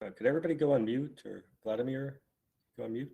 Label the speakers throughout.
Speaker 1: Could everybody go on mute, or Vladimir, go on mute?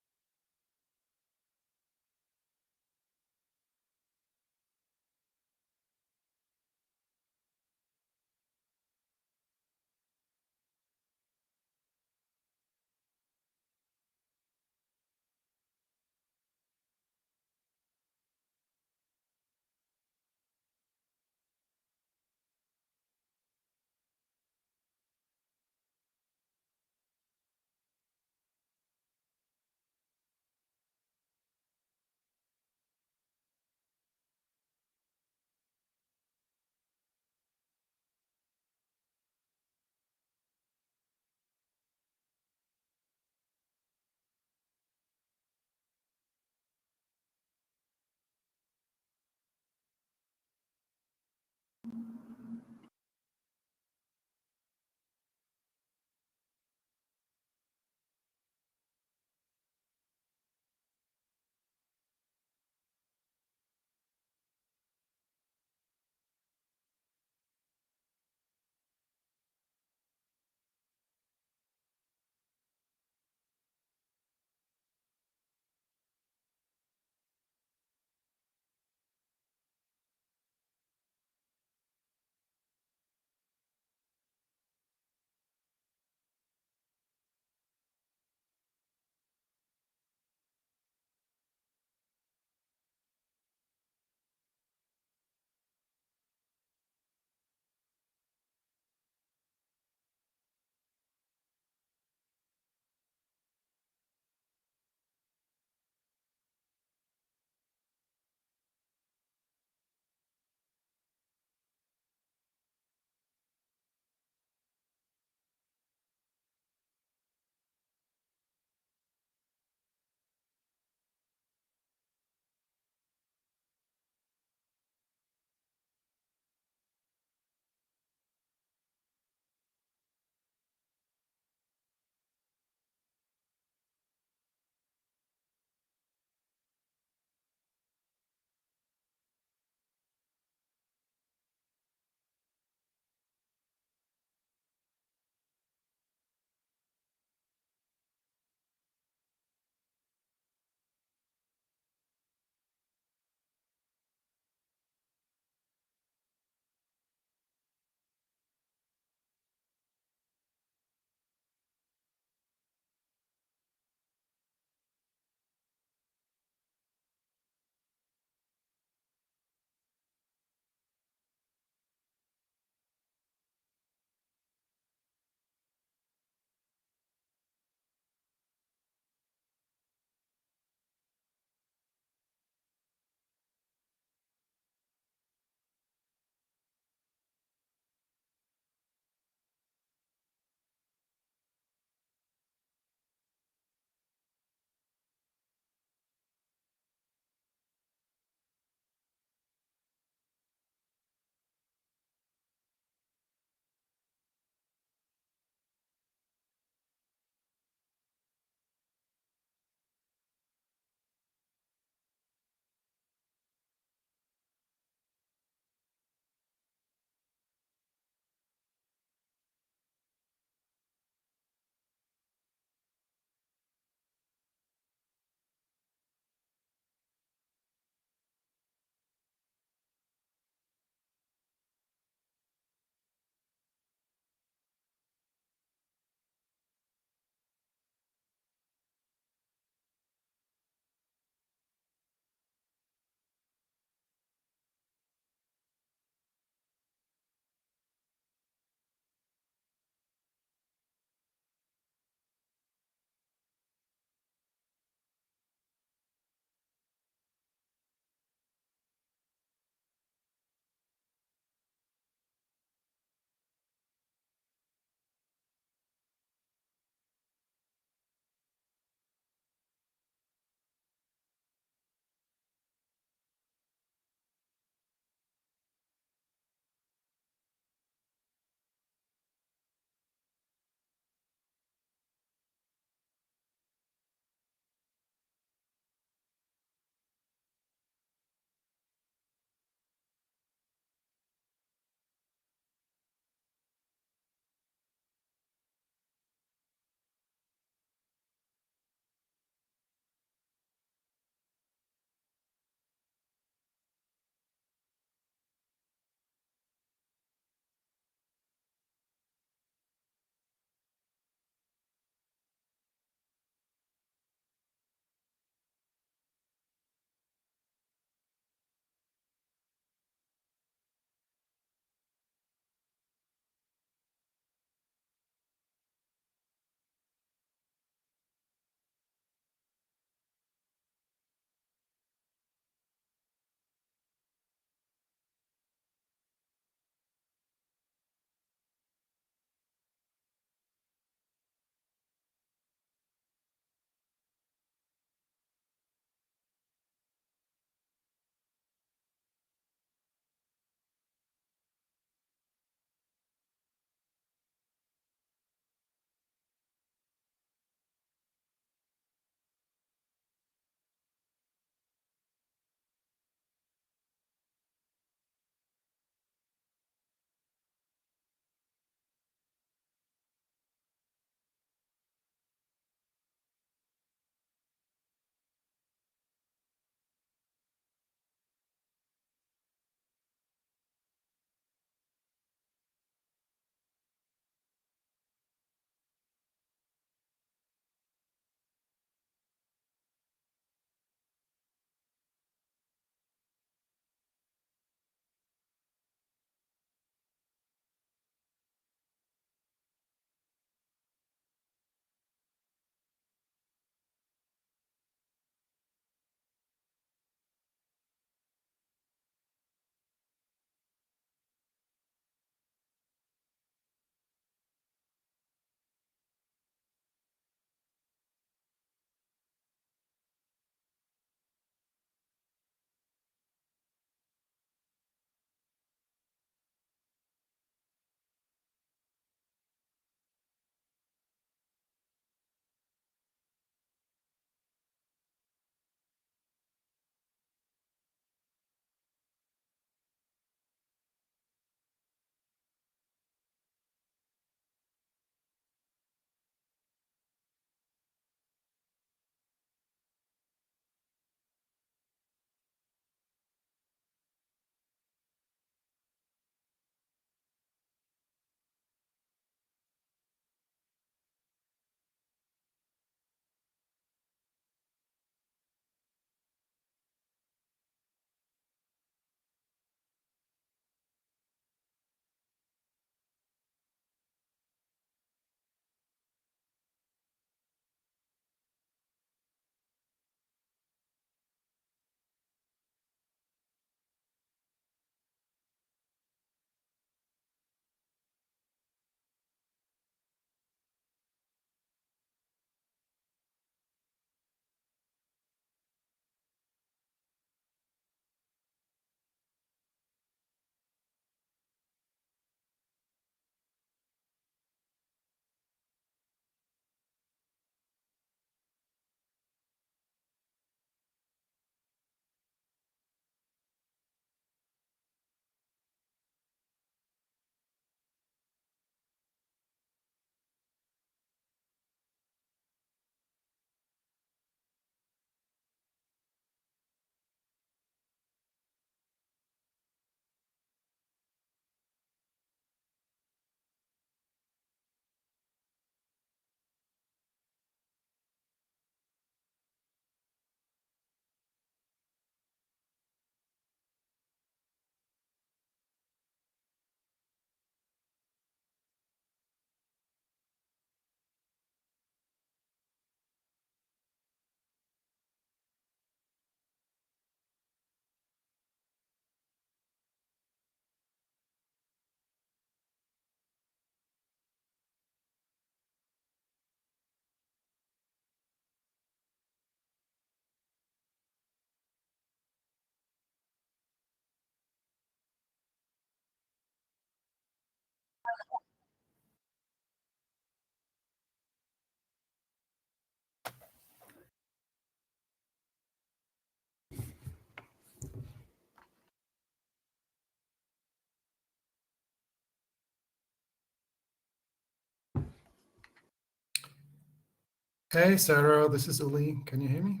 Speaker 2: Hey, Sarah, this is Uli. Can you hear me?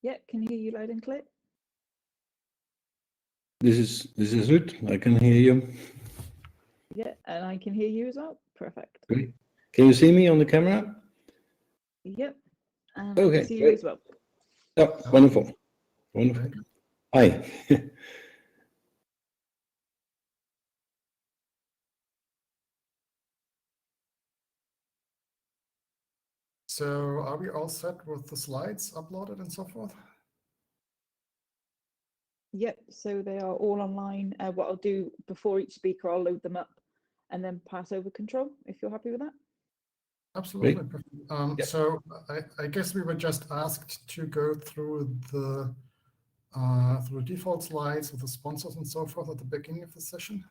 Speaker 3: Yeah, can hear you loud and clear.
Speaker 4: This is Ruud. I can hear you.
Speaker 3: Yeah, and I can hear you as well. Perfect.
Speaker 4: Great. Can you see me on the camera?
Speaker 3: Yep, and I
Speaker 4: Okay,
Speaker 3: can see you
Speaker 4: great.
Speaker 3: as well.
Speaker 4: Oh, wonderful. Wonderful. Hi.
Speaker 2: So are we all set with the slides uploaded and so forth?
Speaker 3: Yep, so they are all online. What I'll do before each speaker, I'll load them up and then pass over control, if you're happy with that.
Speaker 2: Absolutely.
Speaker 4: Yeah.
Speaker 2: So I guess we were just asked to go through the default slides with the sponsors and so forth at the beginning of the session.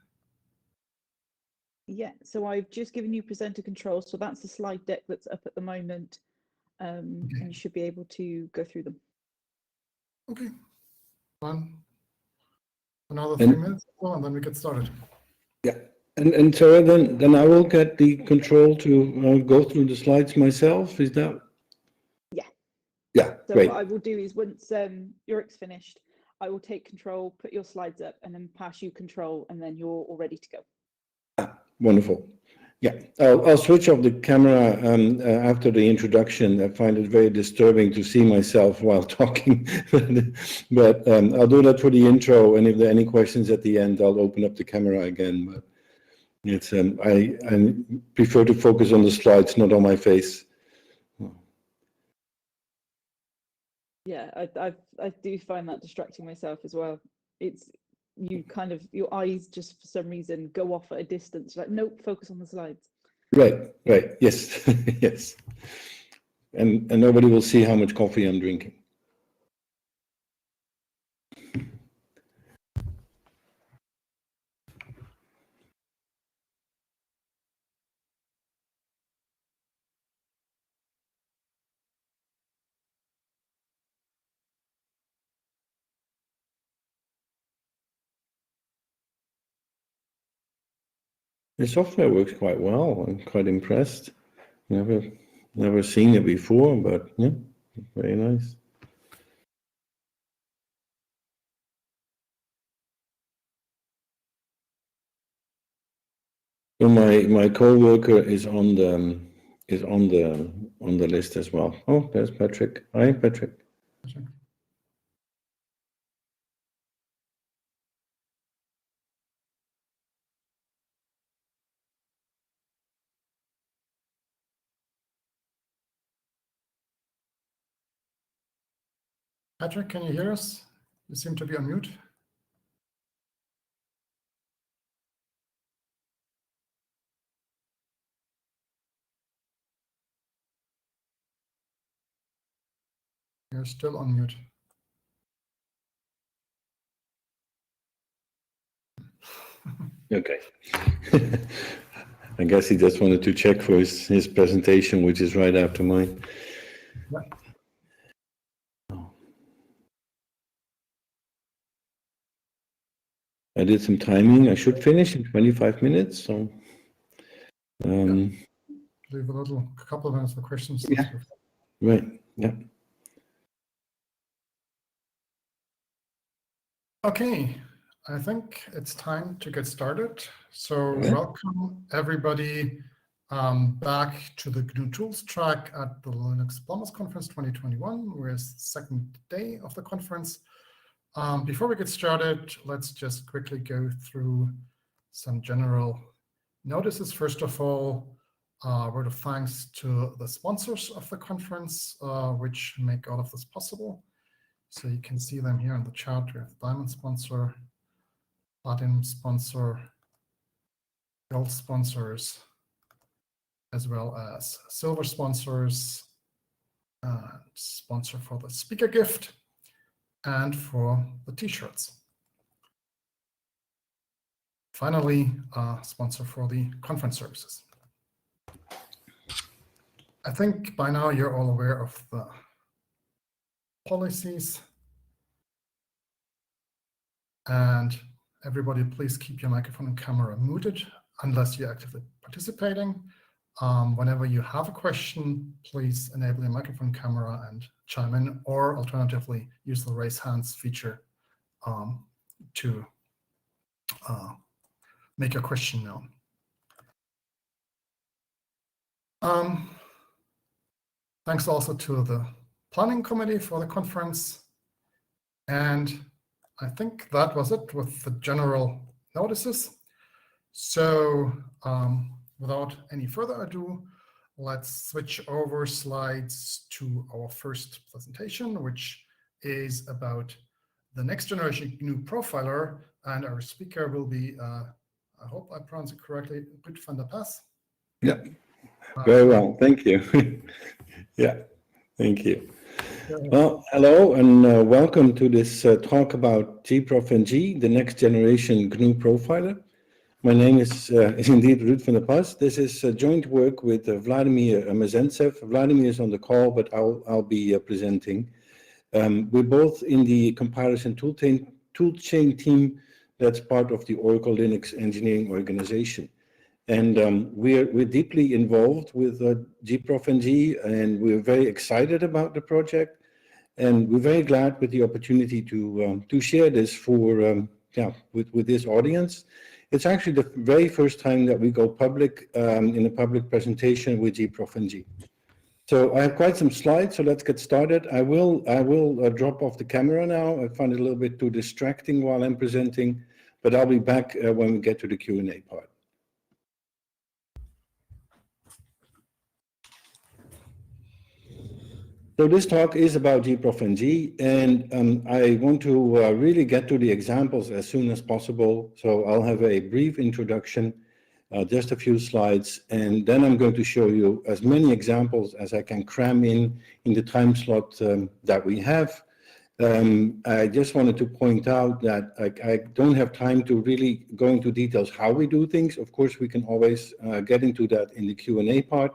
Speaker 3: Yeah, so I've just given you presenter control. So that's the slide deck that's up at the moment. And you should be able to go through them.
Speaker 2: Okay, fine. Another 3 minutes and then we get started.
Speaker 4: Yeah. And so then I will get the control to go through the slides myself. Is that?
Speaker 3: Yeah.
Speaker 4: Yeah,
Speaker 3: So
Speaker 4: great.
Speaker 3: what I will do is once Yurik's finished, I will take control, put your slides up, and then pass you control, and then you're all ready to go.
Speaker 4: Wonderful. Yeah, I'll switch off the camera after the introduction. I find it very disturbing to see myself while talking, but I'll do that for the intro. And if there are any questions at the end, I'll open up the camera again. But it's I prefer to focus on the slides, not on my face.
Speaker 3: Yeah, I do find that distracting myself as well. It's you kind of your eyes just for some reason go off at a distance. Like, nope, focus on the slides.
Speaker 4: Right, yes, yes. And nobody will see how much coffee I'm drinking. The software works quite well. I'm quite impressed. Never seen it before, but yeah, very nice. So my co-worker is on the list as well. Oh, there's Patrick. Hi, Patrick.
Speaker 2: Patrick, can you hear us? You seem to be on mute. You're still on mute.
Speaker 4: Okay. I guess he just wanted to check for his presentation, which is right after mine.
Speaker 2: Yeah.
Speaker 4: I did some timing. I should finish in 25 minutes. So,
Speaker 2: Leave a couple of minutes for questions.
Speaker 4: Yeah. Right. Yeah.
Speaker 2: Okay, I think it's time to get started. So welcome everybody back to the GNU Tools Track at the Linux Plumbers Conference 2021. We're the second day of the conference. Before we get started, let's just quickly go through some general notices. First of all, a word of thanks to the sponsors of the conference, which make all of this possible. So you can see them here on the chart. We have Diamond sponsor, Platinum sponsor, Gold sponsors, as well as Silver sponsors, sponsor for the speaker gift, and for the t-shirts. Finally, sponsor for the conference services. I think by now you're all aware of the policies. And everybody, please keep your microphone and camera muted unless you're actively participating. Whenever you have a question, please enable your microphone camera and chime in, or alternatively, use the raise hands feature to make your question known. Thanks also to the planning committee for the conference. And I think that was it with the general notices. So without any further ado, let's switch over slides to our first presentation, which is about the next generation GNU profiler. And our speaker will be, I hope I pronounce it correctly, Ruud van der Pas.
Speaker 4: Yeah, very well. Thank you. Yeah, thank you. Well, hello and welcome to this talk about gprof-ng, the next generation GNU profiler. My name is indeed Ruud van der Pas. This is joint work with Vladimir Mazentsev. Vladimir is on the call, but I'll be presenting. We're both in the comparison toolchain team that's part of the Oracle Linux engineering organization. And we're deeply involved with gprof-ng, and we're very excited about the project. And we're very glad with the opportunity to share this for with this audience. It's actually the very first time that we go public in a public presentation with gprof-ng. So I have quite some slides, so let's get started. I will drop off the camera now. I find it a little bit too distracting while I'm presenting, but I'll be back when we get to the Q&A part. So this talk is about gprof-ng, and I want to really get to the examples as soon as possible. So I'll have a brief introduction, just a few slides, and then I'm going to show you as many examples as I can cram in the time slot that we have. I just wanted to point out that I don't have time to really go into details how we do things. Of course, we can always get into that in the Q&A part.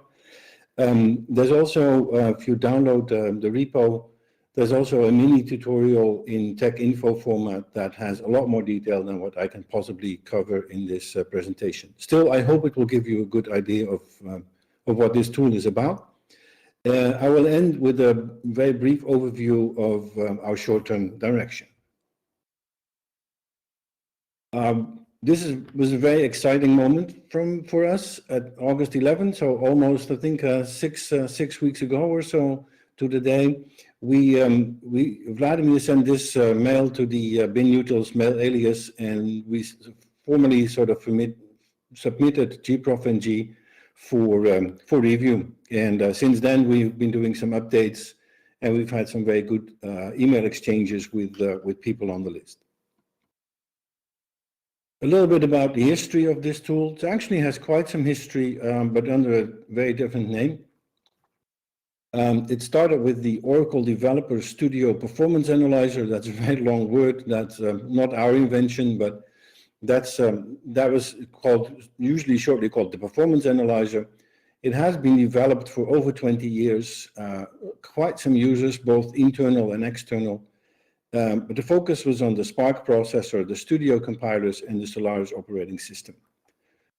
Speaker 4: There's also, if you download the repo, there's also a mini tutorial in tech info format that has a lot more detail than what I can possibly cover in this presentation. Still, I hope it will give you a good idea of what this tool is about. I will end with a very brief overview of our short-term direction. This was a very exciting moment for us at August 11th, so almost, I think, 6 weeks ago or so to the day. Vladimir sent this mail to the GNU Tools mail alias, and we formally sort of submitted gprof-ng for review. And since then, we've been doing some updates, and we've had some very good email exchanges with people on the list. A little bit about the history of this tool. It actually has quite some history, but under a very different name. It started with the Oracle Developer Studio Performance Analyzer. That's a very long word. That's not our invention, but that was usually shortly called the Performance Analyzer. It has been developed for over 20 years, quite some users, both internal and external. But the focus was on the Spark processor, the Studio compilers, and the Solaris operating system.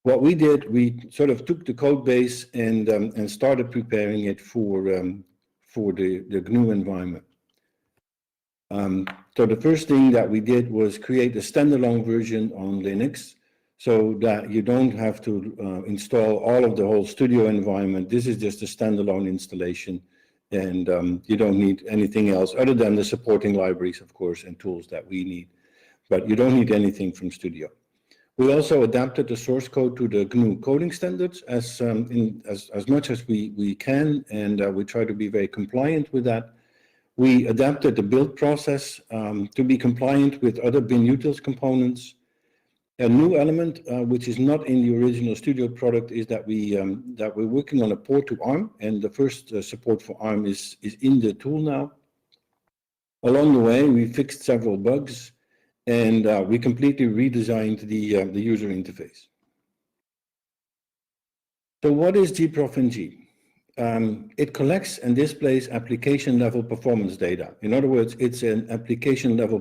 Speaker 4: What we did, we sort of took the code base and started preparing it for the GNU environment. So the first thing that we did was create a standalone version on Linux, so that you don't have to install all of the whole Studio environment. This is just a standalone installation. And you don't need anything else other than the supporting libraries, of course, and tools that we need. But you don't need anything from Studio. We also adapted the source code to the GNU coding standards as much as we can, and we try to be very compliant with that. We adapted the build process to be compliant with other GNU Tools components. A new element, which is not in the original Studio product, is that we're working on a port to ARM, and the first support for ARM is in the tool now. Along the way, we fixed several bugs, and we completely redesigned the user interface. So what is gprof-ng? It collects and displays application-level performance data. In other words, it's an application-level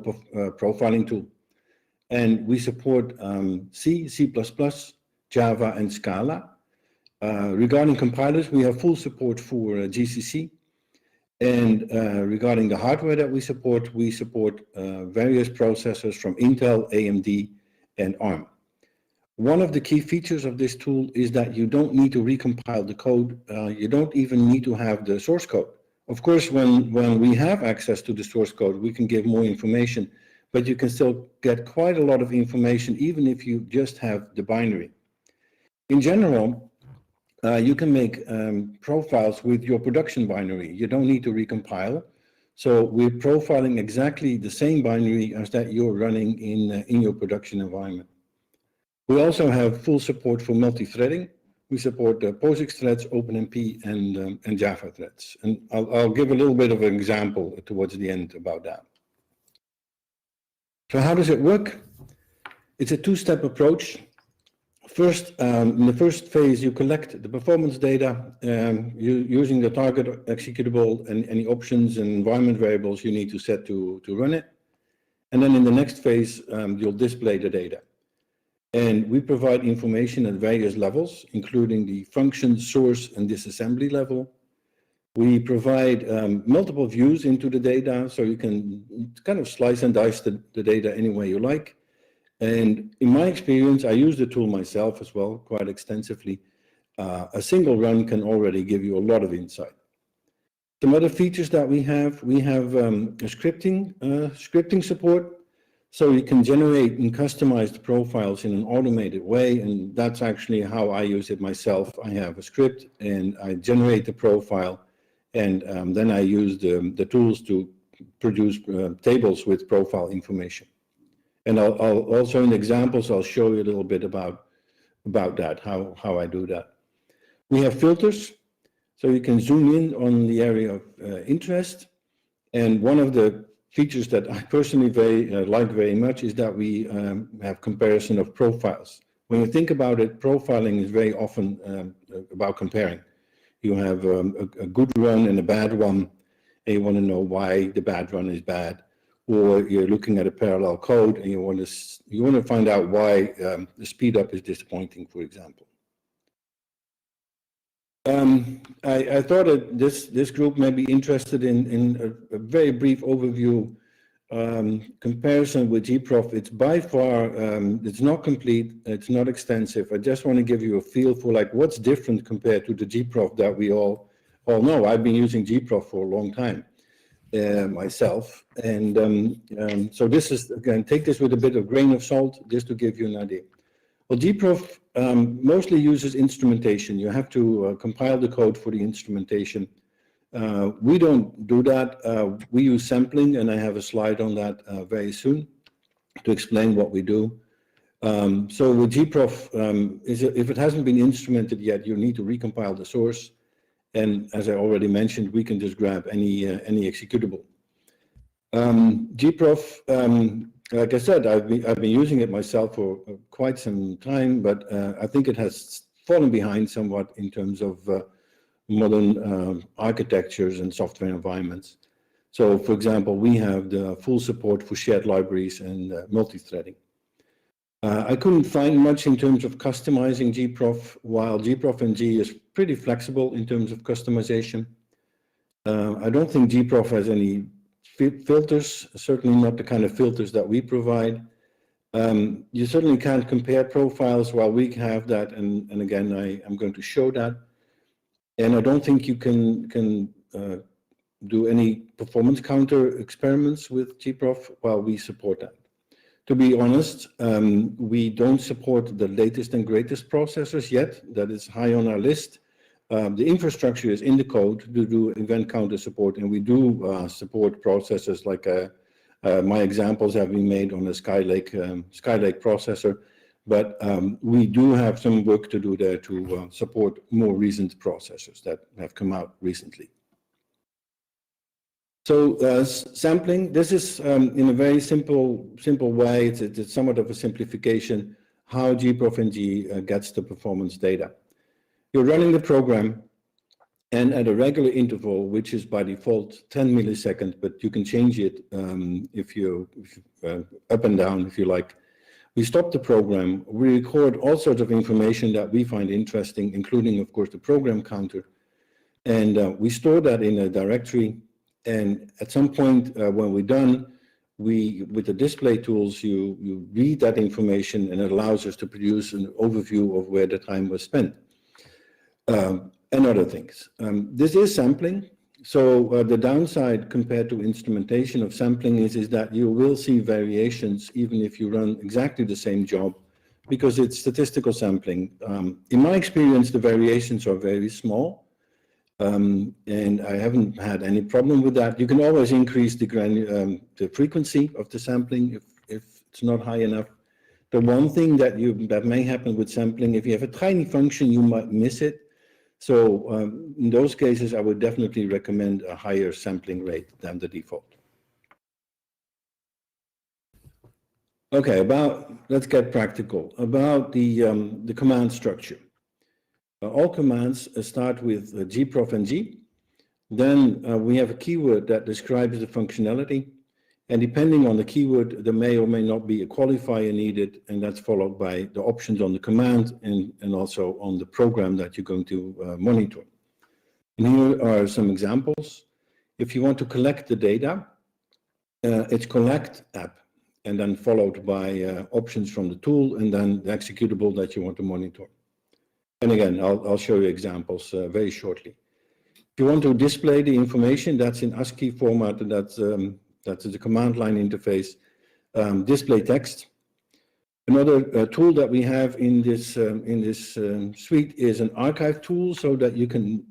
Speaker 4: profiling tool. And we support C, C++, Java, and Scala. Regarding compilers, we have full support for GCC. And regarding the hardware that we support various processors from Intel, AMD, and ARM. One of the key features of this tool is that you don't need to recompile the code. You don't even need to have the source code. Of course, when we have access to the source code, we can give more information, but you can still get quite a lot of information even if you just have the binary. In general, you can make profiles with your production binary. You don't need to recompile. So we're profiling exactly the same binary as that you're running in your production environment. We also have full support for multi-threading. We support POSIX threads, OpenMP, and Java threads. And I'll give a little bit of an example towards the end about that. So how does it work? It's a two-step approach. First, in the first phase, you collect the performance data using the target executable and any options and environment variables you need to set to run it. And then in the next phase, you'll display the data. And we provide information at various levels, including the function, source, and disassembly level. We provide multiple views into the data, so you can kind of slice and dice the data any way you like. And in my experience, I use the tool myself as well, quite extensively. A single run can already give you a lot of insight. Some other features that we have a scripting support. So you can generate and customize the profiles in an automated way, and that's actually how I use it myself. I have a script, and I generate the profile, and then I use the tools to produce tables with profile information. And I'll also in examples, I'll show you a little bit about that, how I do that. We have filters, so you can zoom in on the area of interest, and one of the features that I personally like very much is that we have comparison of profiles. When you think about it, profiling is very often about comparing. You have a good run and a bad one, and you want to know why the bad run is bad, or you're looking at a parallel code and you want to find out why the speed up is disappointing, for example. I thought that this group may be interested in a very brief overview comparison with gprof. It's by far, it's not complete, it's not extensive. I just want to give you a feel for like what's different compared to the gprof that we all know. I've been using gprof for a long time myself. And so this is, again, take this with a bit of grain of salt, just to give you an idea. Well, gprof mostly uses instrumentation. You have to compile the code for the instrumentation. We don't do that. We use sampling, and I have a slide on that very soon to explain what we do. So with gprof, if it hasn't been instrumented yet, you need to recompile the source. And as I already mentioned, we can just grab any executable. gprof, like I said, I've been using it myself for quite some time, but I think it has fallen behind somewhat in terms of modern architectures and software environments. So, for example, we have the full support for shared libraries and multi-threading. I couldn't find much in terms of customizing gprof, while gprof NG is pretty flexible in terms of customization. I don't think gprof has any filters, certainly not the kind of filters that we provide. You certainly can't compare profiles, while we have that, and again, I'm going to show that. And I don't think you can do any performance counter experiments with gprof, while we support that. To be honest, we don't support the latest and greatest processors yet. That is high on our list. The infrastructure is in the code to do event counter support, and we do support processors like my examples have been made on a Skylake processor, but we do have some work to do there to support more recent processors that have come out recently. So sampling, this is in a very simple way, it's somewhat of a simplification, how gprof NG gets the performance data. You're running the program, and at a regular interval, which is by default 10 milliseconds, but you can change it if you up and down, if you like. We stop the program, we record all sorts of information that we find interesting, including, of course, the program counter. And we store that in a directory. And at some point when we're done, with the display tools, you read that information, and it allows us to produce an overview of where the time was spent and other things. This is sampling. So the downside compared to instrumentation of sampling is that you will see variations even if you run exactly the same job, because it's statistical sampling. In my experience, the variations are very small, and I haven't had any problem with that. You can always increase the frequency of the sampling if it's not high enough. The one thing that may happen with sampling, if you have a tiny function, you might miss it. So in those cases, I would definitely recommend a higher sampling rate than the default. Okay, let's get practical about the command structure. All commands start with gprof and g. Then we have a keyword that describes the functionality. And depending on the keyword, there may or may not be a qualifier needed, and that's followed by the options on the command and also on the program that you're going to monitor. And here are some examples. If you want to collect the data, it's collect app, and then followed by options from the tool, and then the executable that you want to monitor. And again, I'll show you examples very shortly. If you want to display the information, that's in ASCII format, and that's the command line interface. Display text. Another tool that we have in this suite is an archive tool, so that you can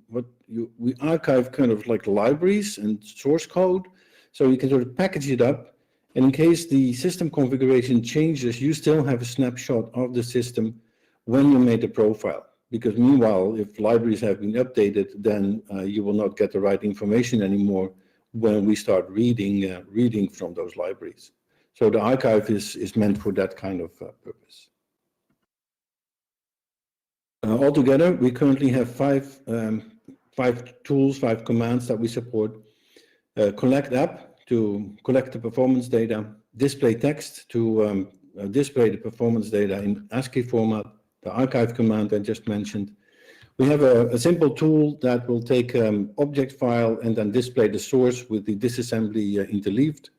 Speaker 4: we archive kind of like libraries and source code, so you can sort of package it up, and in case the system configuration changes, you still have a snapshot of the system when you made the profile. Because meanwhile, if libraries have been updated, then you will not get the right information anymore when we start reading from those libraries. So the archive is meant for that kind of purpose. Altogether, we currently have five tools, 5 commands that we support. Collect app to collect the performance data, display text to display the performance data in ASCII format, the archive command I just mentioned. We have a simple tool that will take object file and then display the source with the disassembly interleaved.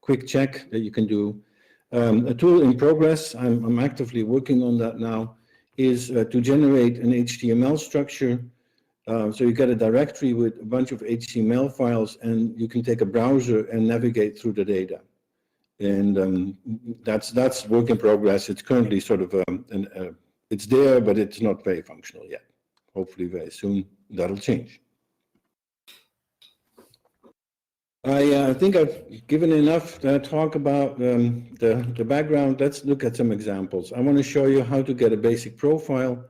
Speaker 4: Quick check that you can do. A tool in progress, I'm actively working on that now, is to generate an HTML structure. So you get a directory with a bunch of HTML files, and you can take a browser and navigate through the data. And that's work in progress. It's currently sort of it's there, but it's not very functional yet. Hopefully very soon that'll change. I think I've given enough talk about the background. Let's look at some examples. I want to show you how to get a basic profile,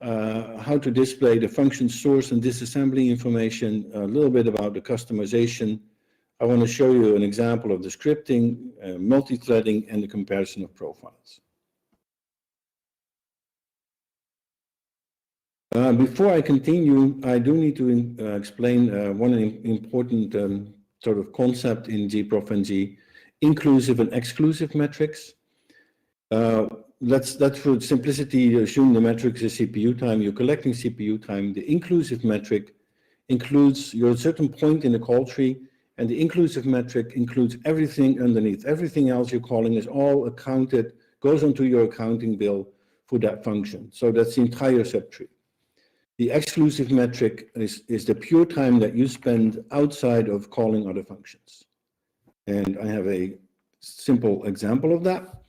Speaker 4: how to display the function source and disassembly information, a little bit about the customization. I want to show you an example of the scripting, multi-threading, and the comparison of profiles. Before I continue, I do need to explain one important sort of concept in gprof and g, inclusive and exclusive metrics. Let's for simplicity assume the metric is CPU time. You're collecting CPU time. The inclusive metric includes your certain point in the call tree, and the inclusive metric includes everything underneath. Everything else you're calling is all accounted, goes onto your accounting bill for that function. So that's the entire subtree. The exclusive metric is the pure time that you spend outside of calling other functions. And I have a simple example of that.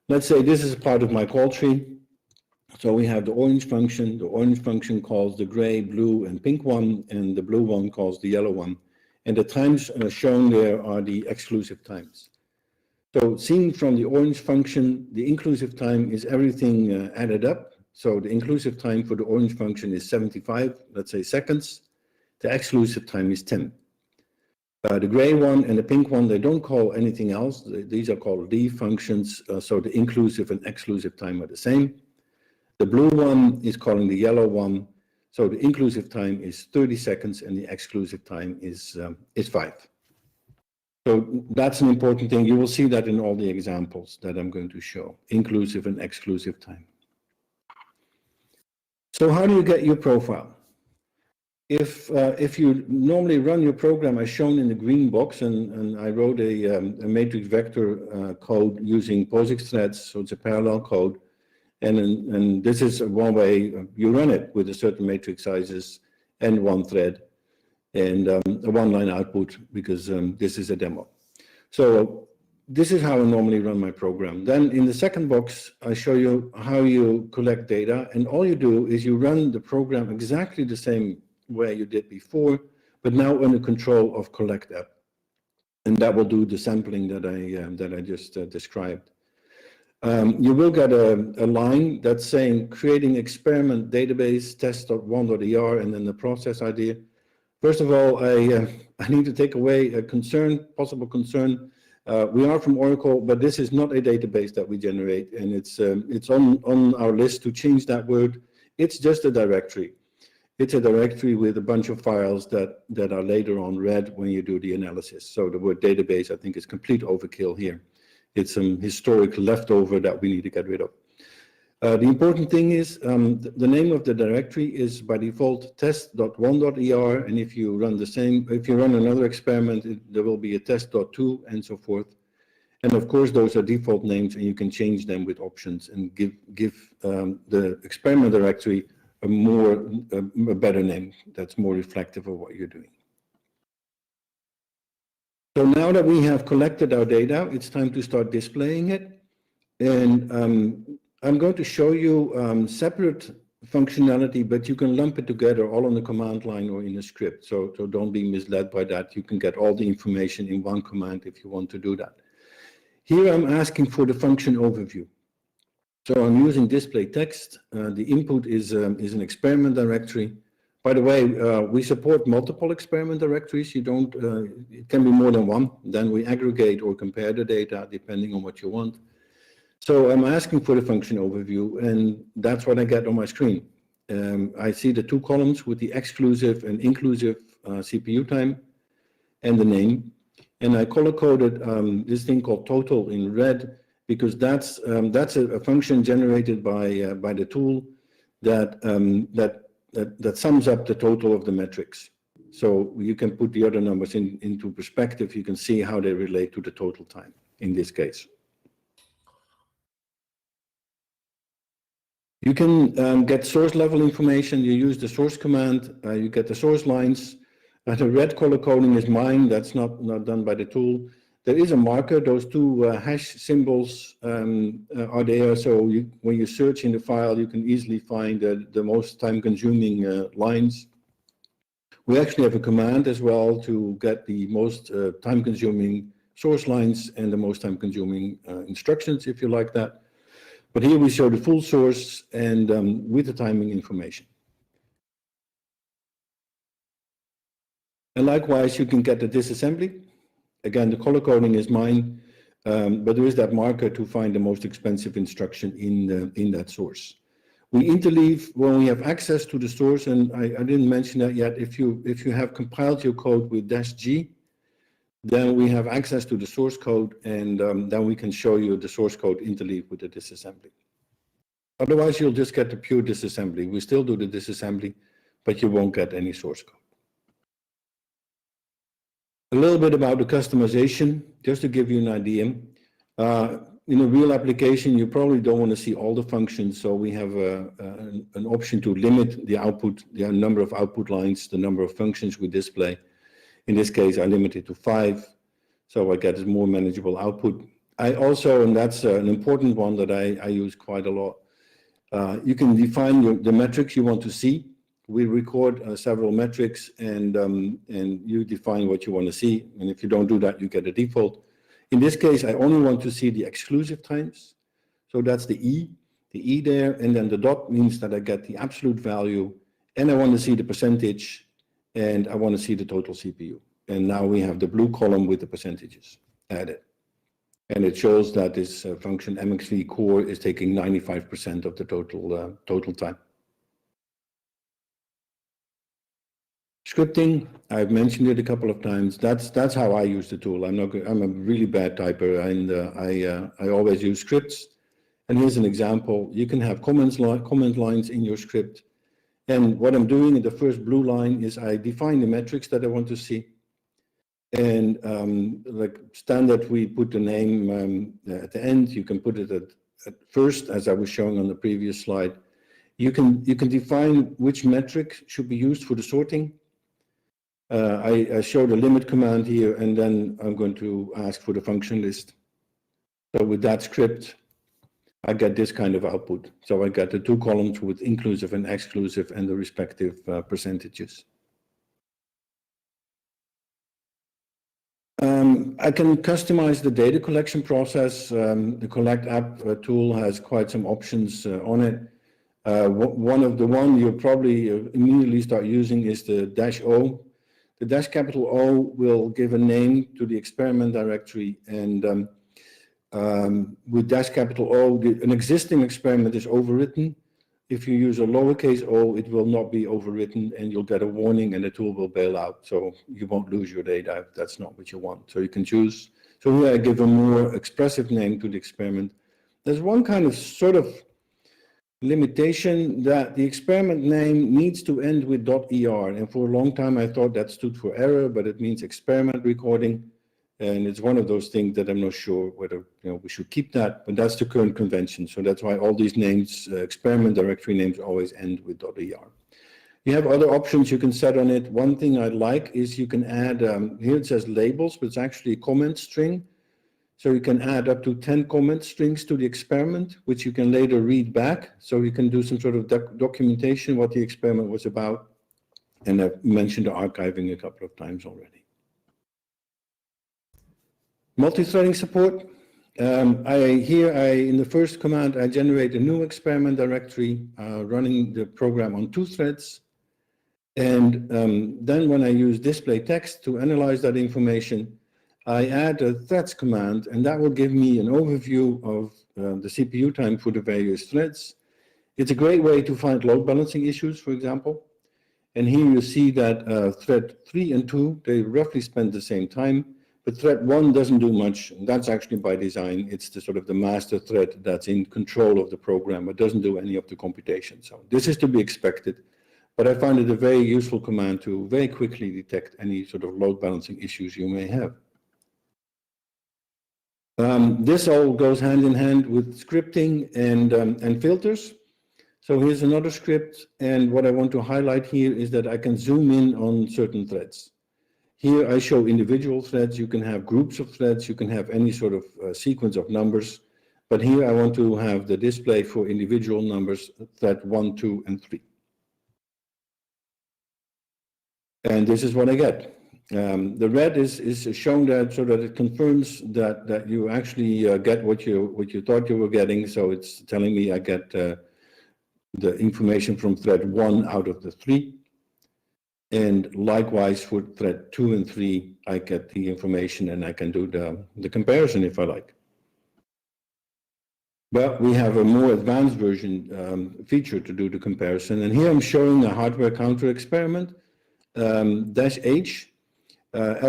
Speaker 4: Let's say this is a part of my call tree. So we have the orange function. The orange function calls the gray, blue, and pink one, and the blue one calls the yellow one. And the times shown there are the exclusive times. So seen from the orange function, the inclusive time is everything added up. So the inclusive time for the orange function is 75, let's say, seconds. The exclusive time is 10. The gray one and the pink one, they don't call anything else. These are called leave functions. So the inclusive and exclusive time are the same. The blue one is calling the yellow one. So the inclusive time is 30 seconds and the exclusive time is 5. So that's an important thing. You will see that in all the examples that I'm going to show, inclusive and exclusive time. So how do you get your profile? If you normally run your program as shown in the green box, and I wrote a matrix vector code using POSIX threads, so it's a parallel code, and this is one way you run it with a certain matrix sizes and one thread, and a one-line output, because this is a demo. So this is how I normally run my program. Then in the second box, I show you how you collect data, and all you do is you run the program exactly the same way you did before, but now under control of collect app, and that will do the sampling that I just described. You will get a line that's saying creating experiment database test.1.er, and then the process ID. First of all, I need to take away a possible concern. We are from Oracle, but this is not a database that we generate, and it's on our list to change that word. It's just a directory. It's a directory with a bunch of files that are later on read when you do the analysis. So the word database, I think, is complete overkill here. It's some historic leftover that we need to get rid of. The important thing is the name of the directory is by default test.1.er, and if you run another experiment, there will be a test.2 and so forth. And of course, those are default names, and you can change them with options and give the experiment directory a better name that's more reflective of what you're doing. So now that we have collected our data, it's time to start displaying it. And I'm going to show you separate functionality, but you can lump it together all on the command line or in a script. So don't be misled by that. You can get all the information in one command if you want to do that. Here I'm asking for the function overview. So I'm using display text. The input is an experiment directory. By the way, we support multiple experiment directories. It can be more than one. Then we aggregate or compare the data depending on what you want. So I'm asking for the function overview, and that's what I get on my screen. I see the two columns with the exclusive and inclusive CPU time and the name. And I color-coded this thing called total in red, because that's a function generated by the tool that sums up the total of the metrics. So you can put the other numbers into perspective. You can see how they relate to the total time in this case. You can get source level information. You use the source command. You get the source lines. The red color coding is mine. That's not done by the tool. There is a marker. Those two hash symbols are there. So when you search in the file, you can easily find the most time-consuming lines. We actually have a command as well to get the most time-consuming source lines and the most time-consuming instructions, if you like that. But here we show the full source and with the timing information. And likewise, you can get the disassembly. Again, the color coding is mine, but there is that marker to find the most expensive instruction in that source. We interleave when we have access to the source, and I didn't mention that yet. If you have compiled your code with -G, then we have access to the source code, and then we can show you the source code interleave with the disassembly. Otherwise, you'll just get the pure disassembly. We still do the disassembly, but you won't get any source code. A little bit about the customization, just to give you an idea. In a real application, you probably don't want to see all the functions, so we have an option to limit the output, the number of output lines, the number of functions we display. In this case, I limit it to 5, so I get a more manageable output. I also, and that's an important one that I use quite a lot, you can define the metrics you want to see. We record several metrics, and you define what you want to see, and if you don't do that, you get a default. In this case, I only want to see the exclusive times, so that's the E there, and then the dot means that I get the absolute value, and I want to see the percentage, and I want to see the total CPU. And now we have the blue column with the percentages added. And it shows that this function MXV core is taking 95% of the total time. Scripting, I've mentioned it a couple of times. That's how I use the tool. I'm a really bad typer, and I always use scripts. And here's an example. You can have comment lines in your script. And what I'm doing in the first blue line is I define the metrics that I want to see. And like standard, we put the name at the end. You can put it at first, as I was showing on the previous slide. You can define which metric should be used for the sorting. I showed a limit command here, and then I'm going to ask for the function list. So with that script, I get this kind of output. So I get the two columns with inclusive and exclusive and the respective percentages. I can customize the data collection process. The Collect app tool has quite some options on it. One you'll probably immediately start using is the -O. The -O will give a name to the experiment directory, and with -O, an existing experiment is overwritten. If you use a lowercase o, it will not be overwritten, and you'll get a warning and the tool will bail out. So you won't lose your data if that's not what you want. So you can choose. So here I give a more expressive name to the experiment. There's one kind of sort of limitation that the experiment name needs to end with .er. And for a long time, I thought that stood for error, but it means experiment recording. And it's one of those things that I'm not sure whether we should keep that, but that's the current convention. So that's why all these names, experiment directory names, always end with .er. You have other options you can set on it. One thing I like is you can add, here it says labels, but it's actually a comment string. So you can add up to 10 comment strings to the experiment, which you can later read back. So you can do some sort of documentation what the experiment was about. And I've mentioned the archiving a couple of times already. Multi-threading support. In the first command, I generate a new experiment directory running the program on 2 threads. And then when I use display text to analyze that information, I add a threads command, and that will give me an overview of the CPU time for the various threads. It's a great way to find load balancing issues, for example. And here you see that thread 3 and 2, they roughly spend the same time. But thread 1 doesn't do much, and that's actually by design. It's the sort of the master thread that's in control of the program, but doesn't do any of the computation. So this is to be expected, but I find it a very useful command to very quickly detect any sort of load balancing issues you may have. This all goes hand in hand with scripting and filters. So here's another script, and what I want to highlight here is that I can zoom in on certain threads. Here I show individual threads. You can have groups of threads. You can have any sort of sequence of numbers. But here I want to have the display for individual numbers, thread 1, 2, and 3. And this is what I get. The red is shown that so that it confirms that you actually get what you thought you were getting. So it's telling me I get the information from thread 1 out of the 3. And likewise for thread 2 and 3, I get the information and I can do the comparison if I like. But we have a more advanced version feature to do the comparison. And here I'm showing a hardware counter experiment. -H,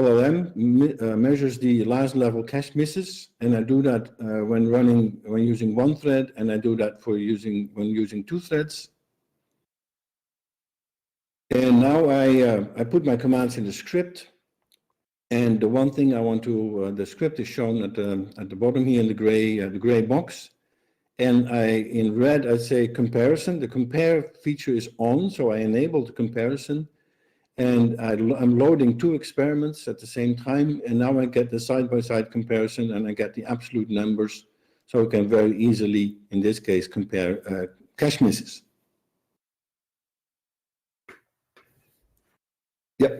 Speaker 4: LLM measures the last level cache misses. And I do that when using 1 thread, and I do that when using 2 threads. And now I put my commands in the script, and the one thing I want to, the script is shown at the bottom here in the gray box, and in red I say comparison. The compare feature is on, so I enable the comparison, and I'm loading 2 experiments at the same time, and now I get the side-by-side comparison, and I get the absolute numbers, so I can very easily, in this case, compare cache misses. Yep.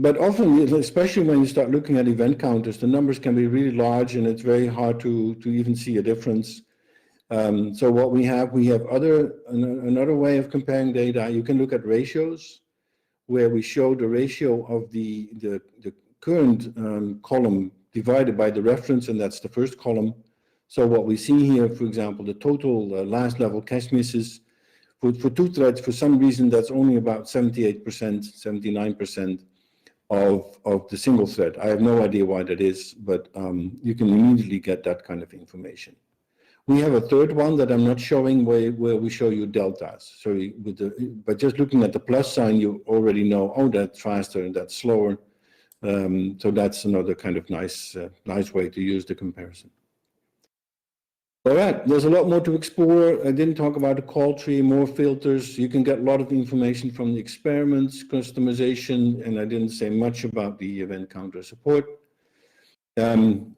Speaker 4: But often, especially when you start looking at event counters, the numbers can be really large and it's very hard to even see a difference. So what we have another way of comparing data. You can look at ratios, where we show the ratio of the current column divided by the reference, and that's the first column. So what we see here, for example, the total last level cache misses for two threads, for some reason, that's only about 78%, 79% of the single thread. I have no idea why that is, but you can immediately get that kind of information. We have a third one that I'm not showing where we show you deltas. So by just looking at the plus sign, you already know, oh, that's faster and that's slower. So that's another kind of nice way to use the comparison. All right, there's a lot more to explore. I didn't talk about the call tree, more filters. You can get a lot of information from the experiments, customization, and I didn't say much about the event counter support. I'm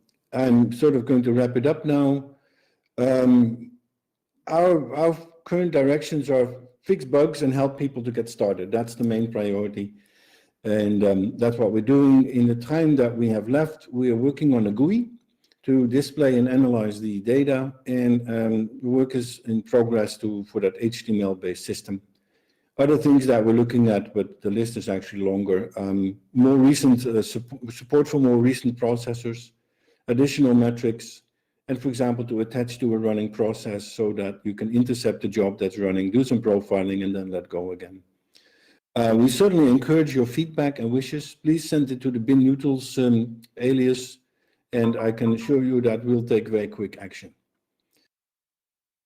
Speaker 4: sort of going to wrap it up now. Our current directions are fix bugs and help people to get started. That's the main priority. And that's what we're doing. In the time that we have left, we are working on a GUI to display and analyze the data, and work is in progress for that HTML-based system. Other things that we're looking at, but the list is actually longer, more recent support for more recent processors, additional metrics, and for example, to attach to a running process so that you can intercept the job that's running, do some profiling, and then let go again. We certainly encourage your feedback and wishes. Please send it to the GNU Tools alias, and I can assure you that we'll take very quick action.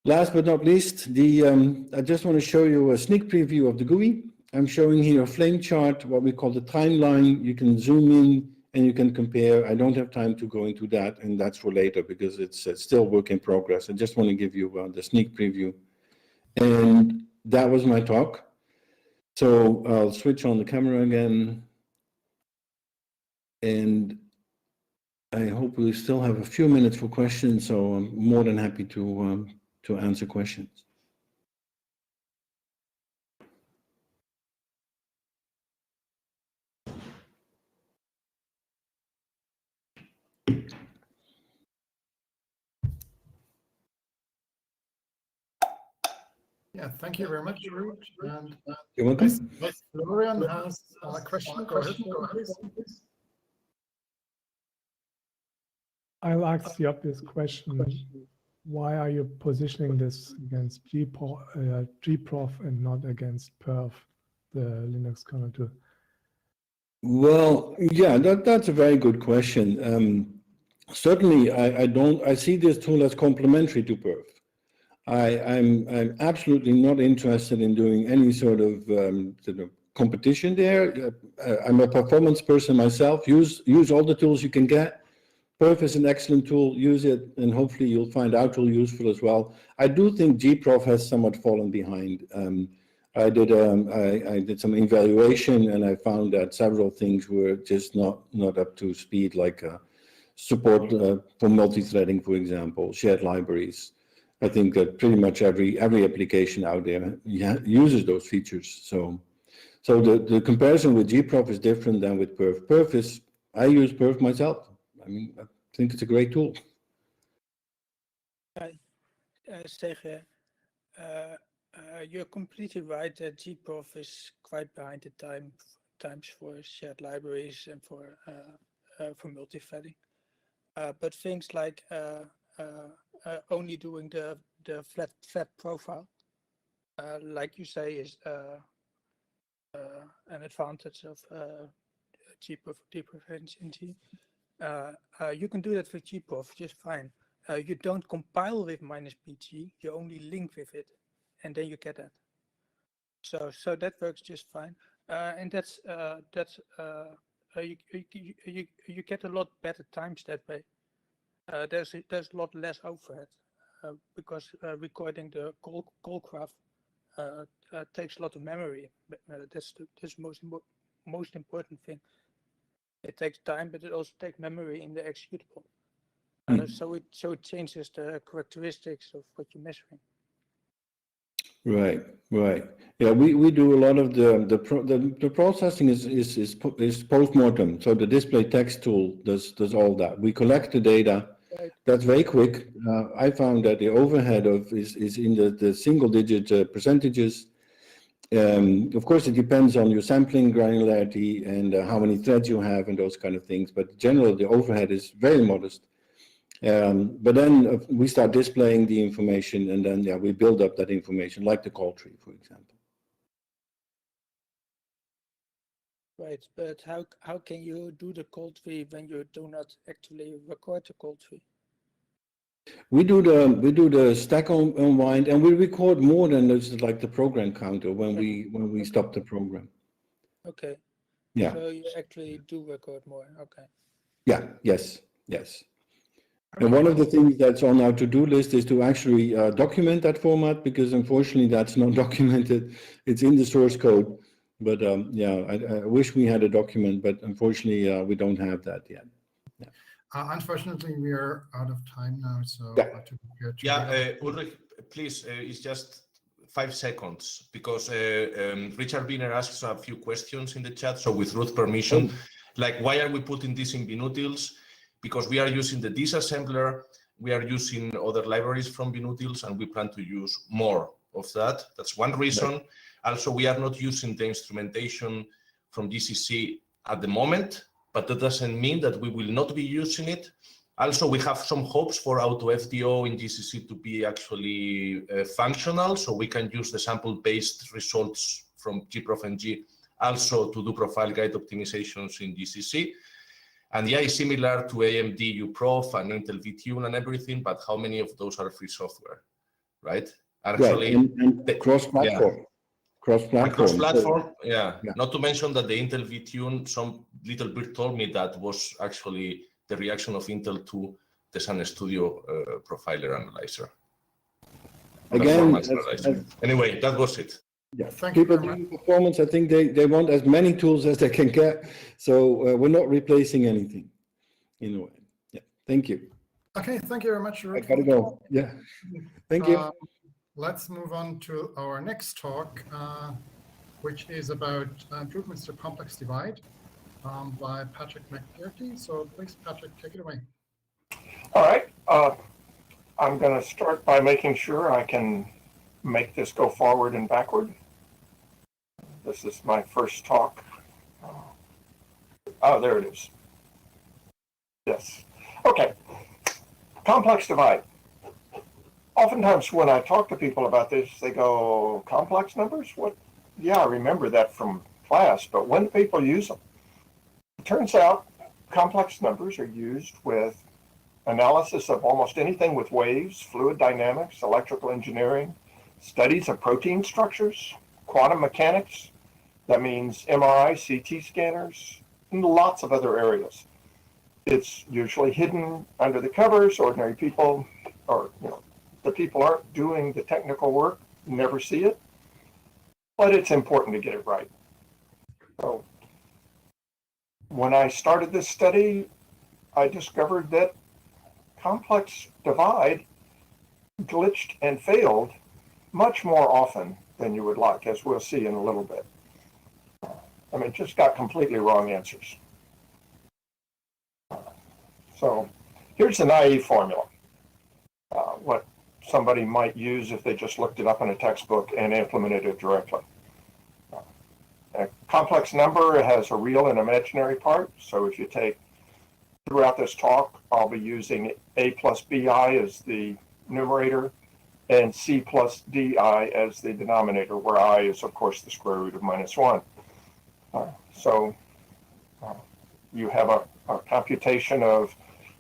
Speaker 4: Last but not least, I just want to show you a sneak preview of the GUI. I'm showing here a flame chart, what we call the timeline. You can zoom in and you can compare. I don't have time to go into that, and that's for later because it's still work in progress. I just want to give you the sneak preview. And that was my talk. So I'll switch on the camera again. And I hope we still have a few minutes for questions, so I'm more than happy to answer questions.
Speaker 2: Yeah, thank you very much, Ruud. And
Speaker 4: You're welcome.
Speaker 2: Florian has a question. Go ahead, please.
Speaker 5: I'll ask the obvious question. Why are you positioning this against gprof and not against perf, the Linux kernel tool?
Speaker 4: Well, yeah, that's a very good question. Certainly, I see this tool as complementary to perf. I'm absolutely not interested in doing any sort of competition there. I'm a performance person myself. Use all the tools you can get. Perf is an excellent tool. Use it, and hopefully you'll find our tool useful as well. I do think gprof has somewhat fallen behind. I did some evaluation, and I found that several things were just not up to speed, like support for multi-threading, for example, shared libraries. I think that pretty much every application out there uses those features. So the comparison with gprof is different than with perf. I use perf myself. I mean, I think it's a great tool.
Speaker 6: Stege, you're completely right that gprof is quite behind the times for shared libraries and for multi-threading. But things like only doing the flat profile, like you say, is an advantage of gprof in G. You can do that with gprof just fine. You don't compile with -pg, you only link with it, and then you get that. So that works just fine, and that's you get a lot better times that way. There's a lot less overhead because recording the call graph takes a lot of memory. That's the most important thing. It takes time, but it also takes memory in the executable. So it changes the characteristics of what you're measuring.
Speaker 4: Right. Yeah, we do a lot of the processing is post-mortem. So the display text tool does all that. We collect the data.
Speaker 6: Right.
Speaker 4: That's very quick. I found that the overhead is in the single-digit percentages. Of course, it depends on your sampling granularity and how many threads you have and those kind of things. But generally, the overhead is very modest. But then we start displaying the information, and then we build up that information, like the call tree, for example.
Speaker 6: Right, but how can you do the call tree when you do not actually record the call tree?
Speaker 4: We do the stack unwind, and we record more than just like the program counter when we stop the program.
Speaker 6: Okay.
Speaker 4: Yeah.
Speaker 6: So you actually do record more. Okay.
Speaker 4: Yeah. Yes. And one of the things that's on our to-do list is to actually document that format, because unfortunately that's not documented. It's in the source code, but I wish we had a document, but unfortunately we don't have that yet.
Speaker 2: Unfortunately, we are out of time now, so
Speaker 4: Yeah.
Speaker 2: to prepare to
Speaker 7: Yeah, Ulrich, please, it's just 5 seconds, because Richard Wiener asks a few questions in the chat. So with Ruth's permission, like, why are we putting this in GNU Tools? Because we are using the disassembler, we are using other libraries from GNU Tools, and we plan to use more of that. That's one reason. Right. Also, we are not using the instrumentation from GCC at the moment, but that doesn't mean that we will not be using it. Also, we have some hopes for AutoFDO in GCC to be actually functional, so we can use the sample-based results from gprof-ng also to do profile guide optimizations in GCC. And yeah, it's similar to AMD uprof and Intel vTune and everything, but how many of those are free software, right? Actually,
Speaker 4: right. And cross-platform.
Speaker 7: Yeah.
Speaker 4: Cross-platform.
Speaker 7: Cross-platform, yeah. Not to mention that the Intel vTune, some little bit told me that was actually the reaction of Intel to the Sun Studio profiler analyzer.
Speaker 4: Again,
Speaker 7: anyway, that was it.
Speaker 4: Yeah,
Speaker 2: Thank
Speaker 4: people
Speaker 2: you very
Speaker 4: doing performance, I think they want as many tools as they can get. So we're not replacing anything in a way. Yeah, thank you.
Speaker 2: Okay, thank you very much.
Speaker 4: I gotta go. Yeah, thank you.
Speaker 2: Let's move on to our next talk, which is about improvements to complex divide by Patrick McGarty. So please, Patrick, take it away.
Speaker 8: All right. I'm going to start by making sure I can make this go forward and backward. This is my first talk. Oh, there it is. Yes. Okay. Complex divide. Oftentimes when I talk to people about this, they go, complex numbers? What? Yeah, I remember that from class, but when do people use them? It turns out complex numbers are used with analysis of almost anything with waves, fluid dynamics, electrical engineering, studies of protein structures, quantum mechanics. That means MRI, CT scanners, and lots of other areas. It's usually hidden under the covers. Ordinary people, or the people aren't doing the technical work, never see it. But it's important to get it right. So when I started this study, I discovered that complex divide glitched and failed much more often than you would like, as we'll see in a little bit. I mean, just got completely wrong answers. So here's the naive formula, what somebody might use if they just looked it up in a textbook and implemented it directly. A complex number has a real and imaginary part. So if you take, throughout this talk, I'll be using a plus bi as the numerator and c plus di as the denominator, where I is, of course, the square root of -1. So you have a computation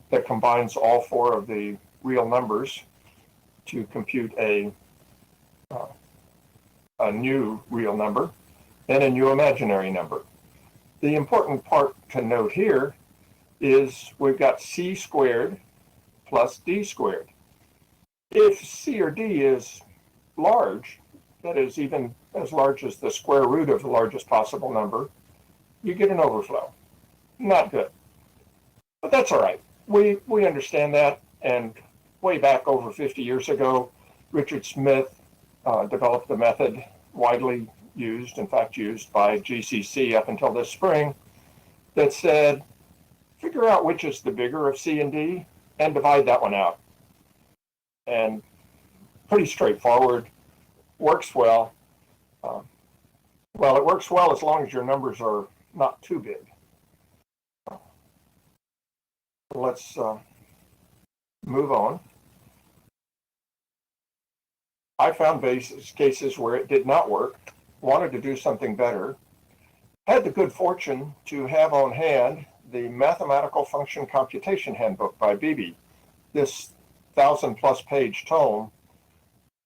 Speaker 8: that combines all 4 of the real numbers to compute a new real number and a new imaginary number. The important part to note here is we've got c squared plus d squared. If c or d is large, that is even as large as the square root of the largest possible number, you get an overflow. Not good. But that's all right. We understand that, and way back over 50 years ago, Richard Smith developed a method widely used, in fact used by GCC up until this spring, that said, figure out which is the bigger of C and D and divide that one out. And pretty straightforward, works well. Well, it works well as long as your numbers are not too big. Let's move on. I found cases where it did not work, wanted to do something better, had the good fortune to have on hand the Mathematical Function Computation Handbook by Beebe. This 1,000+ page tome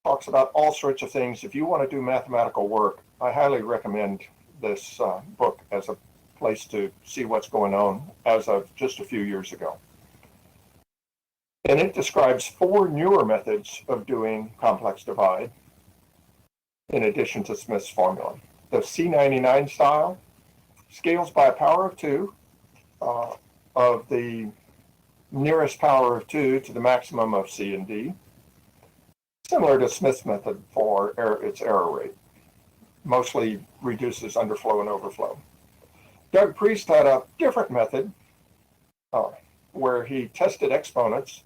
Speaker 8: talks about all sorts of things. If you want to do mathematical work, I highly recommend this book as a place to see what's going on as of just a few years ago. And it describes 4 newer methods of doing complex divide in addition to Smith's formula. The C99 style scales by a power of 2 of the nearest power of 2 to the maximum of C and D, similar to Smith's method for its error rate. Mostly reduces underflow and overflow. Doug Priest had a different method where he tested exponents,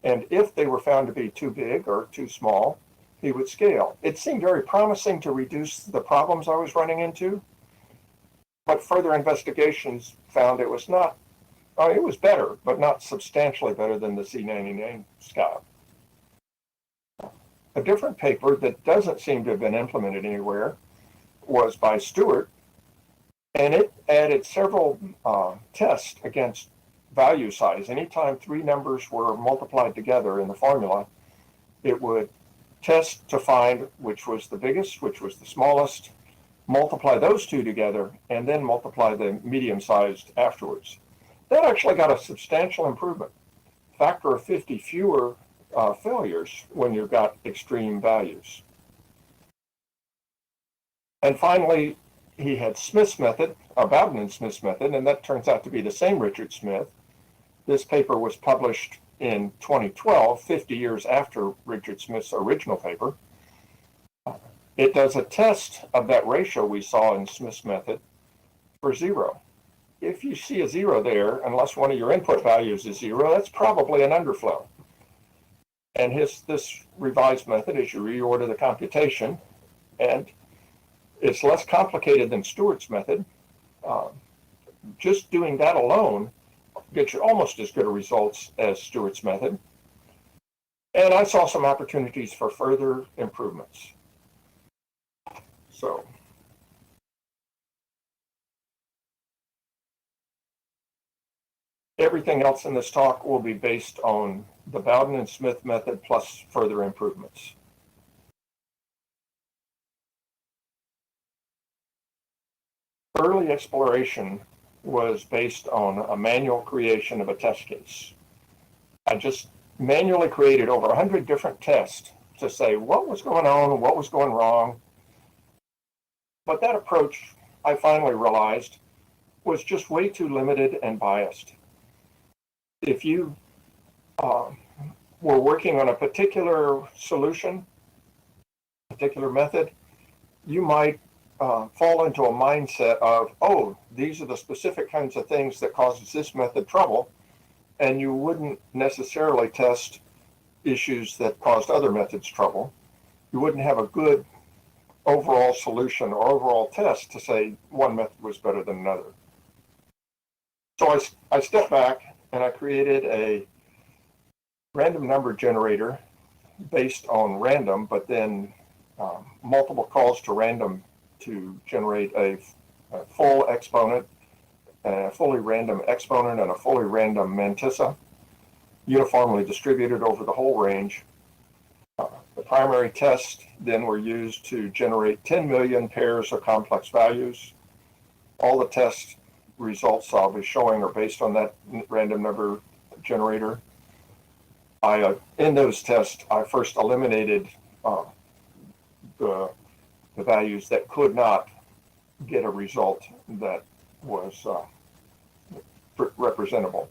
Speaker 8: and if they were found to be too big or too small, he would scale. It seemed very promising to reduce the problems I was running into, but further investigations found it was not, it was better, but not substantially better than the C99 scale. A different paper that doesn't seem to have been implemented anywhere was by Stewart, and it added several tests against value size. Anytime 3 numbers were multiplied together in the formula, it would test to find which was the biggest, which was the smallest, multiply those 2 together, and then multiply the medium-sized afterwards. That actually got a substantial improvement. Factor of 50 fewer failures when you've got extreme values. And finally, he had Smith's method, Bowden and Smith's method, and that turns out to be the same Richard Smith. This paper was published in 2012, 50 years after Richard Smith's original paper. It does a test of that ratio we saw in Smith's method for 0. If you see a 0 there, unless one of your input values is 0, that's probably an underflow. And this revised method is you reorder the computation, and it's less complicated than Stewart's method. Just doing that alone gets you almost as good a results as Stewart's method. And I saw some opportunities for further improvements. So everything else in this talk will be based on the Bowden and Smith method plus further improvements. Early exploration was based on a manual creation of a test case. I just manually created over 100 different tests to say what was going on and what was going wrong. But that approach, I finally realized, was just way too limited and biased. If you were working on a particular solution, particular method, you might fall into a mindset of, oh, these are the specific kinds of things that causes this method trouble, and you wouldn't necessarily test issues that caused other methods trouble. You wouldn't have a good overall solution or overall test to say one method was better than another. So I stepped back and I created a random number generator based on random, but then multiple calls to random to generate a full exponent, a fully random exponent, and a fully random mantissa, uniformly distributed over the whole range. The primary tests then were used to generate 10 million pairs of complex values. All the test results I'll be showing are based on that random number generator. In those tests, I first eliminated the values that could not get a result that was representable.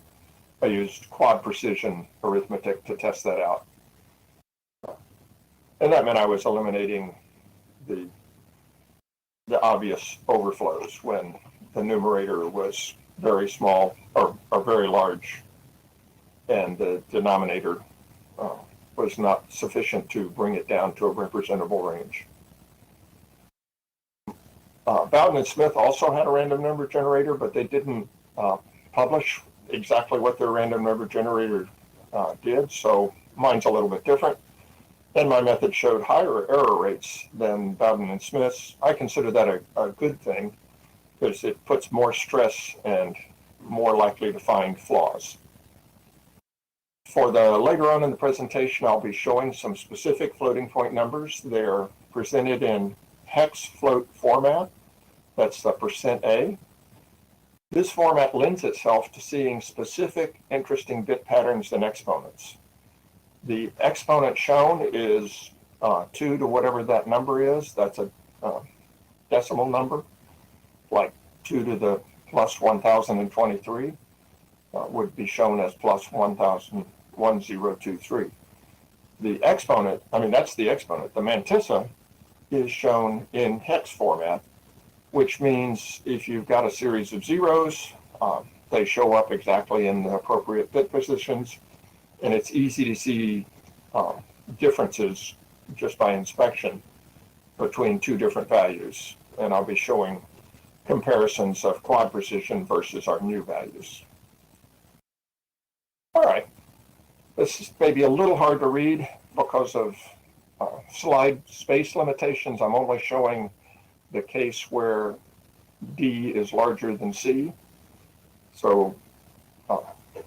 Speaker 8: I used quad precision arithmetic to test that out. And that meant I was eliminating the obvious overflows when the numerator was very small or very large, and the denominator was not sufficient to bring it down to a representable range. Bowden and Smith also had a random number generator, but they didn't publish exactly what their random number generator did, so mine's a little bit different. And my method showed higher error rates than Bowden and Smith's. I consider that a good thing because it puts more stress and more likely to find flaws. For the later on in the presentation, I'll be showing some specific floating point numbers. They're presented in hex float format. That's the %A. This format lends itself to seeing specific interesting bit patterns and exponents. The exponent shown is 2 to whatever that number is. That's a decimal number, like 2 to the plus 1023 would be shown as plus 1023. The exponent, that's the exponent. The mantissa is shown in hex format, which means if you've got a series of zeros, they show up exactly in the appropriate bit positions, and it's easy to see differences just by inspection between two different values. And I'll be showing comparisons of quad precision versus our new values. All right, this is maybe a little hard to read because of slide space limitations. I'm only showing the case where D is larger than C. So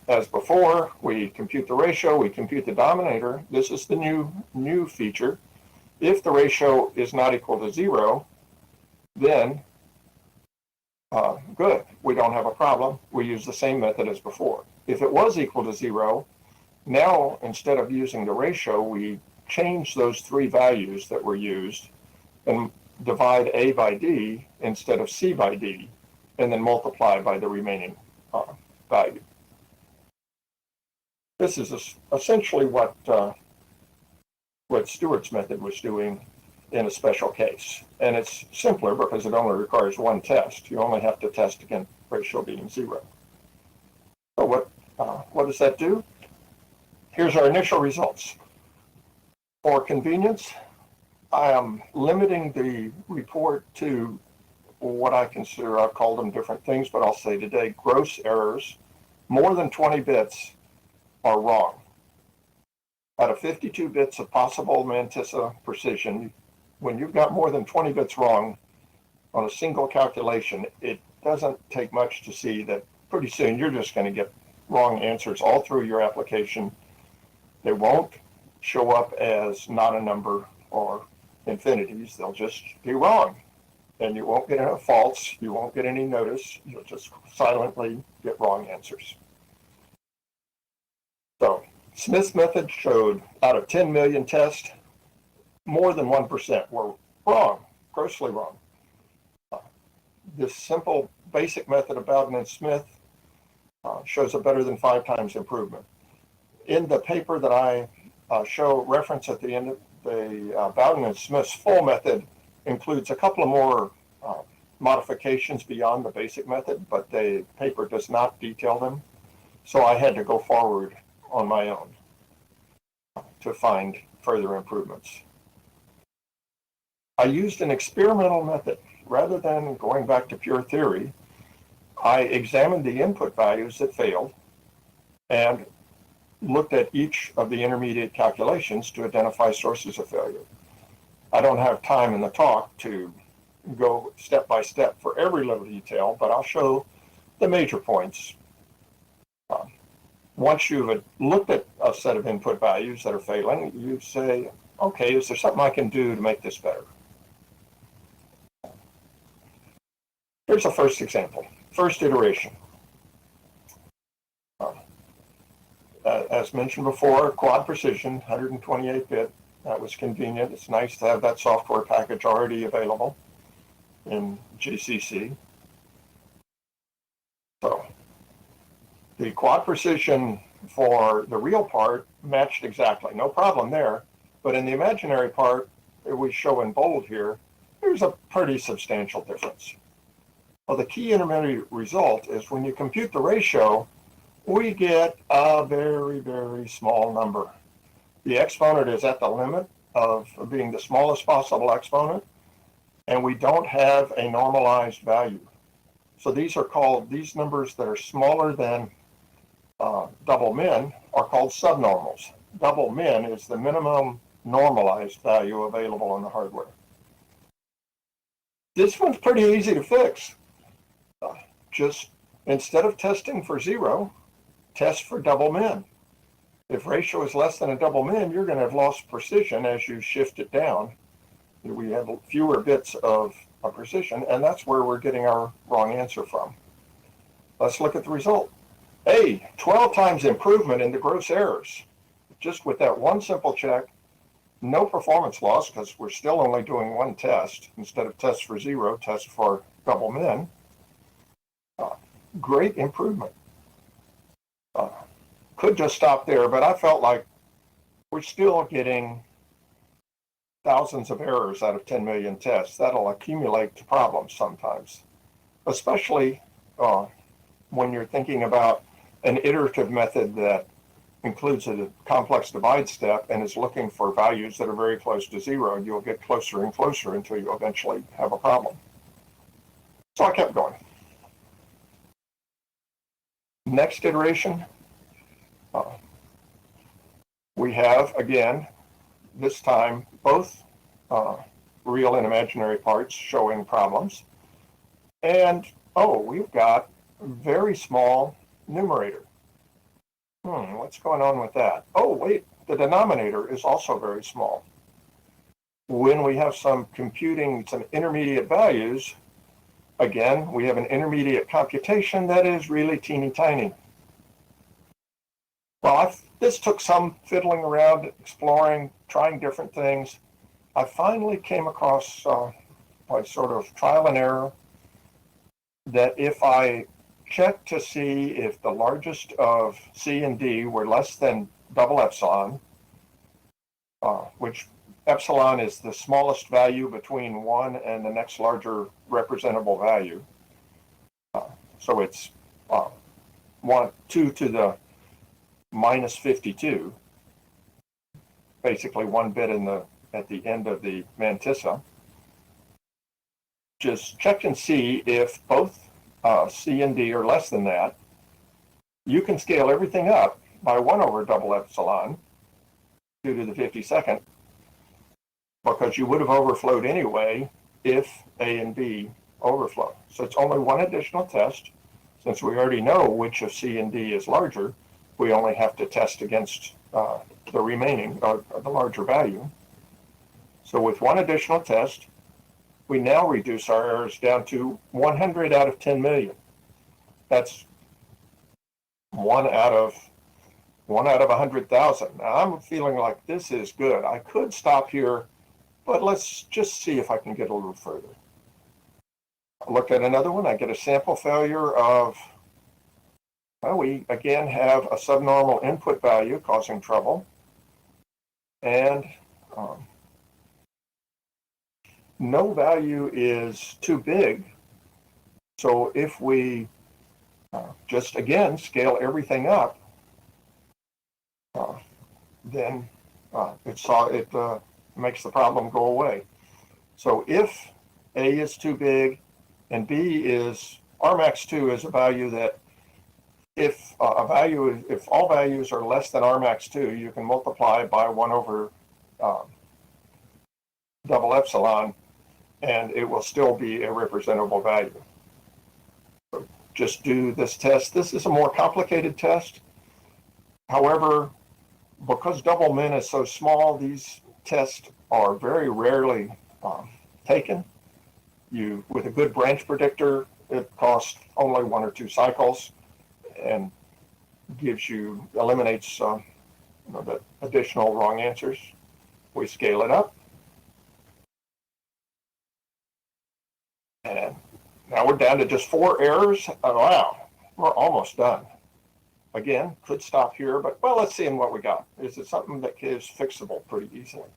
Speaker 8: as before, we compute the ratio, we compute the denominator. This is the new feature. If the ratio is not equal to 0, then good, we don't have a problem. We use the same method as before. If it was equal to 0, now instead of using the ratio, we change those three values that were used and divide A by D instead of C by D, and then multiply by the remaining value. This is essentially what Stewart's method was doing in a special case. And it's simpler because it only requires one test. You only have to test against ratio being 0. So what does that do? Here's our initial results. For convenience, I am limiting the report to what I consider, I've called them different things, but I'll say today, gross errors. More than 20 bits are wrong. Out of 52 bits of possible mantissa precision, when you've got more than 20 bits wrong on a single calculation, it doesn't take much to see that pretty soon you're just going to get wrong answers all through your application. They won't show up as not a number or infinities. They'll just be wrong. And you won't get any faults. You won't get any notice. You'll just silently get wrong answers. So Smith's method showed out of 10 million tests, more than 1% were wrong, grossly wrong. This simple basic method of Bowden and Smith shows a better than 5 times improvement. In the paper that I show reference at the end of the Bowden and Smith's full method includes a couple of more modifications beyond the basic method, but the paper does not detail them. So I had to go forward on my own to find further improvements. I used an experimental method. Rather than going back to pure theory, I examined the input values that failed and looked at each of the intermediate calculations to identify sources of failure. I don't have time in the talk to go step by step for every little detail, but I'll show the major points. Once you've looked at a set of input values that are failing, you say, okay, is there something I can do to make this better? Here's a first example, first iteration. As mentioned before, quad precision, 128-bit. That was convenient. It's nice to have that software package already available in GCC. So the quad precision for the real part matched exactly, no problem there. But in the imaginary part that we show in bold here, there's a pretty substantial difference. Well, the key intermediate result is when you compute the ratio, we get a very, very small number. The exponent is at the limit of being the smallest possible exponent, and we don't have a normalized value. So these are called, these numbers that are smaller than double min are called subnormals. Double min is the minimum normalized value available on the hardware. This one's pretty easy to fix. Just instead of testing for 0, test for double min. If ratio is less than a double min, you're going to have lost precision as you shift it down. We have fewer bits of precision, and that's where we're getting our wrong answer from. Let's look at the result. A, 12 times improvement in the gross errors. Just with that one simple check, no performance loss because we're still only doing one test. Instead of test for 0, test for double min. Great improvement. Could just stop there, but I felt like we're still getting thousands of errors out of 10 million tests. That'll accumulate to problems sometimes, especially when you're thinking about an iterative method that includes a complex divide step and is looking for values that are very close to 0. You'll get closer and closer until you eventually have a problem. So I kept going. Next iteration, we have, again, this time, both real and imaginary parts showing problems. And, oh, we've got a very small numerator. What's going on with that? Oh, wait, the denominator is also very small. When we have some computing, some intermediate values, again, we have an intermediate computation that is really teeny tiny. Well, this took some fiddling around, exploring, trying different things. I finally came across, by sort of trial and error, that if I check to see if the largest of C and D were less than double epsilon, which epsilon is the smallest value between 1 and the next larger representable value. So it's 2 to the minus 52, basically 1 bit at the end of the mantissa. Just check and see if both C and D are less than that. You can scale everything up by 1 over double epsilon, 2 to the 52nd, because you would have overflowed anyway if A and B overflow. So it's only one additional test. Since we already know which of C and D is larger, we only have to test against the remaining, the larger value. So with one additional test, we now reduce our errors down to 100 out of 10 million. That's 1 out of 100,000. Now I'm feeling like this is good. I could stop here, but let's just see if I can get a little further. I looked at another one. I get a sample failure of, well, we again have a subnormal input value causing trouble. And no value is too big. So if we just again scale everything up, then it makes the problem go away. So if A is too big and B is, Rmax2 is a value that if all values are less than Rmax2, you can multiply by 1 over double epsilon, and it will still be a representable value. So just do this test. This is a more complicated test. However, because double min is so small, these tests are very rarely taken. With a good branch predictor, it costs only 1 or 2 cycles and eliminates the additional wrong answers. We scale it up. And now we're down to just 4 errors. Oh, wow, we're almost done. Again, could stop here, but well, let's see what we got. Is it something that is fixable pretty easily?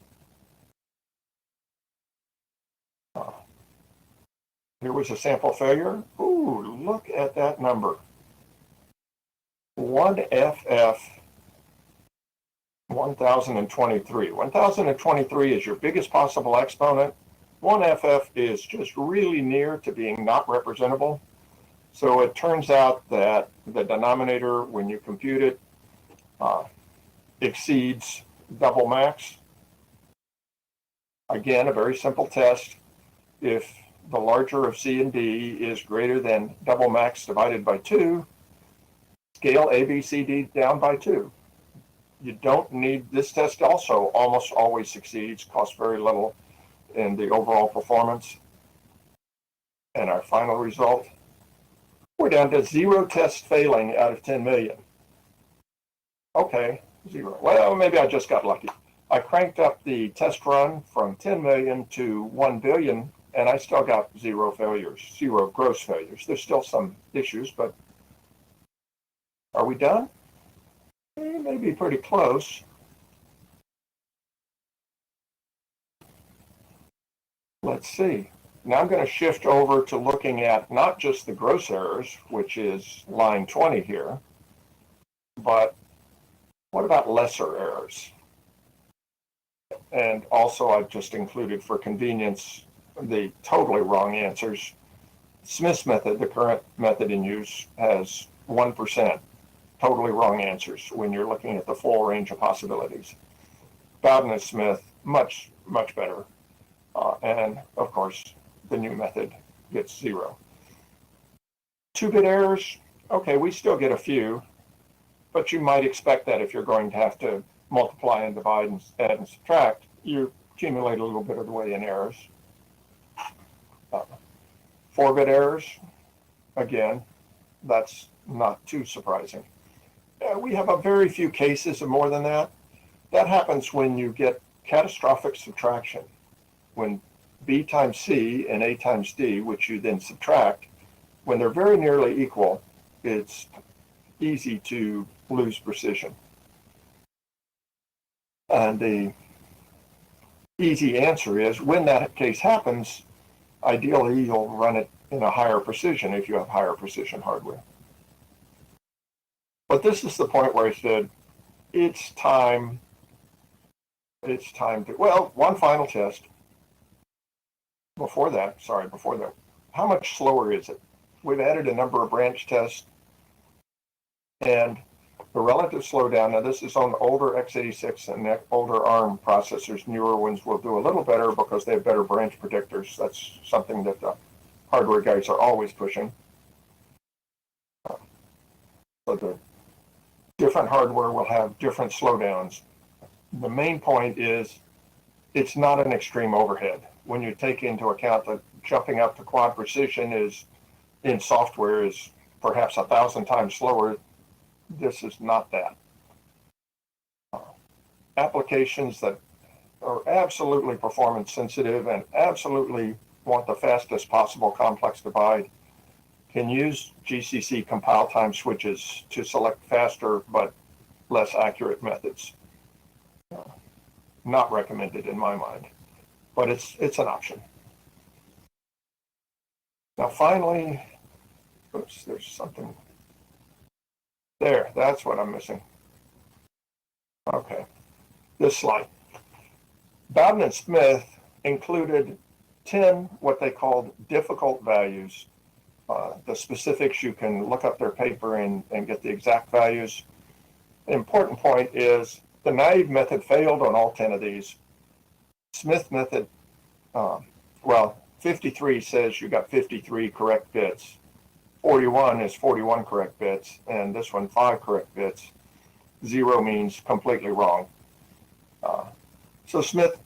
Speaker 8: Here was a sample failure. Ooh, look at that number. 1FF 1023. 1023 is your biggest possible exponent. 1FF is just really near to being not representable. So it turns out that the denominator, when you compute it, exceeds double max. Again, a very simple test. If the larger of C and D is greater than double max divided by 2, scale A, B, C, D down by 2. You don't need, this test also almost always succeeds, costs very little in the overall performance. And our final result, we're down to 0 tests failing out of 10 million. Okay, 0. Well, maybe I just got lucky. I cranked up the test run from 10 million to 1 billion, and I still got 0 failures, 0 gross failures. There's still some issues, but are we done? Maybe pretty close. Let's see. Now I'm going to shift over to looking at not just the gross errors, which is line 20 here, but what about lesser errors? And also I've just included for convenience the totally wrong answers. Smith's method, the current method in use, has 1% totally wrong answers when you're looking at the full range of possibilities. Bowden and Smith, much, much better. And of course, the new method gets 0. 2-bit errors, okay, we still get a few, but you might expect that if you're going to have to multiply and divide and add and subtract, you accumulate a little bit of the way in errors. 4-bit errors, again, that's not too surprising. We have a very few cases of more than that. That happens when you get catastrophic subtraction. When B times C and A times D, which you then subtract, when they're very nearly equal, it's easy to lose precision. And the easy answer is, when that case happens, ideally you'll run it in a higher precision if you have higher precision hardware. But this is the point where I said, it's time to, well, one final test. Before that, how much slower is it? We've added a number of branch tests, and the relative slowdown, now this is on older x86 and older ARM processors. Newer ones will do a little better because they have better branch predictors. That's something that the hardware guys are always pushing. So the different hardware will have different slowdowns. The main point is it's not an extreme overhead. When you take into account that jumping up to quad precision is in software is perhaps 1,000 times slower, this is not that. Applications that are absolutely performance sensitive and absolutely want the fastest possible complex divide can use GCC compile time switches to select faster but less accurate methods. Not recommended in my mind, but it's an option. Now finally, oops, there's something there. That's what I'm missing. Okay, this slide. Bowden and Smith included 10 what they called difficult values. The specifics, you can look up their paper and get the exact values. The important point is the naive method failed on all 10 of these. Smith method, well, 53 says you got 53 correct bits. 41 is 41 correct bits, and this one 5 correct bits. 0 means completely wrong. So Smith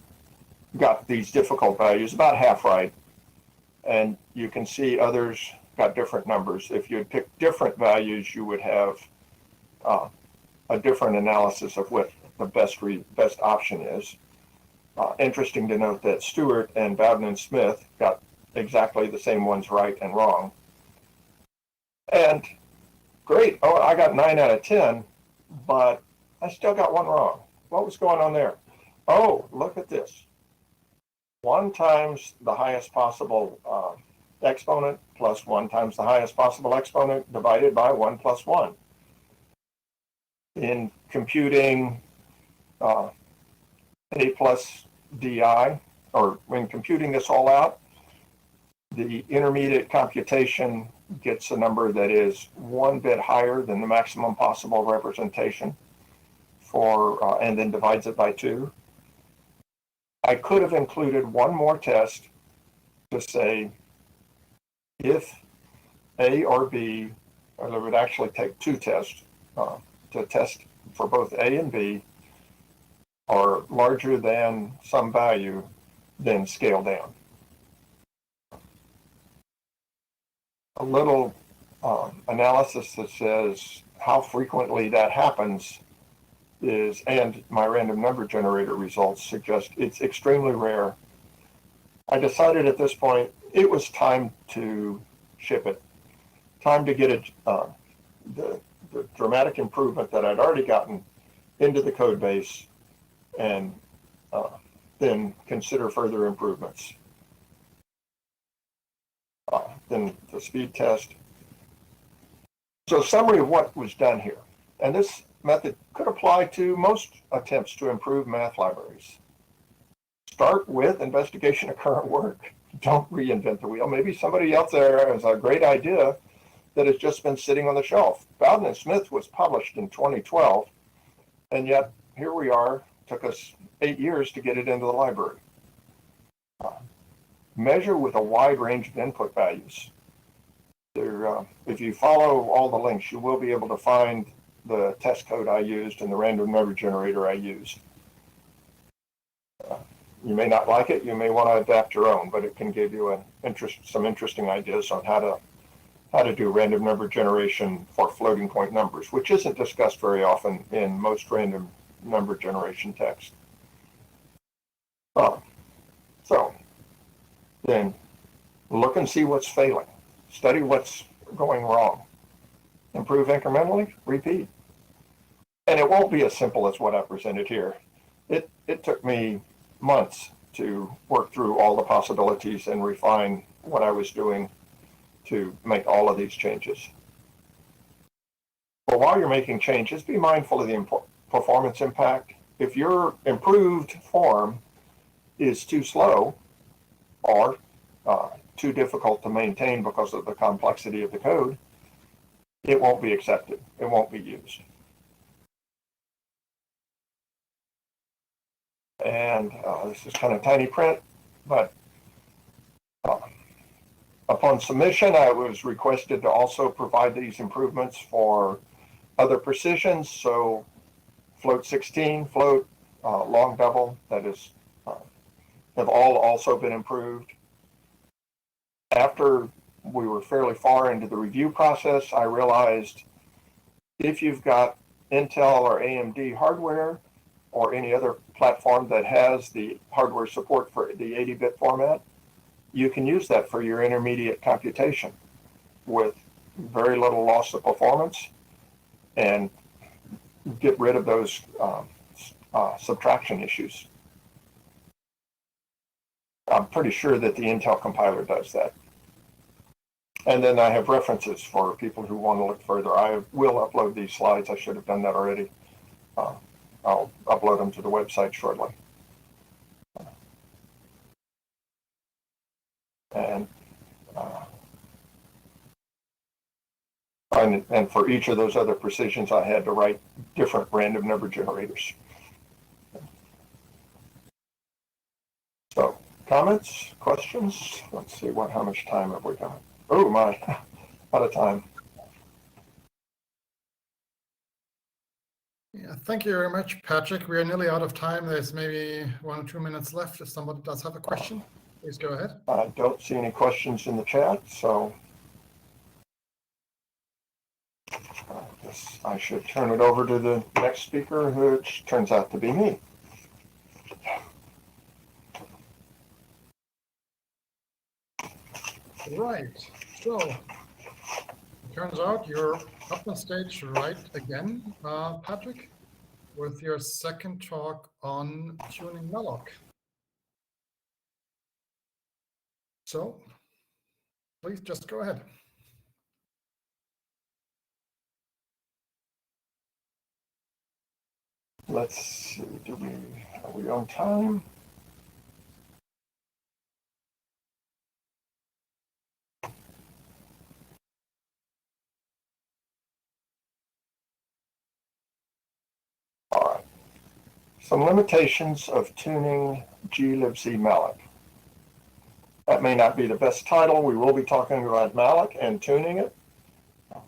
Speaker 8: got these difficult values about half right, and you can see others got different numbers. If you had picked different values, you would have a different analysis of what the best option is. Interesting to note that Stewart and Bowden and Smith got exactly the same ones right and wrong. And great, oh, I got 9 out of 10, but I still got one wrong. What was going on there? Oh, look at this. 1 times the highest possible exponent plus 1 times the highest possible exponent divided by 1 plus 1. In computing A plus DI, or when computing this all out, the intermediate computation gets a number that is 1 bit higher than the maximum possible representation. for, and then divides it by 2. I could have included one more test to say if A or B, or it would actually take 2 tests to test for both A and B, are larger than some value, then scale down. A little analysis that says how frequently that happens is, and my random number generator results suggest it's extremely rare. I decided at this point it was time to ship it, time to get it, the dramatic improvement that I'd already gotten into the code base, and then consider further improvements. Then the speed test. So summary of what was done here. And this method could apply to most attempts to improve math libraries. Start with investigation of current work. Don't reinvent the wheel. Maybe somebody else there has a great idea that has just been sitting on the shelf. Bowden and Smith was published in 2012, and yet here we are. Took us 8 years to get it into the library. Measure with a wide range of input values. There, if you follow all the links, you will be able to find the test code I used and the random number generator I used. You may not like it. You may want to adapt your own, but it can give you some interesting ideas on how to do random number generation for floating point numbers, which isn't discussed very often in most random number generation text. So then look and see what's failing. Study what's going wrong. Improve incrementally, repeat. And it won't be as simple as what I presented here. It took me months to work through all the possibilities and refine what I was doing to make all of these changes. But while you're making changes, be mindful of the performance impact. If your improved form is too slow or too difficult to maintain because of the complexity of the code, it won't be accepted. It won't be used. And this is kind of tiny print, but upon submission, I was requested to also provide these improvements for other precisions. So float 16, float, long double, that is, have all also been improved. After we were fairly far into the review process, I realized if you've got Intel or AMD hardware or any other platform that has the hardware support for the 80-bit format, you can use that for your intermediate computation with very little loss of performance and get rid of those subtraction issues. I'm pretty sure that the Intel compiler does that. And then I have references for people who want to look further. I will upload these slides. I should have done that already. I'll upload them to the website shortly. And for each of those other precisions, I had to write different random number generators. So comments, questions? Let's see how much time have we got? Oh my, out of time.
Speaker 2: Yeah, thank you very much, Patrick. We are nearly out of time. There's maybe 1 or 2 minutes left. If somebody does have a question, please go ahead.
Speaker 8: I don't see any questions in the chat, so I guess I should turn it over to the next speaker, which turns out to be me.
Speaker 2: Right, so it turns out you're up on stage right again, Patrick, with your second talk on tuning malloc. So please just go ahead.
Speaker 8: Let's see, are we on time? All right. Some limitations of tuning glibc malloc. That may not be the best title. We will be talking about malloc and tuning it.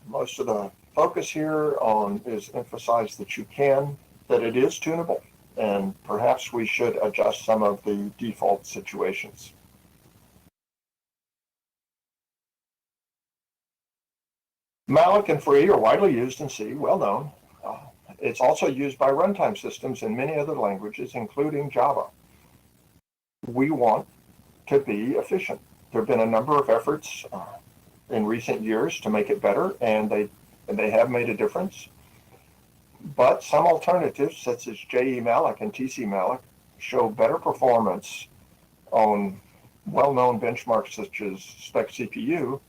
Speaker 8: Most of the focus here is emphasize that it is tunable, and perhaps we should adjust some of the default situations. Malloc and free are widely used in C, well known. It's also used by runtime systems in many other languages, including Java. We want to be efficient. There have been a number of efforts in recent years to make it better, and they have made a difference. But some alternatives, such as JE malloc and TC malloc, show better performance on well-known benchmarks such as spec CPU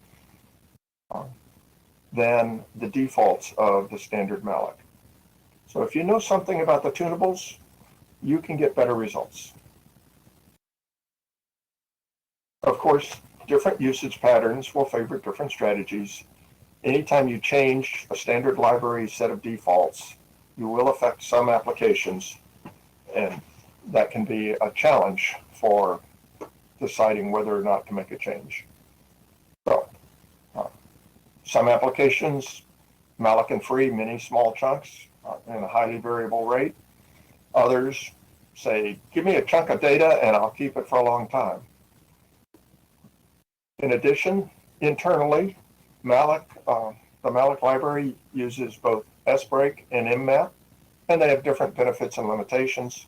Speaker 8: than the defaults of the standard malloc. So if you know something about the tunables, you can get better results. Of course, different usage patterns will favor different strategies. Anytime you change a standard library set of defaults, you will affect some applications, and that can be a challenge for deciding whether or not to make a change. So, some applications, malloc and free, many small chunks and a highly variable rate. Others say, give me a chunk of data and I'll keep it for a long time. In addition, internally, the malloc library uses both sbreak and mmap, and they have different benefits and limitations.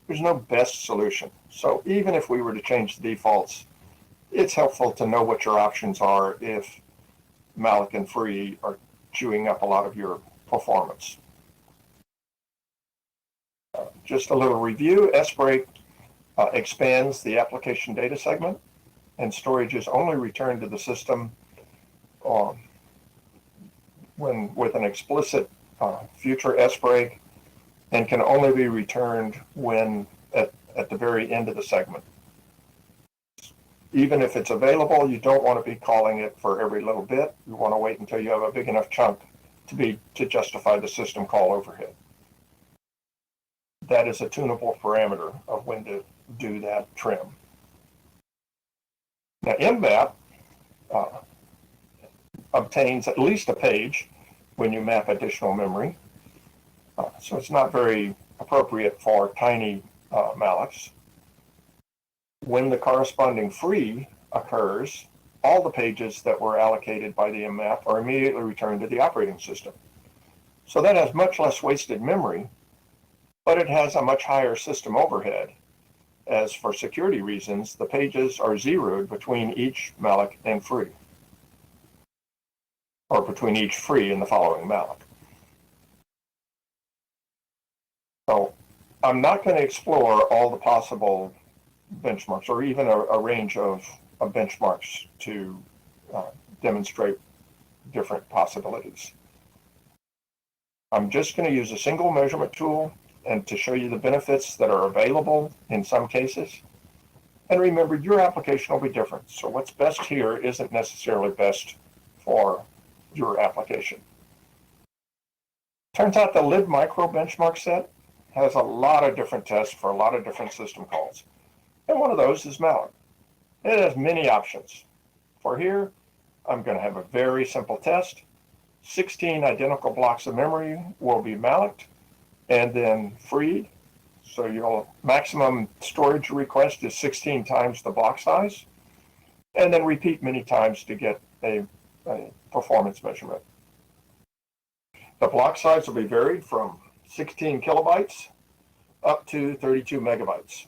Speaker 8: There's no best solution. So even if we were to change the defaults, it's helpful to know what your options are if malloc and free are chewing up a lot of your performance. Just a little review, sbreak expands the application data segment, and storage is only returned to the system with an explicit future sbreak, and can only be returned when at the very end of the segment. Even if it's available, you don't want to be calling it for every little bit. You want to wait until you have a big enough chunk to justify the system call overhead. That is a tunable parameter of when to do that trim. Now, mmap obtains at least a page when you map additional memory. So it's not very appropriate for tiny mallocs. When the corresponding free occurs, all the pages that were allocated by the mmap are immediately returned to the operating system. So that has much less wasted memory, but it has a much higher system overhead, as for security reasons, the pages are zeroed between each malloc and free, or between each free and the following malloc. So I'm not going to explore all the possible benchmarks, or even a range of benchmarks to demonstrate different possibilities. I'm just going to use a single measurement tool and to show you the benefits that are available in some cases. And remember, your application will be different. So what's best here isn't necessarily best for your application. Turns out the libmicro benchmark set has a lot of different tests for a lot of different system calls. And one of those is malloc. It has many options. For here, I'm going to have a very simple test. 16 identical blocks of memory will be malloced and then freed. So your maximum storage request is 16 times the block size, and then repeat many times to get a performance measurement. The block size will be varied from 16 kilobytes up to 32 megabytes.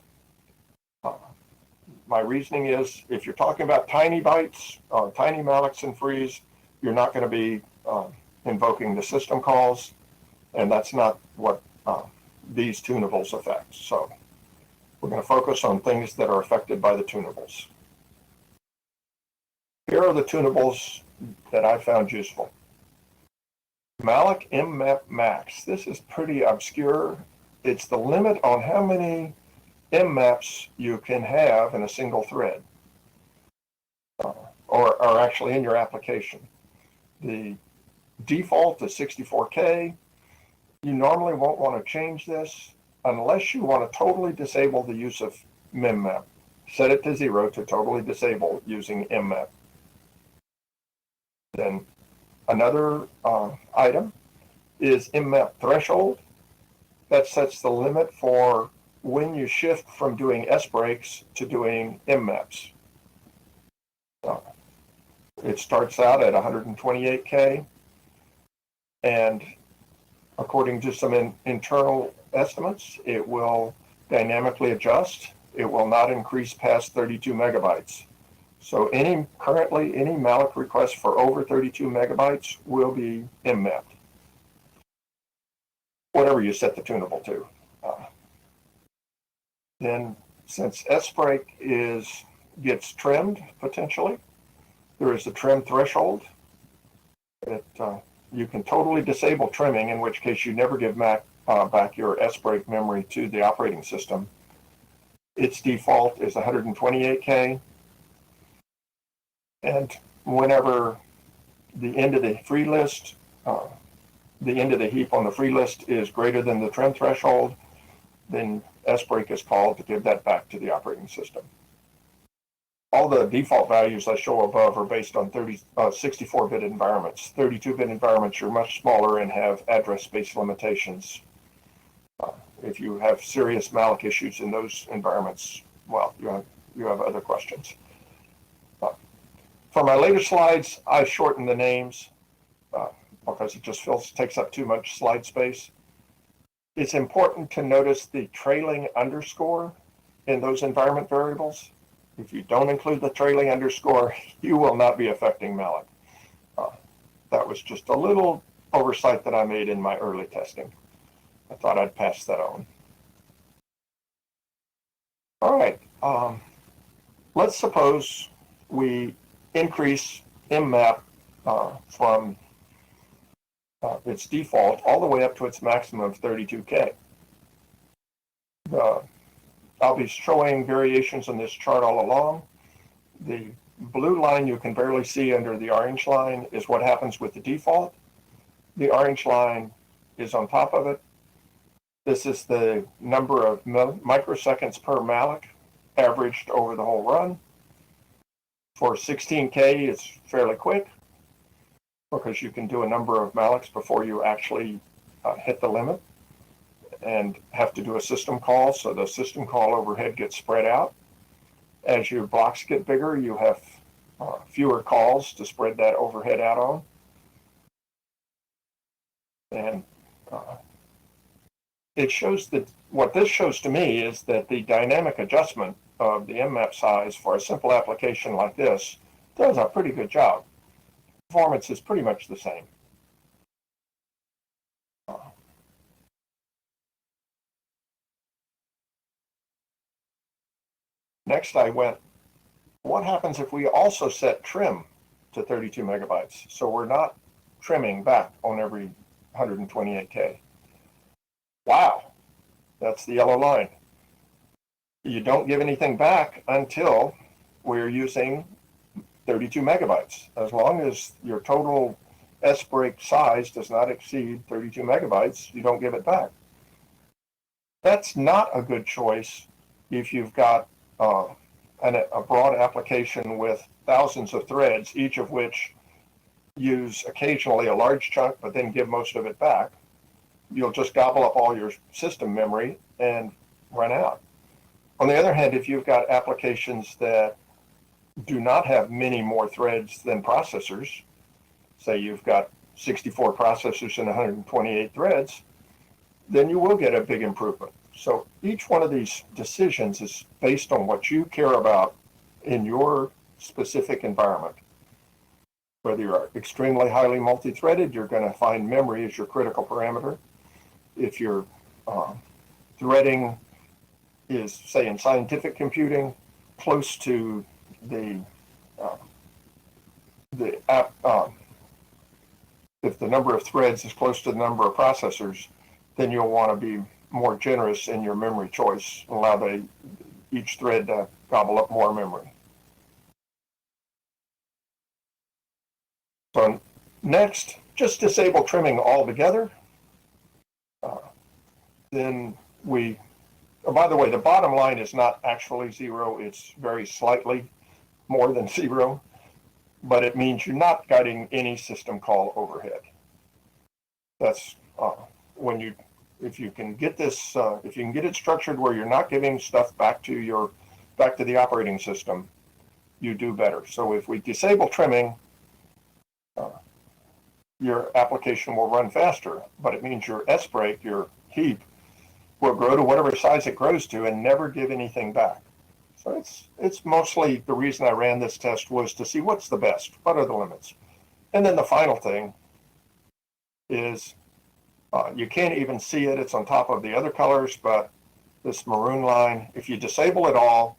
Speaker 8: My reasoning is, if you're talking about tiny bytes, tiny mallocs and frees, you're not going to be invoking the system calls, and that's not what these tunables affect. So we're going to focus on things that are affected by the tunables. Here are the tunables that I found useful. Malloc mmap max. This is pretty obscure. It's the limit on how many mmaps you can have in a single thread, or actually in your application. The default is 64K. You normally won't want to change this. unless you want to totally disable the use of MemMap. Set it to 0 to totally disable using MMap. Then another item is MMap threshold. That sets the limit for when you shift from doing S breaks to doing MMaps. It starts out at 128K, and according to some internal estimates, it will dynamically adjust. It will not increase past 32 megabytes. So currently any malloc request for over 32 megabytes will be MMapped. Whatever you set the tunable to. Then since S-break gets trimmed potentially, there is a trim threshold. You can totally disable trimming, in which case you never give back your S-break memory to the operating system. Its default is 128K. And whenever the end of the free list, the end of the heap on the free list is greater than the trim threshold, then S-break is called to give that back to the operating system. All the default values I show above are based on 64-bit environments. 32-bit environments are much smaller and have address space limitations. If you have serious malloc issues in those environments, well, you have other questions. For my later slides, I shorten the names because it just takes up too much slide space. It's important to notice the trailing underscore in those environment variables. If you don't include the trailing underscore, you will not be affecting malloc. That was just a little oversight that I made in my early testing. I thought I'd pass that on. All right, let's suppose we increase MMap from its default all the way up to its maximum of 32K. I'll be showing variations on this chart all along. The blue line you can barely see under the orange line is what happens with the default. The orange line is on top of it. This is the number of microseconds per malloc averaged over the whole run. For 16K, it's fairly quick because you can do a number of mallocs before you actually hit the limit and have to do a system call. So the system call overhead gets spread out. As your blocks get bigger, you have fewer calls to spread that overhead out on. And it shows that what this shows to me is that the dynamic adjustment of the MMap size for a simple application like this does a pretty good job. Performance is pretty much the same. Next, I went, what happens if we also set trim to 32 megabytes? So we're not trimming back on every 128K. Wow, that's the yellow line. You don't give anything back until we're using 32 megabytes. As long as your total S-break size does not exceed 32 megabytes, you don't give it back. That's not a good choice if you've got a broad application with thousands of threads, each of which use occasionally a large chunk, but then give most of it back. You'll just gobble up all your system memory and run out. On the other hand, if you've got applications that do not have many more threads than processors, say you've got 64 processors and 128 threads, then you will get a big improvement. So each one of these decisions is based on what you care about in your specific environment. Whether you're extremely highly multi-threaded, you're going to find memory as your critical parameter. If your threading is, say, in scientific computing, close to if the number of threads is close to the number of processors, then you'll want to be more generous in your memory choice, allow each thread to gobble up more memory. So next, just disable trimming altogether. Then by the way, the bottom line is not actually zero. It's very slightly more than zero, but it means you're not getting any system call overhead. That's if you can get this, if you can get it structured where you're not giving stuff back to the operating system, you do better. So if we disable trimming, your application will run faster, but it means your S break, your heap, will grow to whatever size it grows to and never give anything back. So it's mostly the reason I ran this test was to see what's the best, what are the limits. And then the final thing is you can't even see it. It's on top of the other colors, but this maroon line, if you disable it all,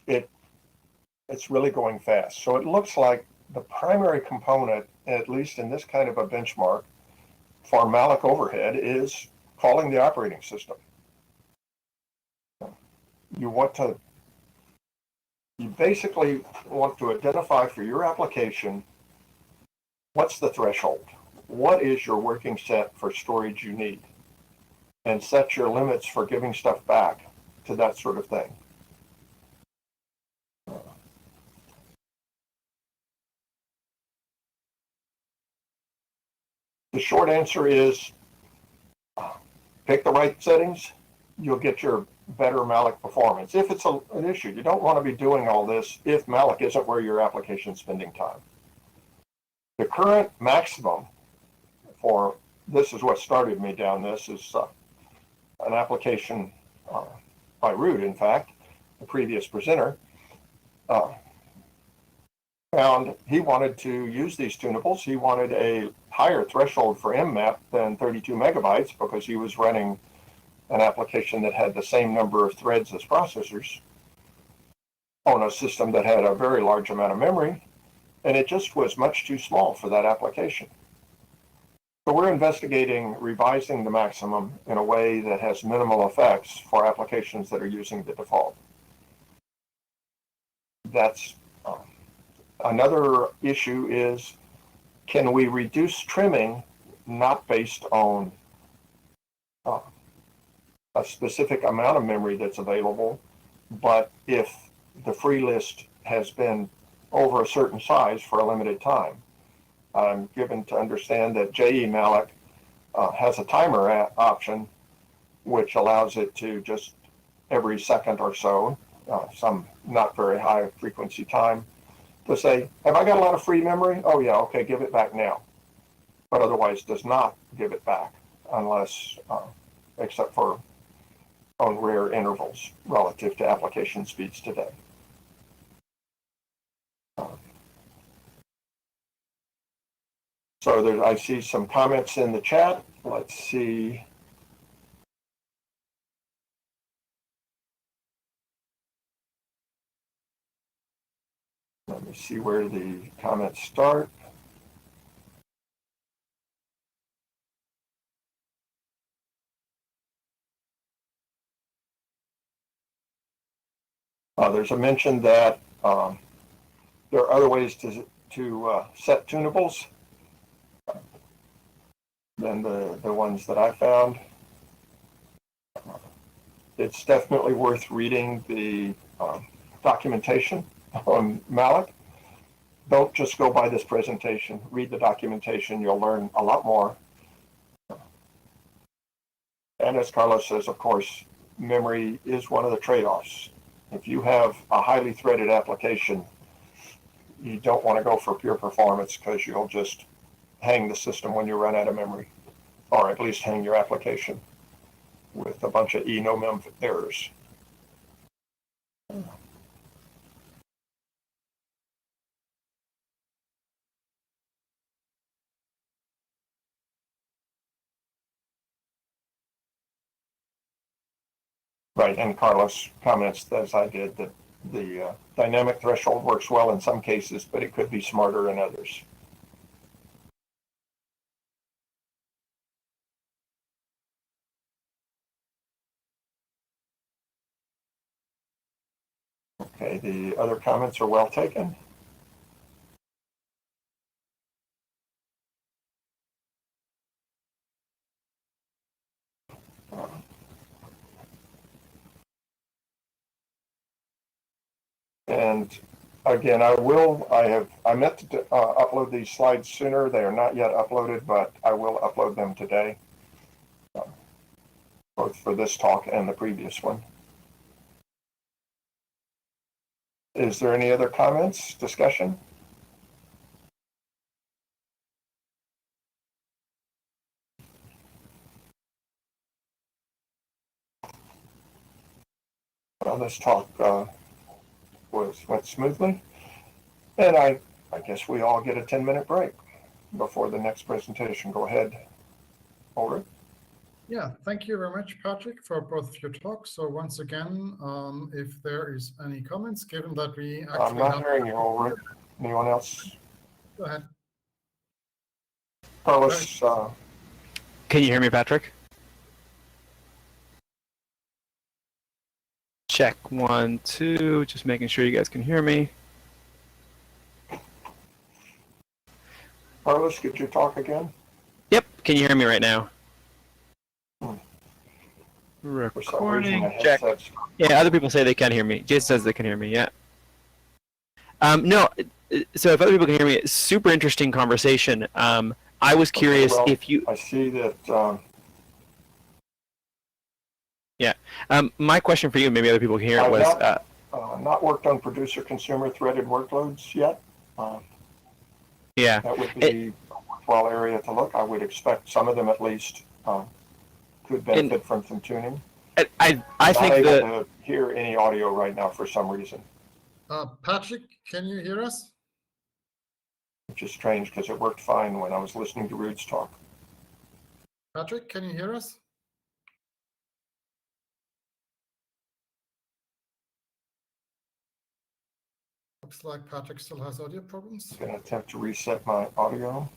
Speaker 8: it's really going fast. So it looks like the primary component, at least in this kind of a benchmark for malloc overhead, is calling the operating system. You basically want to identify for your application, what's the threshold? What is your working set for storage you need? And set your limits for giving stuff back to that sort of thing. The short answer is pick the right settings, you'll get your better malloc performance. If it's an issue, you don't want to be doing all this if malloc isn't where your application is spending time. The current maximum for, this is what started me down this, is an application by Root, in fact, the previous presenter, found he wanted to use these tunables. He wanted a higher threshold for mmap than 32 megabytes because he was running an application that had the same number of threads as processors on a system that had a very large amount of memory, and it just was much too small for that application. So we're investigating revising the maximum in a way that has minimal effects for applications that are using the default. That's another issue is, can we reduce trimming not based on a specific amount of memory that's available, but if the free list has been over a certain size for a limited time? I'm given to understand that JE malloc has a timer option, which allows it to just every second or so, some not very high frequency time, to say, have I got a lot of free memory? Oh yeah, okay, give it back now. But otherwise does not give it back unless, except for on rare intervals relative to application speeds today. So I see some comments in the chat. Let's see. Let me see where the comments start. There's a mention that there are other ways to set tunables than the ones that I found. It's definitely worth reading the documentation on malloc. Don't just go by this presentation. Read the documentation. You'll learn a lot more. And as Carlos says, of course, memory is one of the trade-offs. If you have a highly threaded application, you don't want to go for pure performance because you'll just hang the system when you run out of memory, or at least hang your application with a bunch of no-mem errors. Right, and Carlos comments, as I did, that the dynamic threshold works well in some cases, but it could be smarter in others. Okay, the other comments are well taken. And again, I meant to upload these slides sooner. They are not yet uploaded, but I will upload them today, both for this talk and the previous one. Is there any other comments, discussion? Well, this talk went smoothly, and I guess we all get a 10-minute break before the next presentation. Go ahead, Ulrich.
Speaker 2: Yeah, thank you very much, Patrick, for both of your talks. So once again, if there is any comments, given that we actually
Speaker 8: I'm not hearing you, Ulrich. Anyone else?
Speaker 2: Go ahead.
Speaker 8: Carlos,
Speaker 9: Can you hear me, Patrick? Check 1, 2, just making sure you guys can hear me.
Speaker 8: Carlos, could you talk again?
Speaker 9: Yep, can you hear me right now?
Speaker 8: For some reason, my
Speaker 9: Recording, check.
Speaker 8: headset's
Speaker 9: Yeah, other people say they can hear me. Jason says they can hear me, yeah. No, so if other people can hear me, it's super interesting conversation. I was curious
Speaker 8: well,
Speaker 9: if you...
Speaker 8: I see that.
Speaker 9: my question for you, maybe other people can hear it,
Speaker 8: I've
Speaker 9: was...
Speaker 8: not worked on producer-consumer threaded workloads yet.
Speaker 9: yeah.
Speaker 8: That would be a worthwhile area to look. I would expect some of them at least could benefit from some tuning.
Speaker 9: I think
Speaker 8: I'm not
Speaker 9: that...
Speaker 8: able to hear any audio right now for some reason,
Speaker 2: Patrick, can you hear us?
Speaker 8: which is strange because it worked fine when I was listening to Rude's talk.
Speaker 2: Patrick, can you hear us? Looks like Patrick still has audio problems.
Speaker 8: I'm going to attempt to reset my audio.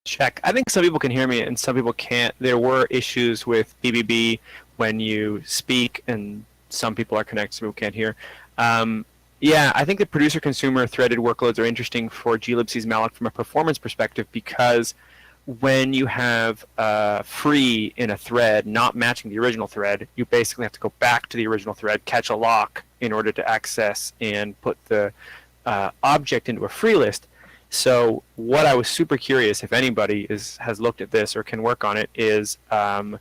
Speaker 9: Check. I think some people can hear me and some people can't. There were issues with BBB when you speak, and some people are connected, some people can't hear. Yeah, I think the producer-consumer threaded workloads are interesting for glibc's malloc from a performance perspective, because when you have free in a thread not matching the original thread, you basically have to go back to the original thread, catch a lock in order to access and put the object into a free list. So what I was super curious, if anybody has looked at this or can work on it, is a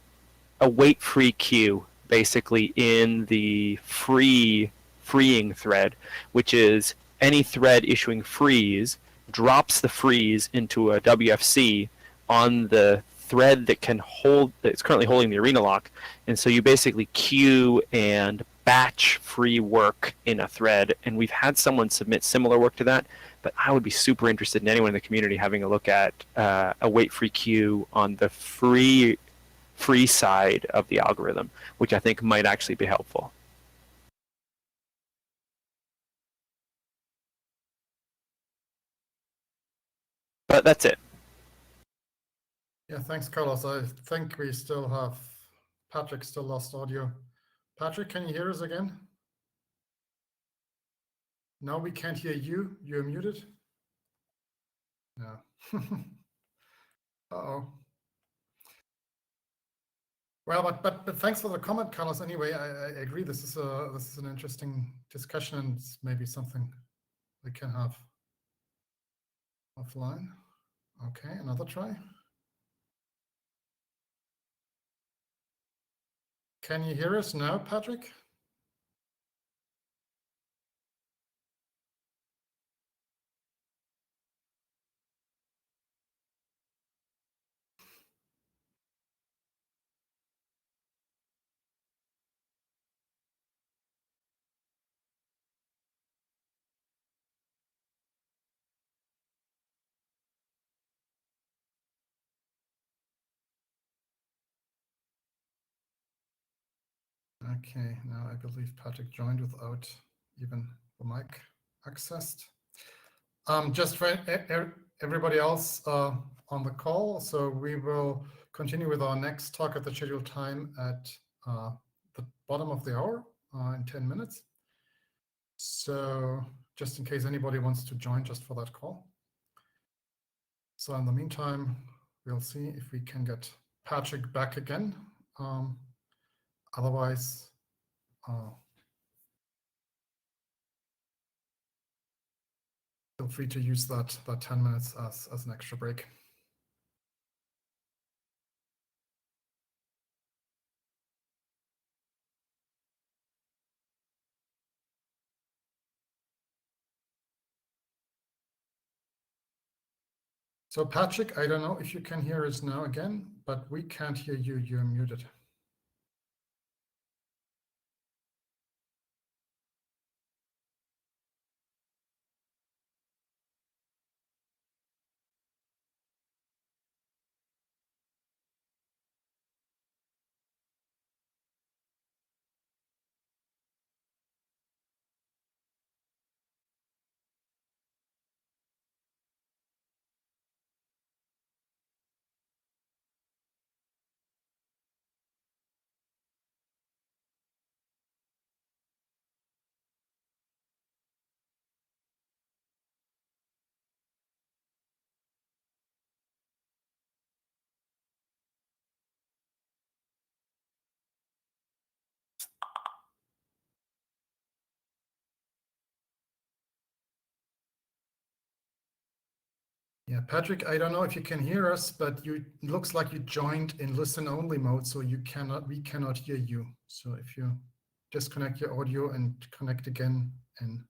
Speaker 9: wait-free queue, basically in the freeing thread, which is any thread issuing freeze drops the freeze into a WFC on the thread that's currently holding the arena lock, and so you basically queue and batch free work in a thread. And we've had someone submit similar work to that. But I would be super interested in anyone in the community having a look at a wait-free queue on the free side of the algorithm, which I think might actually be helpful. But that's it.
Speaker 2: Yeah, thanks, Carlos. I think we still have Patrick still lost audio. Patrick, can you hear us again? No, we can't hear you. You're muted. No. Uh-oh. Well, but thanks for the comment, Carlos. Anyway, I agree. This is an interesting discussion, and it's maybe something we can have offline. Okay, another try. Can you hear us now, Patrick? Okay, now I believe Patrick joined without even the mic accessed. Just for everybody else on the call, so we will continue with our next talk at the scheduled time at the bottom of the hour in 10 minutes. So just in case anybody wants to join just for that call. So in the meantime, we'll see if we can get Patrick back again. Otherwise, feel free to use that 10 minutes as an extra break. So Patrick, I don't know if you can hear us now again, but we can't hear you. You're muted. Yeah, Patrick, I don't know if you can hear us, but it looks like you joined in listen only mode, so we cannot hear you. So if you disconnect your audio and connect again in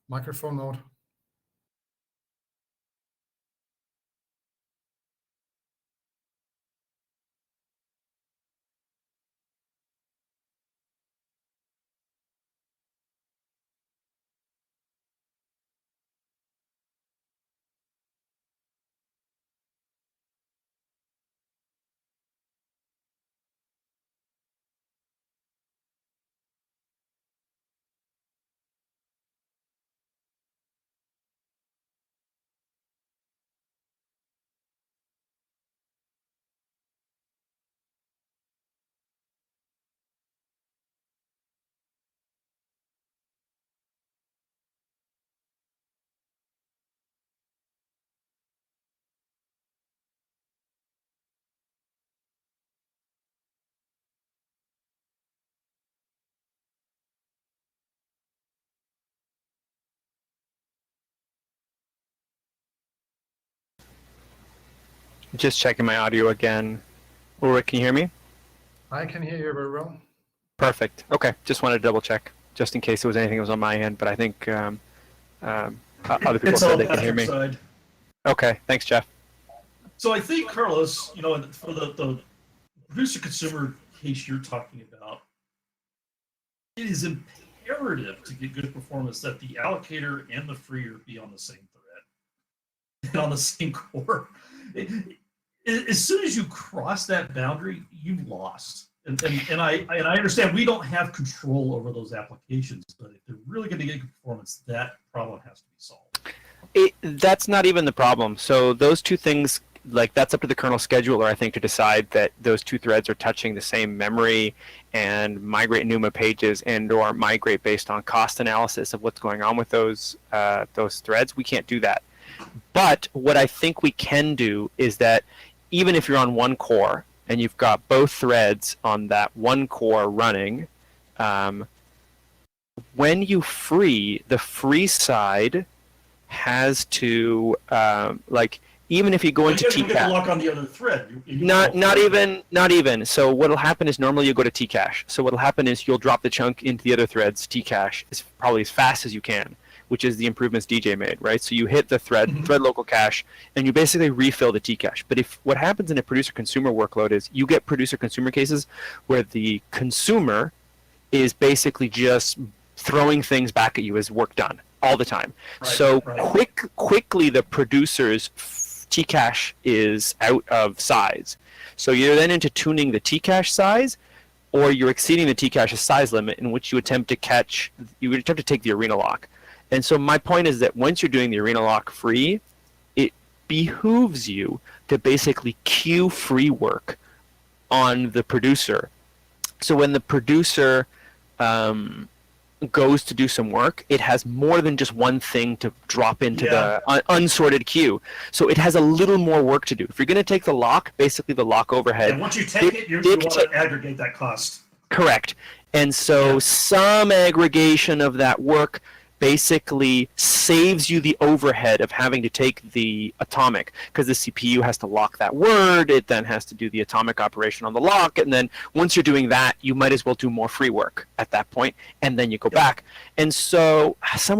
Speaker 2: microphone mode.
Speaker 9: Just checking my audio again. Ulrich, can you hear me?
Speaker 2: I can hear you very well.
Speaker 9: Perfect. Okay, just wanted to double check, just in case there was anything that was on my end, but I think other people
Speaker 10: It's
Speaker 9: said
Speaker 10: all
Speaker 9: they can hear me.
Speaker 10: Patrick's side.
Speaker 9: Okay, thanks, Jeff.
Speaker 10: So I think, Carlos, for the producer-consumer case you're talking about, it is imperative to get good performance that the allocator and the freer be on the same thread and on the same core. As soon as you cross that boundary, you've lost. And I understand we don't have control over those applications, but if they're really going to get good performance, that problem has to be solved.
Speaker 9: That's not even the problem. So those two things, like, that's up to the kernel scheduler, I think, to decide that those two threads are touching the same memory and migrate NUMA pages and or migrate based on cost analysis of what's going on with those threads. We can't do that. But what I think we can do is that even if you're on one core and you've got both threads on that one core running, when you free, the free side has to, even if you go into
Speaker 10: you get the
Speaker 9: Tcache,
Speaker 10: lock on the other thread.
Speaker 9: not even. So what'll happen is normally you go to Tcache. So what'll happen is you'll drop the chunk into the other thread's Tcache probably as fast as you can, which is the improvements DJ made, right? So you hit the thread local cache, and you basically refill the Tcache. But what happens in a producer-consumer workload is you get producer-consumer cases where the consumer is basically just throwing things back at you as work done all the time. Quickly the producer's Tcache is out of size. So you're then into tuning the Tcache size, or you're exceeding the Tcache's size limit, in which you would attempt to take the arena lock. And so my point is that once you're doing the arena lock free, it behooves you to basically queue free work on the producer. So when the producer goes to do some work, it has more than just one thing to drop into the unsorted queue. So it has a little more work to do. If you're going to take the lock, basically the lock overhead.
Speaker 10: And once you take it, you want to aggregate that cost.
Speaker 9: Correct. And so some aggregation of that work basically saves you the overhead of having to take the atomic, because the CPU has to lock that word, it then has to do the atomic operation on the lock, and then once you're doing that, you might as well do more free work at that point, and then you go back. And so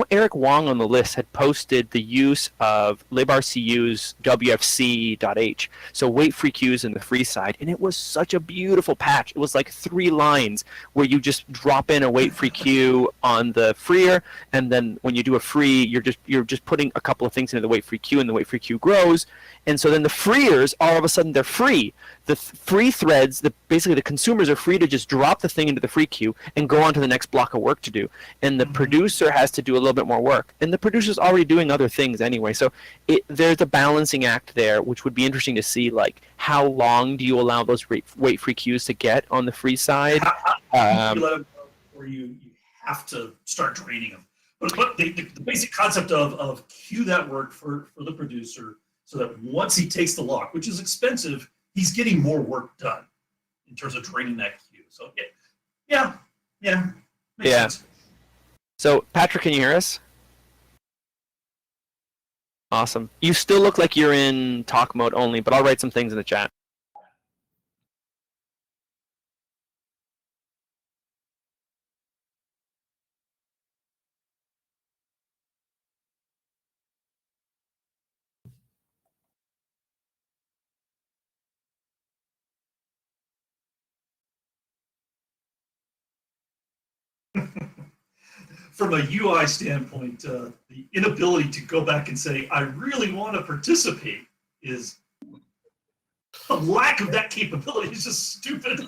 Speaker 9: Eric Wong on the list had posted the use of librcu's wfc.h, so wait free queues in the free side, and it was such a beautiful patch. It was like 3 lines where you just drop in a wait free queue on the freer, and then when you do a free, you're just putting a couple of things into the wait free queue, and the wait free queue grows. And so then the freers, all of a sudden, they're free. The free threads, basically the consumers are free to just drop the thing into the free queue and go on to the next block of work to do. And the producer has to do a little bit more work. And the producer's already doing other things anyway. So there's a balancing act there, which would be interesting to see, like, how long do you allow those wait free queues to get on the free side?
Speaker 10: Or you have to start draining them. But the basic concept of queue that work for the producer, so that once he takes the lock, which is expensive, he's getting more work done in terms of draining that queue. So makes sense.
Speaker 9: So Patrick, can you hear us? Awesome. You still look like you're in talk mode only, but I'll write some things in the chat.
Speaker 10: From a UI standpoint, the inability to go back and say, I really want to participate, is a lack of that capability is just stupid.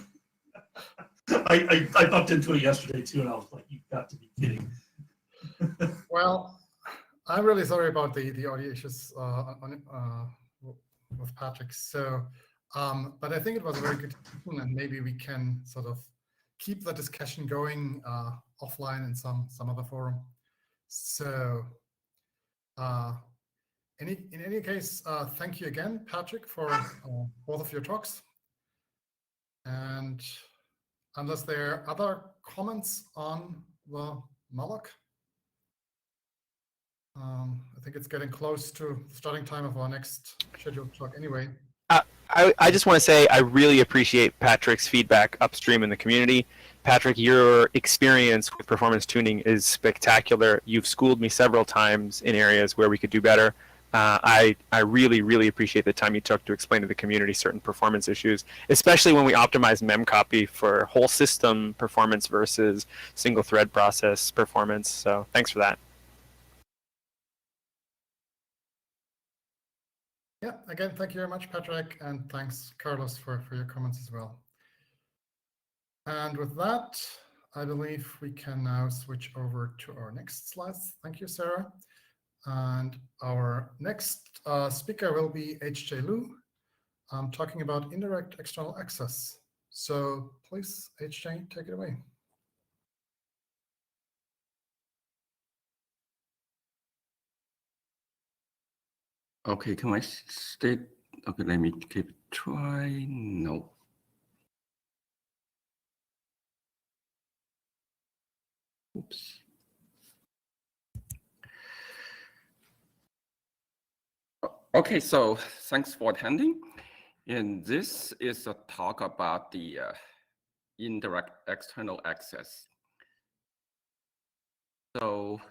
Speaker 10: I bumped into it yesterday too, and I was like, you've got to be kidding.
Speaker 2: Well, I'm really sorry about the audio issues with Patrick. So, but I think it was a very good discussion, and maybe we can sort of keep the discussion going offline in some other forum. So, in any case, thank you again, Patrick, for both of your talks. And unless there are other comments on the malloc, I think it's getting close to the starting time of our next scheduled talk anyway.
Speaker 9: I just want to say I really appreciate Patrick's feedback upstream in the community. Patrick, your experience with performance tuning is spectacular. You've schooled me several times in areas where we could do better. I really, really appreciate the time you took to explain to the community certain performance issues, especially when we optimize memcopy for whole system performance versus single thread process performance. So thanks for that.
Speaker 2: Yeah, again, thank you very much, Patrick, and thanks, Carlos, for your comments as well. And with that, I believe we can now switch over to our next slides. Thank you, Sarah. And our next speaker will be H.J. Liu, talking about indirect external access. So please, H.J., take it away.
Speaker 11: Okay, can I state? Okay, let me keep trying. No. Oops. Okay, so thanks for attending. And this is a talk about the indirect external access. So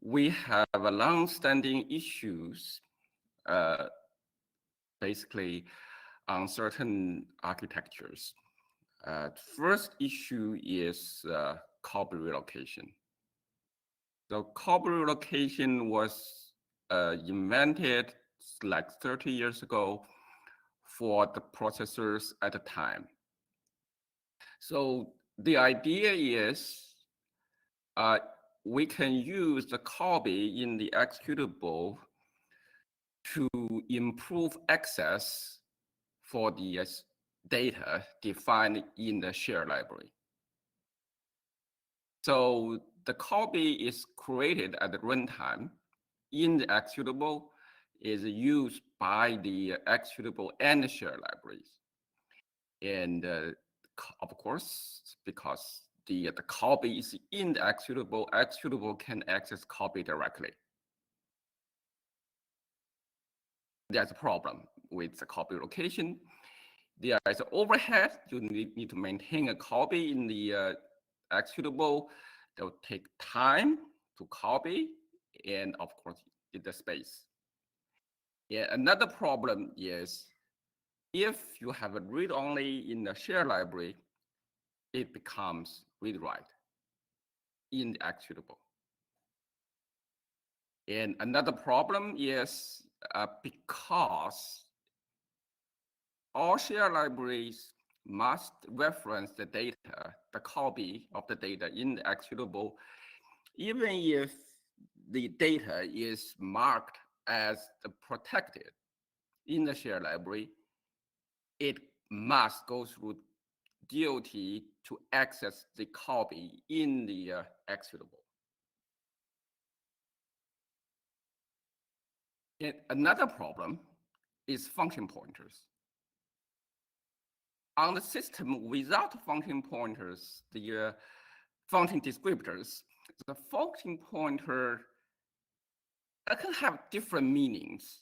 Speaker 11: we have a long-standing issues, basically on certain architectures. First issue is copy relocation. So copy relocation was invented like 30 years ago for the processors at the time. So the idea is we can use the copy in the executable to improve access for the data defined in the shared library. So the copy is created at the runtime in the executable is used by the executable and the shared libraries. And of course, because the copy is in the executable can access copy directly. There's a problem with the copy location. There is an overhead. You need to maintain a copy in the executable. That will take time to copy, and of course, in the space. Yeah, another problem is if you have a read-only in the shared library, it becomes read-write in the executable. And another problem is because all shared libraries must reference the data, the copy of the data in the executable, even if the data is marked as the protected in the shared library, it must go through DOT to access the copy in the executable. And another problem is function pointers. On the system without function pointers, the function descriptors, the function pointer can have different meanings.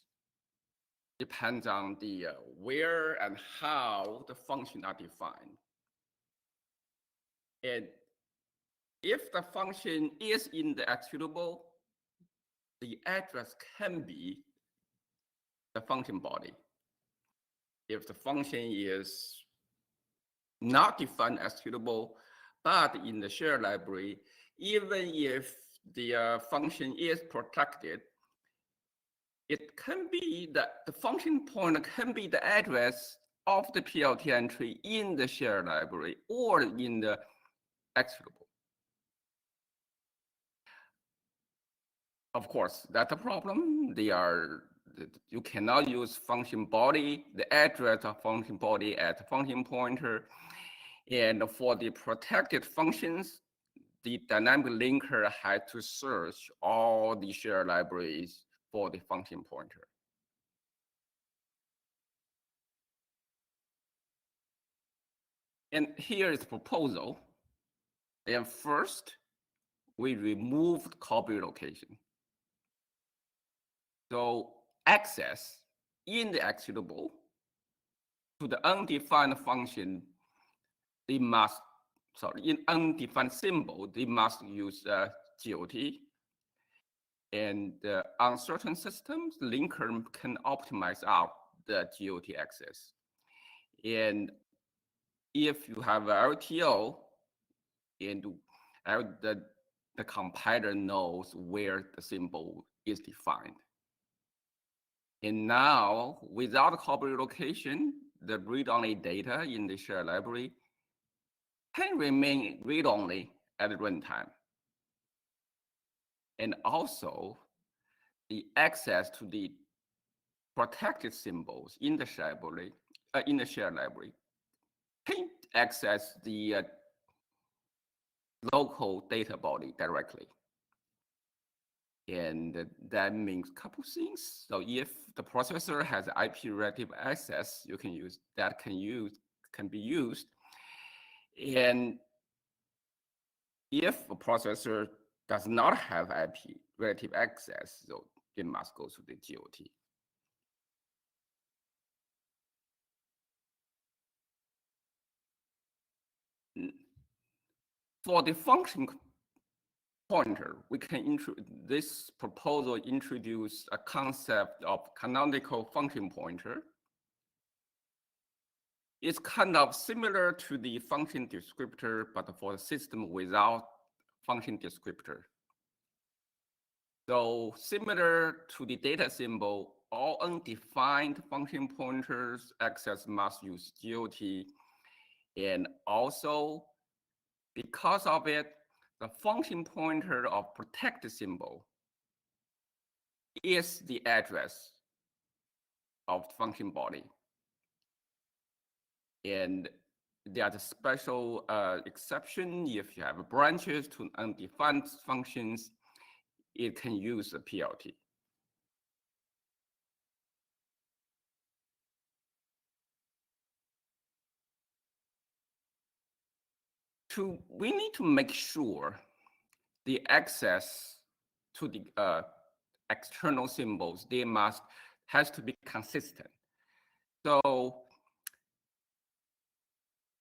Speaker 11: Depends on the where and how the function are defined. And if the function is in the executable, the address can be the function body. If the function is not defined executable, but in the shared library, even if the function is protected, it can be that the function pointer can be the address of the PLT entry in the shared library or in the executable. Of course, that's a problem. You cannot use function body, the address of function body as a function pointer. And for the protected functions, the dynamic linker had to search all the shared libraries for the function pointer. And here is proposal. And first, we removed copy location. So access in the executable to the undefined function, they must, sorry, in undefined symbol, they must use GOT. And on certain systems, linker can optimize out the GOT access. And if you have a LTO, and the compiler knows where the symbol is defined. And now, without copy relocation, the read-only data in the shared library can remain read-only at runtime. And also, the access to the protected symbols in the shared library, can access the local data body directly. And that means a couple things. So if the processor has IP relative access, you can use that can be used. And if a processor does not have IP relative access, so it must go through the GOT. For the function pointer, we can this proposal introduce a concept of canonical function pointer. It's kind of similar to the function descriptor, but for the system without function descriptor. So similar to the data symbol, all undefined function pointers access must use GOT. And also, because of it, the function pointer of protected symbol is the address of the function body. And there's a special exception if you have branches to undefined functions, it can use a PLT. We need to make sure the access to the external symbols, has to be consistent. So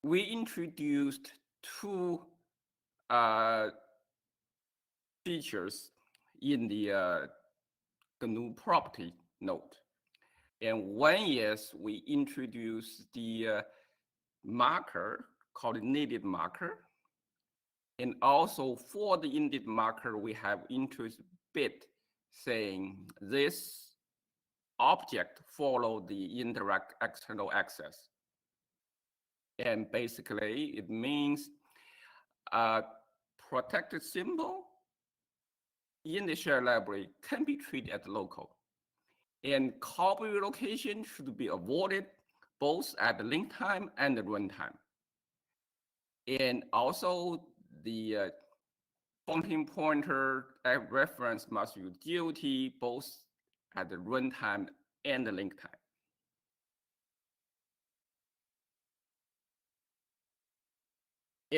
Speaker 11: we introduced two features in the GNU property node. And one is we introduced the marker called needed marker. And also for the indeed marker, we have introduced bit saying this object follow the indirect external access. And basically it means a protected symbol in the shared library can be treated as local. And copy relocation should be avoided both at the link time and the runtime. And also the function pointer reference must use GOT both at the runtime and the link time.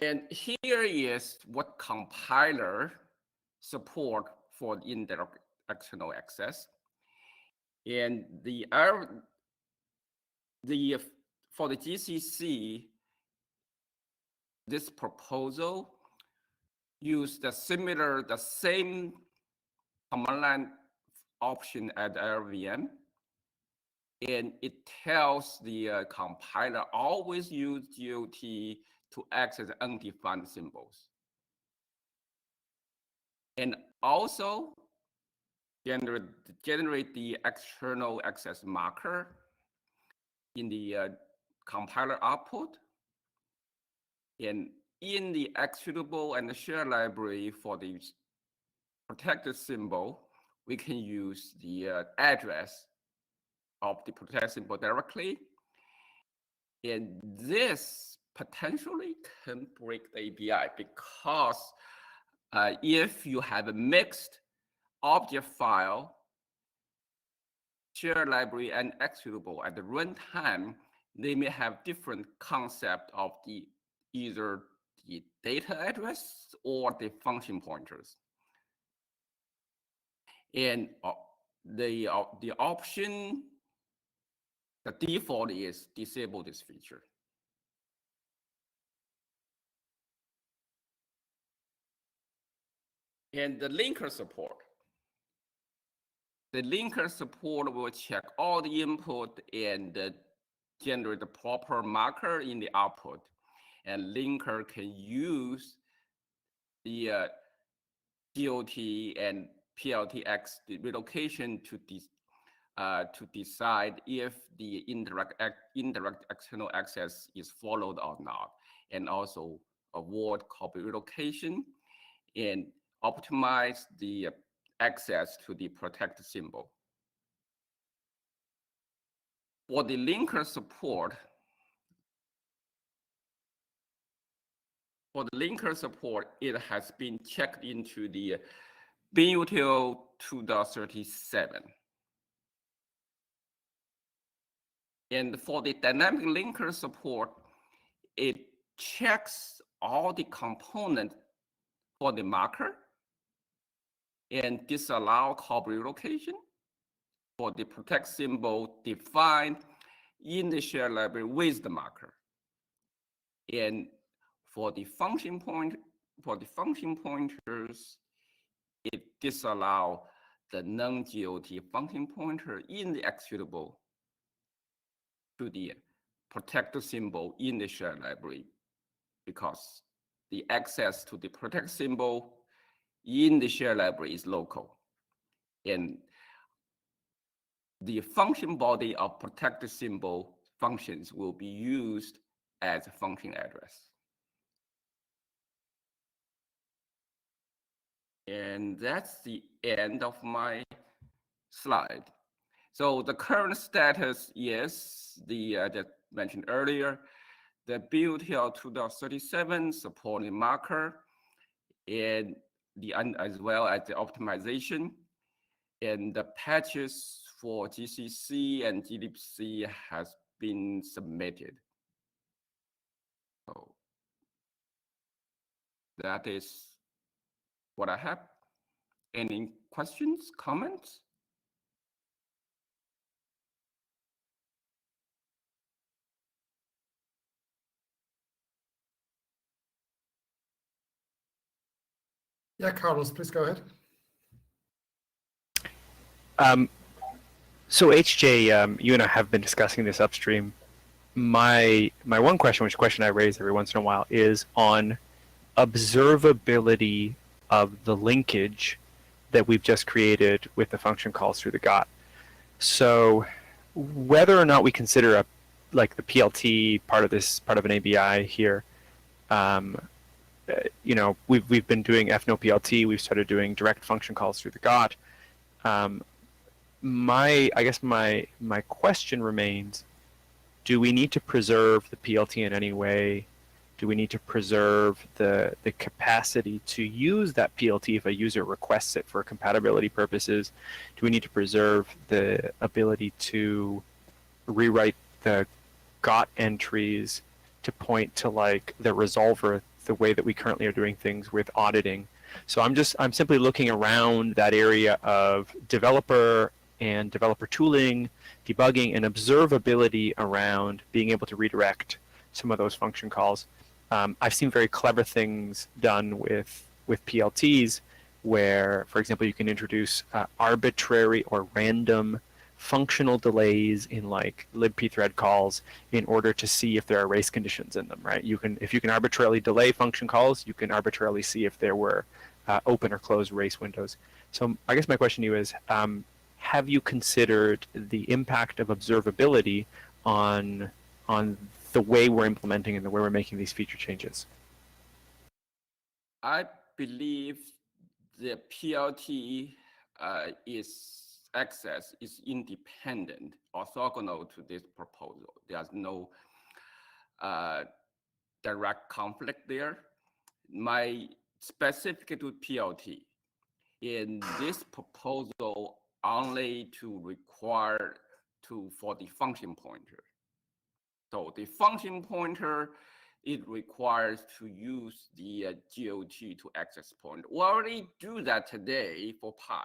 Speaker 11: And here is what compiler support for indirect external access. And for the GCC, this proposal used the same command line option at LVM. And it tells the compiler always use GOT to access undefined symbols. And also generate the external access marker in the compiler output. And in the executable and the share library for the protected symbol, we can use the address of the protected symbol directly. And this potentially can break the API because if you have a mixed object file, shared library, and executable at the runtime, they may have different concept of either the data address or the function pointers. And the option, the default is disable this feature. And the linker support. The linker support will check all the input and generate the proper marker in the output. And linker can use the GOT and PLTX relocation to decide if the indirect external access is followed or not, and also avoid copy relocation and optimize the access to the protected symbol. For the linker support, it has been checked into the GNU 2.37. And for the dynamic linker support, it checks all the components for the marker and disallow copy relocation for the protect symbol defined in the shared library with the marker. And for the function pointers, it disallow the non-GOT function pointer in the executable to the protected symbol in the shared library, because the access to the protect symbol in the shared library is local. And the function body of protected symbol functions will be used as a function address. And that's the end of my slide. So the current status is that mentioned earlier, the build here 2037 supporting marker and as well as the optimization, and the patches for GCC and glibc has been submitted. So that is what I have. Any questions, comments?
Speaker 2: Yeah, Carlos, please go ahead.
Speaker 9: So HJ, you and I have been discussing this upstream. My one question, which question I raise every once in a while, is on observability of the linkage that we've just created with the function calls through the GOT. So whether or not we consider like the PLT part of an ABI here, you know, we've been doing fno-PLT, we've started doing direct function calls through the GOT. I guess my question remains, do we need to preserve the PLT in any way? Do we need to preserve the capacity to use that PLT if a user requests it for compatibility purposes? Do we need to preserve the ability to rewrite the GOT entries to point to like the resolver the way that we currently are doing things with auditing? So I'm simply looking around that area of developer and developer tooling, debugging, and observability around being able to redirect some of those function calls. I've seen very clever things done with PLTs where, for example, you can introduce arbitrary or random functional delays in like libpthread calls in order to see if there are race conditions in them, right? If you can arbitrarily delay function calls, you can arbitrarily see if there were open or closed race windows. So I guess my question to you is, have you considered the impact of observability on the way we're implementing and the way we're making these feature changes?
Speaker 11: I believe the PLT access is independent, orthogonal to this proposal. There's no direct conflict there. My specific to PLT in this proposal only to require for the function pointer. So the function pointer, it requires to use the GOT to access point. We already do that today for Pi.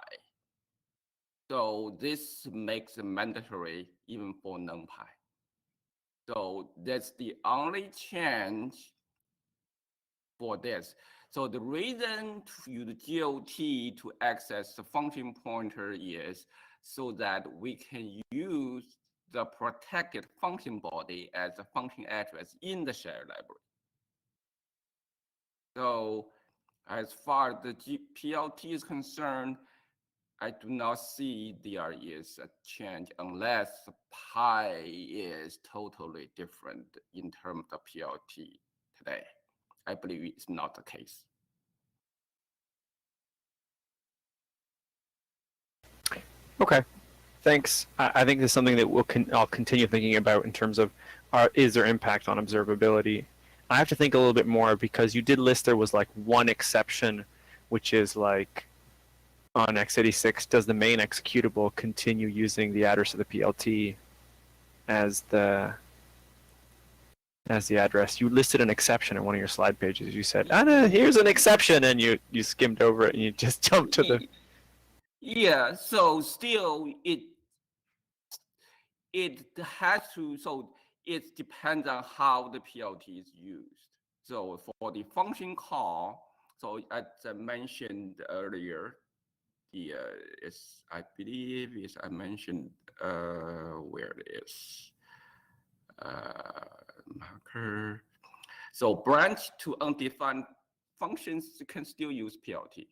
Speaker 11: So this makes it mandatory even for NumPy. So that's the only change for this. So the reason to use GOT to access the function pointer is so that we can use the protected function body as a function address in the shared library. So as far as the PLT is concerned, I do not see there is a change unless Pi is totally different in terms of PLT today. I believe it's not the case.
Speaker 9: Okay, thanks. I think this is something that I'll continue thinking about in terms of is there impact on observability. I have to think a little bit more because you did list there was like one exception, which is like on x86, does the main executable continue using the address of the PLT as the address? You listed an exception in one of your slide pages. You said, here's an exception, and you skimmed over it and you just jumped to the...
Speaker 11: Yeah, so still it has to, so it depends on how the PLT is used. So for the function call, so as I mentioned earlier, I believe I mentioned where it is marker. So branch to undefined functions can still use PLT.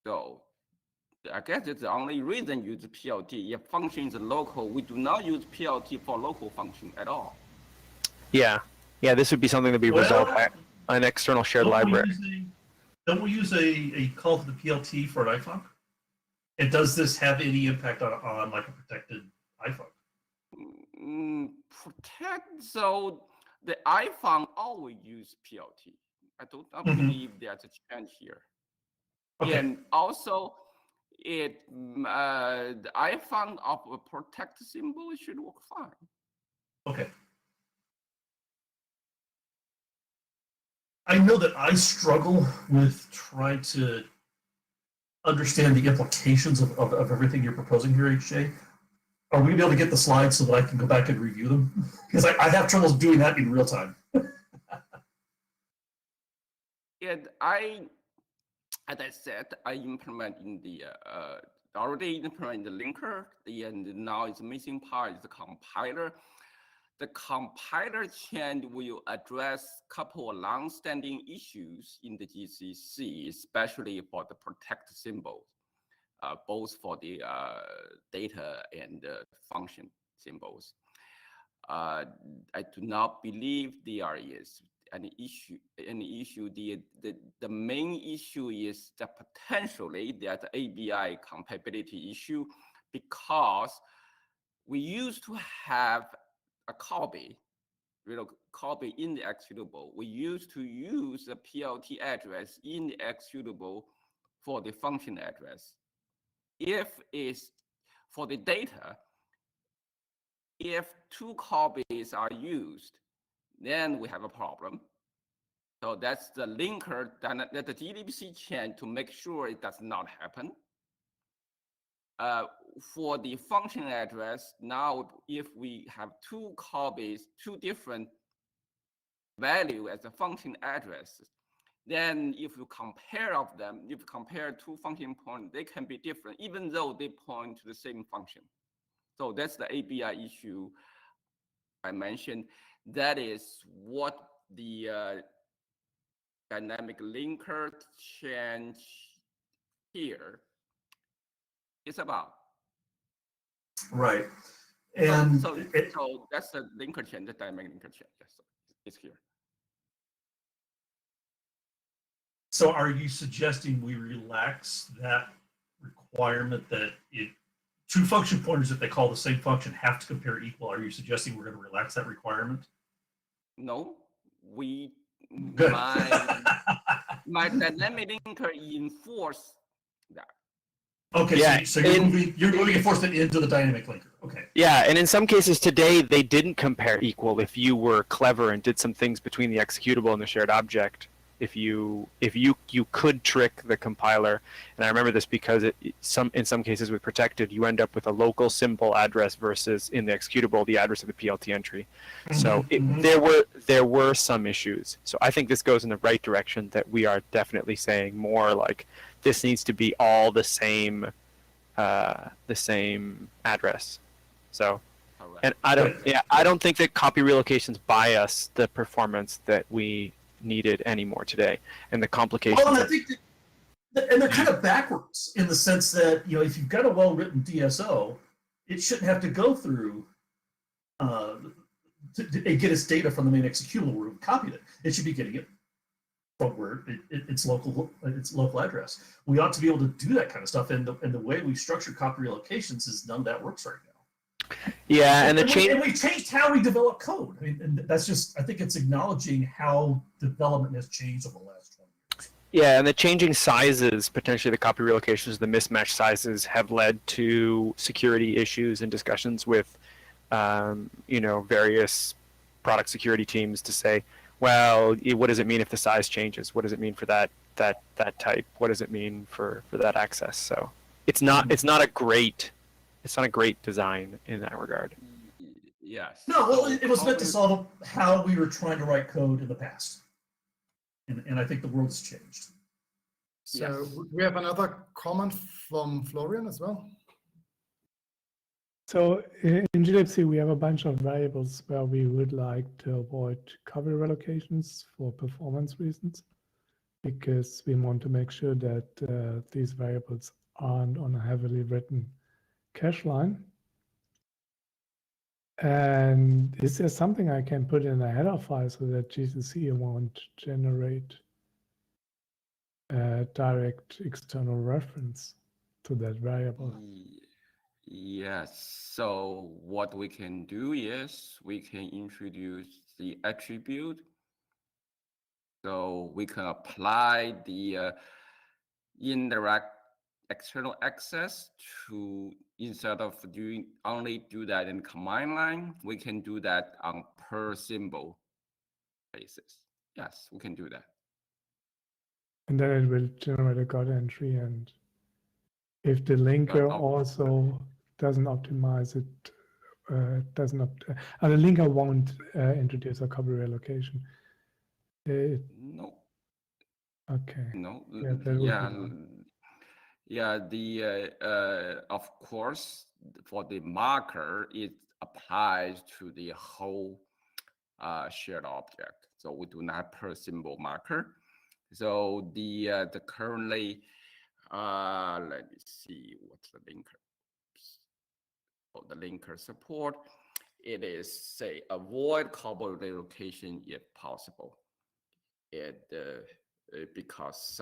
Speaker 11: So I guess it's the only reason use PLT. If function is local, we do not use PLT for local function at all.
Speaker 9: Yeah, this would be something to be resolved by an external shared library.
Speaker 10: Don't we use a call to the PLT for an iPhone? And does this have any impact on like a protected iPhone?
Speaker 11: Protect, so the iPhone always use PLT. I don't believe there's a change here.
Speaker 10: Okay.
Speaker 11: And also, the iPhone of a protect symbol should work fine.
Speaker 10: Okay. I know that I struggle with trying to understand the implications of everything you're proposing here, HJ. Are we going to be able to get the slides so that I can go back and review them? Because I have troubles doing that in real time.
Speaker 11: And as I said, I implementing the already implement the linker, and now it's missing part is the compiler. The compiler change will address a couple of long-standing issues in the GCC, especially for the protect symbols, both for the data and function symbols. I do not believe there is any issue. The main issue is that potentially there's ABI compatibility issue, because we used to have a copy in the executable. We used to use the PLT address in the executable for the function address. If it's for the data, if two copies are used, then we have a problem. So that's the linker that the GDBC change to make sure it does not happen. For the function address, now if we have two copies, two different value as a function address, then if you compare of them, if you compare two function points, they can be different, even though they point to the same function. So that's the ABI issue I mentioned. That is what the dynamic linker change here is about.
Speaker 10: Right. And
Speaker 11: so that's the linker change, the dynamic linker change. Yes, so it's here.
Speaker 10: So are you suggesting we relax that requirement that two function pointers, if they call the same function, have to compare equal? Are you suggesting we're going to relax that requirement?
Speaker 11: No,
Speaker 10: Good.
Speaker 11: my dynamic linker enforce that.
Speaker 10: Okay,
Speaker 9: Yeah,
Speaker 10: so you're moving enforcement into the dynamic linker. Okay.
Speaker 9: Yeah, and in some cases today, they didn't compare equal if you were clever and did some things between the executable and the shared object. If you could trick the compiler, and I remember this because in some cases with protected, you end up with a local symbol address versus in the executable the address of the PLT entry. So there were some issues. So I think this goes in the right direction, that we are definitely saying more like this needs to be all the same address. So, and I don't think that copy relocations buy us the performance that we needed anymore today, and the complications.
Speaker 10: Well, and I think and they're kind of backwards in the sense that, if you've got a well-written DSO, it shouldn't have to go through to get its data from the main executable where we copied it. It should be getting it from where its local address. We ought to be able to do that kind of stuff, and the way we structure copy relocations is none of that works right now.
Speaker 9: Yeah, and
Speaker 10: we changed how we develop code. I mean, and that's just, I think it's acknowledging how development has changed over the last 20 years.
Speaker 9: Yeah, and the changing sizes, potentially the copy relocations, the mismatched sizes, have led to security issues and discussions with, various product security teams to say, well, what does it mean if the size changes? What does it mean for that type? What does it mean for that access? So it's not a great design in that regard.
Speaker 11: Yes.
Speaker 10: No, well, it was meant to solve how we were trying to write code in the past. And I think the world's changed.
Speaker 2: So we have another comment from Florian as well.
Speaker 5: So in glibc, we have a bunch of variables where we would like to avoid copy relocations for performance reasons, because we want to make sure that these variables aren't on a heavily written cache line. And is there something I can put in a header file so that GCC won't generate a direct external reference? to that variable.
Speaker 11: Yes. So what we can do is we can introduce the attribute. So we can apply the indirect external access to, instead of only do that in command line, we can do that on per symbol basis. Yes, we can do that.
Speaker 5: And then it will generate a God entry. And if the linker also doesn't optimize it, the linker won't introduce a copy relocation.
Speaker 11: No.
Speaker 5: Okay.
Speaker 11: No.
Speaker 5: Yeah, that would be
Speaker 11: Yeah, of course, for the marker, it applies to the whole shared object. So we do not per symbol marker. So the currently, let me see what's the linker. Oh, the linker support. It is say avoid copy relocation if possible. Because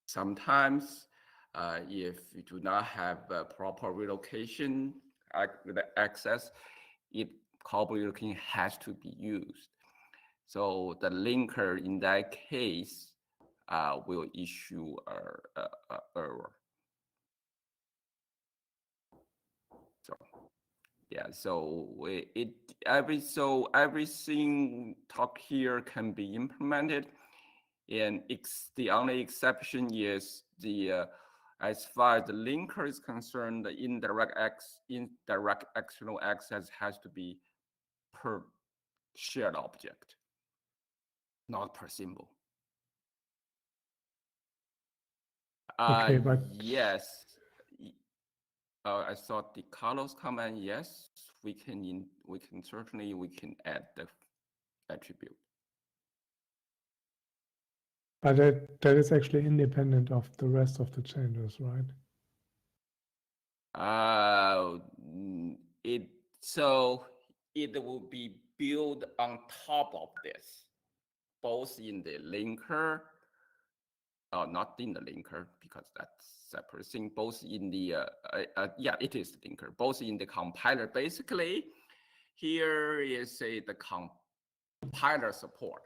Speaker 11: sometimes if you do not have a proper relocation access, copy relocation has to be used. So the linker in that case will issue an error. So yeah, so everything talked here can be implemented, and the only exception is as far as the linker is concerned, the indirect external access has to be per shared object, not per symbol.
Speaker 5: Okay, but
Speaker 11: yes. I thought the Carlos comment. Yes, we can certainly add the attribute.
Speaker 5: But that is actually independent of the rest of the changes, right?
Speaker 11: It will be built on top of this, both in the linker, not in the linker because that's separate thing. Both in the yeah, it is the linker. Both in the compiler. Basically, here is the compiler support.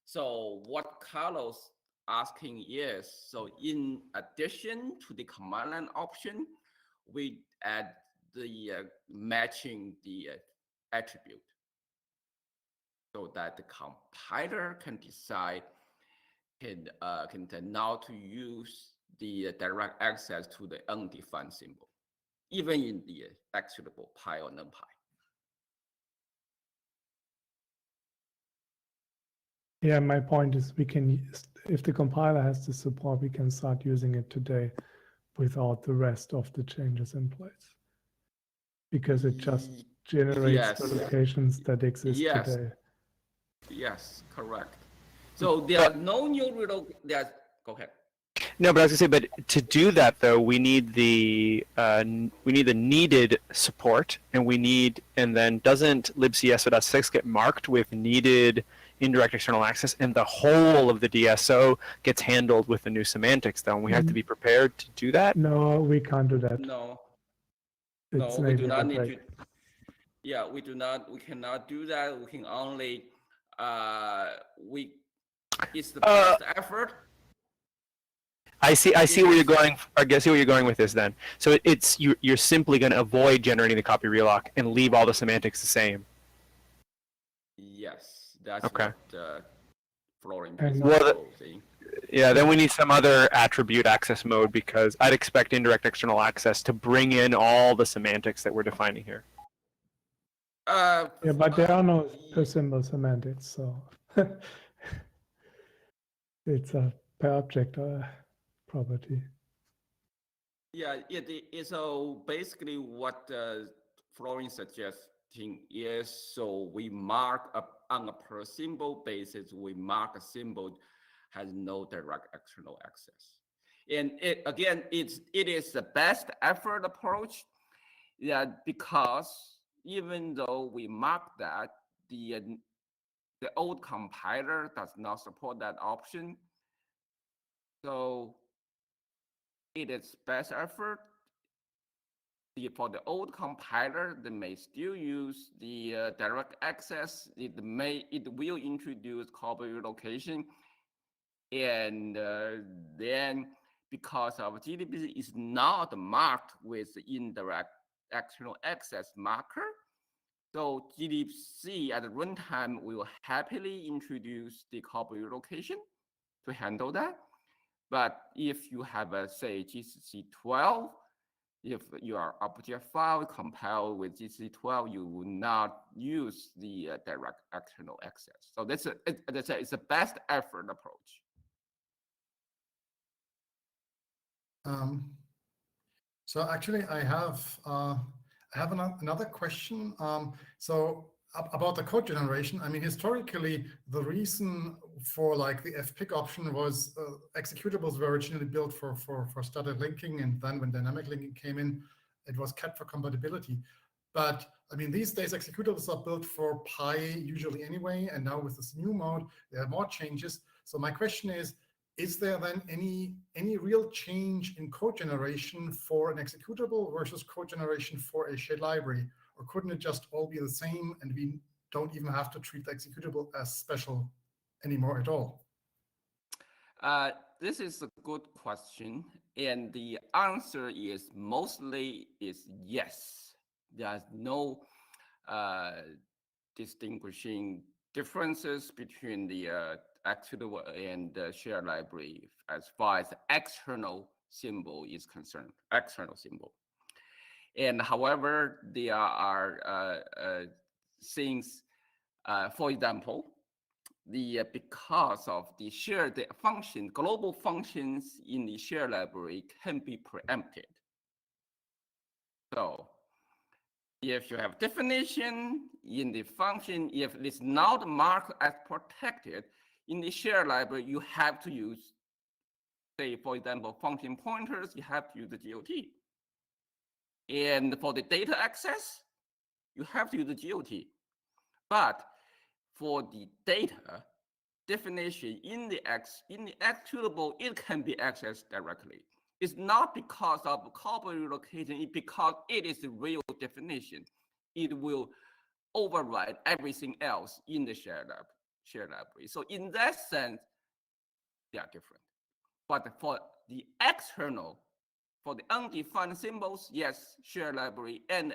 Speaker 11: So what Carlos asking is, so in addition to the command line option, we add the matching the attribute, so that the compiler can decide can now to use the direct access to the undefined symbol, even in the executable pi or numpy.
Speaker 5: Yeah, my point is we can, if the compiler has the support, we can start using it today without the rest of the changes in place, because it just generates the locations that exist today.
Speaker 11: Yes, correct. So there are no new go ahead.
Speaker 9: No, but I was gonna say, but to do that though, we need the needed support, and then doesn't libcsso.6 get marked with needed indirect external access, and the whole of the DSO gets handled with the new semantics though, and we have to be prepared to do that?
Speaker 5: No, we can't do that.
Speaker 11: No,
Speaker 5: we
Speaker 11: do not need to. Yeah, we cannot do that. We can only it's the best effort.
Speaker 9: I see where you're going. I guess where you're going with this then. So you're simply going to avoid generating the copy relock and leave all the semantics the same.
Speaker 11: Yes, that's
Speaker 9: okay.
Speaker 11: What Florian
Speaker 5: is
Speaker 11: proposing.
Speaker 9: Yeah, then we need some other attribute access mode, because I'd expect indirect external access to bring in all the semantics that we're defining here.
Speaker 5: Yeah, but there are no per symbol semantics, so it's a per object property.
Speaker 11: Yeah, so basically what Florian suggesting is, so we mark on a per symbol basis, we mark a symbol has no direct external access. And it is the best effort approach, because even though we mark that, the old compiler does not support that option. So it is best effort. For the old compiler, they may still use the direct access. It will introduce copy relocation, and then because of GDBC is not marked with the indirect external access marker, so GDBC at the runtime will happily introduce the copy relocation to handle that. But if you have a, say, GCC 12, if your object file compiled with GCC 12, you will not use the direct external access. So that's it's a best effort approach.
Speaker 2: So actually, I have another question. So about the code generation, I mean, historically, the reason for like the fpic option was executables were originally built for static linking, and then when dynamic linking came in, it was kept for compatibility. But I mean, these days executables are built for Pi usually anyway, and now with this new mode, there are more changes. So my question is there then any real change in code generation for an executable versus code generation for a shared library? Or couldn't it just all be the same and we don't even have to treat the executable as special anymore at all?
Speaker 11: This is a good question. And the answer is mostly is yes. There's no distinguishing differences between the executable and the shared library as far as the external symbol is concerned, external symbol. And however, there are things, for example, because of the shared function, global functions in the shared library can be preempted. So if you have definition in the function, if it's not marked as protected in the shared library, you have to use, say, for example, function pointers, you have to use the GOT. And for the data access, you have to use the GOT. But for the data definition in the executable, it can be accessed directly. It's not because of copy relocation, it's because it is the real definition. It will override everything else in the shared library. So in that sense, they are different. But for the external, for the undefined symbols, yes, shared library and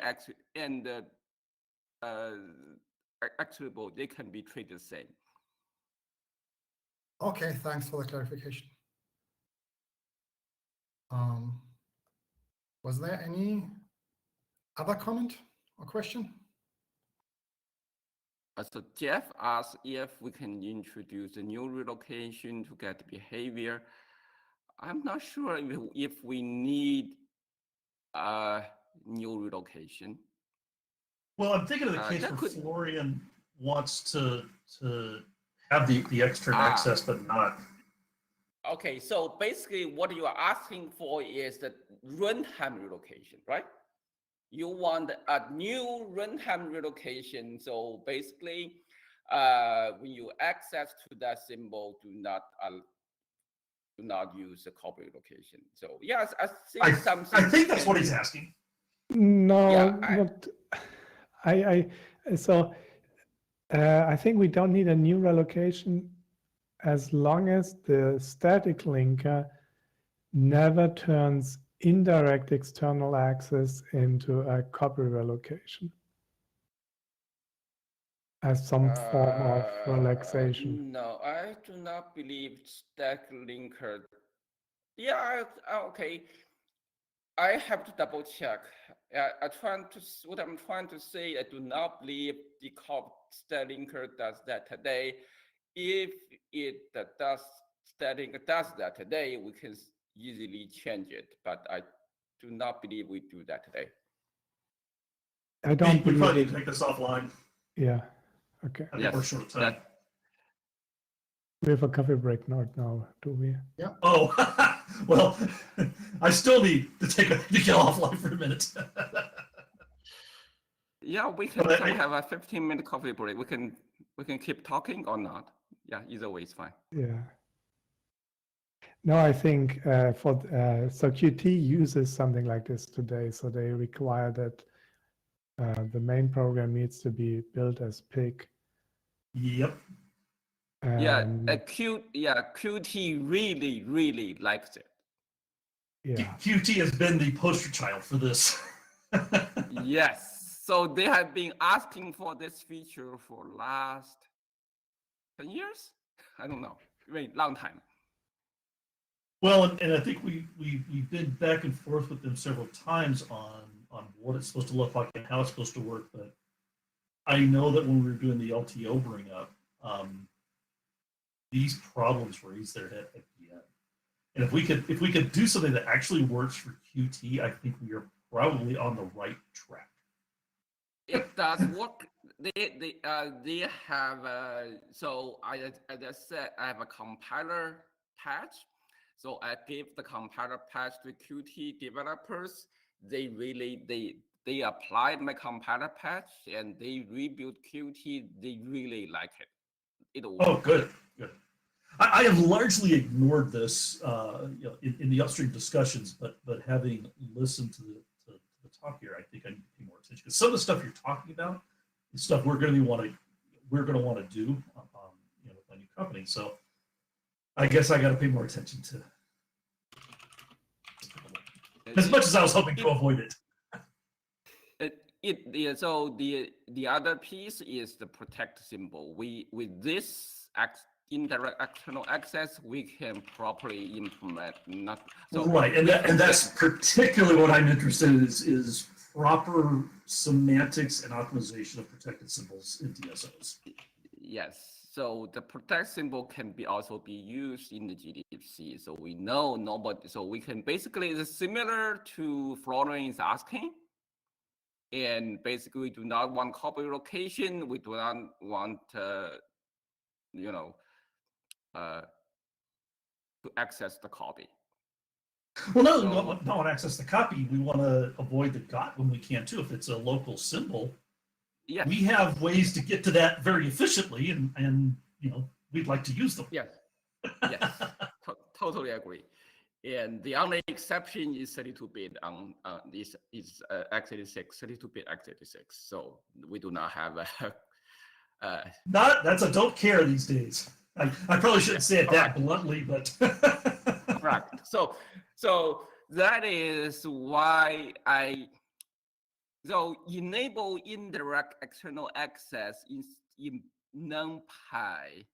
Speaker 11: executable, they can be treated the same.
Speaker 2: Okay, thanks for the clarification. Was there any other comment or question?
Speaker 11: So Jeff asked if we can introduce a new relocation to get behavior. I'm not sure if we need a new relocation.
Speaker 10: Well, I'm thinking of the case where Florian wants to have the external access, but not.
Speaker 11: Okay, so basically what you are asking for is the runtime relocation, right? You want a new runtime relocation. So basically, when you access to that symbol, do not use the copy relocation. So yes, I
Speaker 10: think that's what he's asking.
Speaker 5: No,
Speaker 11: yeah,
Speaker 5: I think we don't need a new relocation as long as the static linker never turns indirect external access into a copy relocation as some form of relaxation.
Speaker 11: No, I do not believe static linker. Yeah, okay. I have to double check. What I'm trying to say, I do not believe the static linker does that today. If it does, static linker does that today, we can easily change it. But I do not believe we do that today.
Speaker 5: I don't
Speaker 10: We
Speaker 5: believe
Speaker 10: probably need to take this offline.
Speaker 5: Yeah. Okay.
Speaker 10: I think we're short of time.
Speaker 5: We have a coffee break now, do we?
Speaker 2: Yeah.
Speaker 10: Oh, well, I still need to get offline for a minute.
Speaker 11: Yeah, we can have a 15-minute coffee break. We can keep talking or not. Yeah, either way is fine.
Speaker 5: Yeah. No, I think so Qt uses something like this today. So they require that the main program needs to be built as pig.
Speaker 10: Yep.
Speaker 11: Qt really likes it.
Speaker 5: Yeah.
Speaker 10: Qt has been the poster child for this.
Speaker 11: Yes, so they have been asking for this feature for last 10 years? I don't know, very long time.
Speaker 10: Well, and I think we've been back and forth with them several times on what it's supposed to look like and how it's supposed to work. But I know that when we were doing the LTO bring up, these problems raised their head at the end. And if we could do something that actually works for Qt, I think we are probably on the right track.
Speaker 11: It does work. They have so I just said I have a compiler patch. So I gave the compiler patch to Qt developers. They applied my compiler patch and they rebuilt Qt. They really like it. It works.
Speaker 10: Oh, good. I have largely ignored this in the upstream discussions, but having listened to the talk here, I think I need to pay more attention because some of the stuff you're talking about is stuff we're going to want to do with my new company. So I guess I got to pay more attention to as much as I was hoping to avoid it.
Speaker 11: So the other piece is the protect symbol. With this indirect external access, we can properly implement
Speaker 10: Right, and that's particularly what I'm interested in is proper semantics and optimization of protected symbols in DSOs.
Speaker 11: Yes, so the protect symbol can also be used in the GDFC. So we know nobody. So we can basically it's similar to Florian is asking. And basically, we do not want copy location. We do not want, to access the copy.
Speaker 10: Well, no, don't want to access the copy. We want to avoid the GOT when we can too. If it's a local symbol,
Speaker 11: yes.
Speaker 10: We have ways to get to that very efficiently, and we'd like to use them.
Speaker 11: Yes, yes, totally agree. And the only exception is 32-bit on is x86, 32-bit x86. So we do not have a.
Speaker 10: That's a don't care these days. I probably shouldn't say it that bluntly, but.
Speaker 11: Correct. So that is why enable indirect external access in NumPy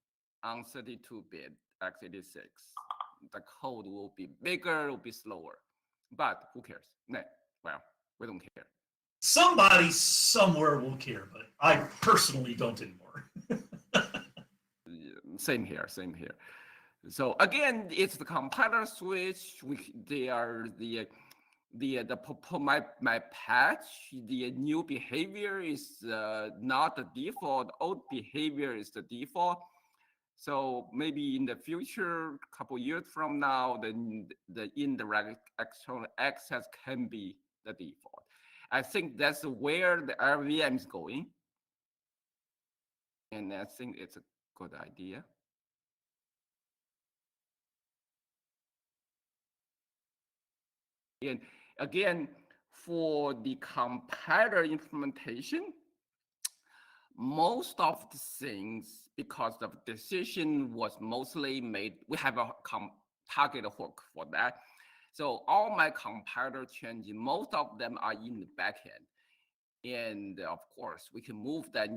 Speaker 11: on 32-bit x86. The code will be bigger, will be slower, but who cares? No, well, we don't care.
Speaker 10: Somebody somewhere will care, but I personally don't anymore.
Speaker 11: Same here. So again, it's the compiler switch. They are my patch. The new behavior is not the default. Old behavior is the default. So maybe in the future, couple years from now, then the indirect external access can be the default. I think that's where the RVM is going. And I think it's a good idea. And again, for the compiler implementation, most of the things, because the decision was mostly made, we have a target hook for that. So all my compiler changes, most of them are in the backend. And of course, we can move that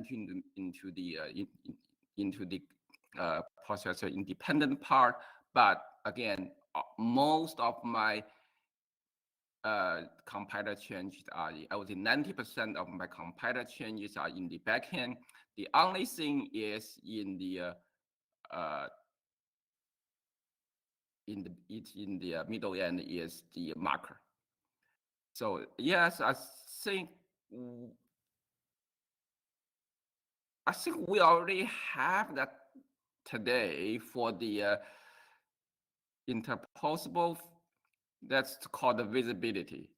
Speaker 11: into the processor independent part. But again, most of my compiler changes are, I would say 90% of my compiler changes are in the backend. The only thing is in the middle end is the marker. So yes, I think we already have that today for the interposable. That's called the visibility.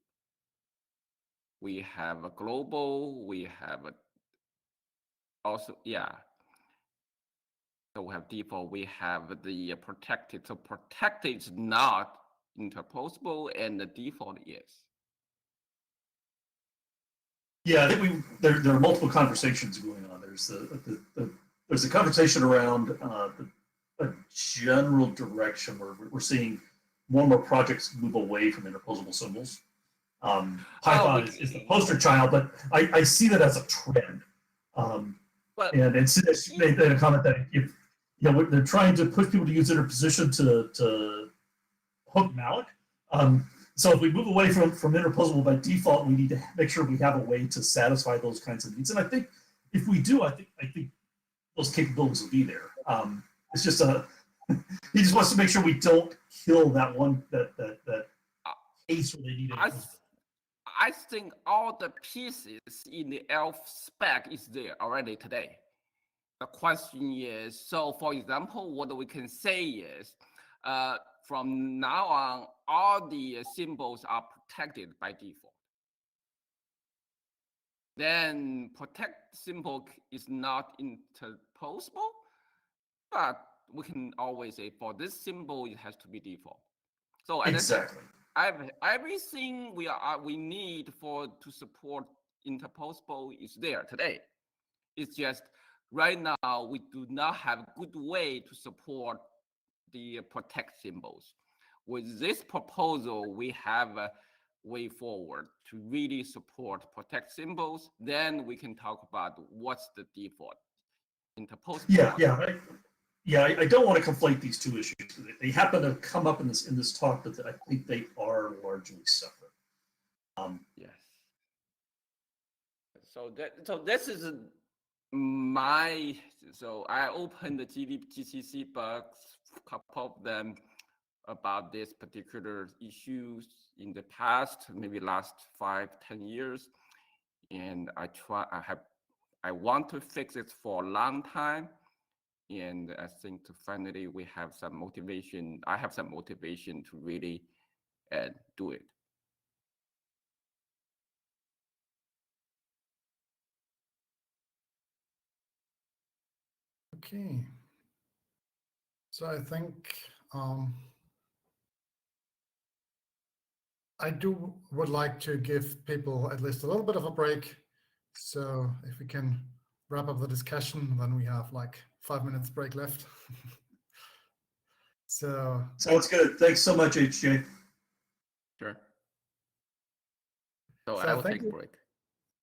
Speaker 11: We have a global, we have also, yeah. So we have default, we have the protected. So protected is not interposable, and the default is.
Speaker 10: Yeah, I think there are multiple conversations going on. There's a conversation around a general direction where we're seeing more and more projects move away from interposable symbols. Python is the poster child, but I see that as a trend. And it's made a comment that if they're trying to push people to use interposition to hook malloc. So if we move away from interposable by default, we need to make sure we have a way to satisfy those kinds of needs. And I think if we do, I think those capabilities will be there. It's just he just wants to make sure we don't kill that one that case where they need it.
Speaker 11: I think all the pieces in the ELF spec is there already today. The question is, so for example, what we can say is, from now on, all the symbols are protected by default. Then protect symbol is not interposable, but we can always say for this symbol, it has to be default. So
Speaker 10: exactly.
Speaker 11: Everything we need to support interposable is there today. It's just right now we do not have a good way to support the protect symbols. With this proposal, we have a way forward to really support protect symbols. Then we can talk about what's the default interposable.
Speaker 10: I don't want to conflate these two issues. They happen to come up in this talk, but I think they are largely separate.
Speaker 11: Yes. So this is so I opened the GCC bugs, a couple of them about this particular issues in the past, maybe last 5-10 years, and I want to fix it for a long time. And I think finally we have some motivation. I have some motivation to really do it.
Speaker 2: Okay. So I think I would like to give people at least a little bit of a break. So if we can wrap up the discussion, then we have like 5 minutes break left. So
Speaker 10: sounds good. Thanks so much, HJ.
Speaker 11: Sure. So I will take a break.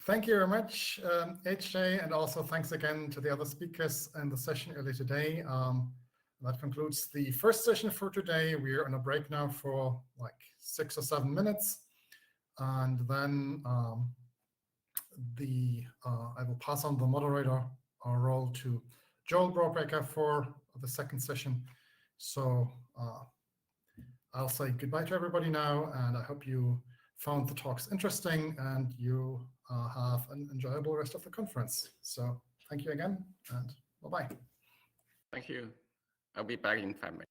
Speaker 2: Thank you very much, HJ, and also thanks again to the other speakers in the session earlier today. That concludes the first session for today. We're on a break now for like 6 or 7 minutes, and then I will pass on the moderator role to Joel Broadbreaker for the second session. So I'll say goodbye to everybody now, and I hope you found the talks interesting and you have an enjoyable rest of the conference. So thank you again, and bye-bye.
Speaker 11: Thank you. I'll be back in 5 minutes.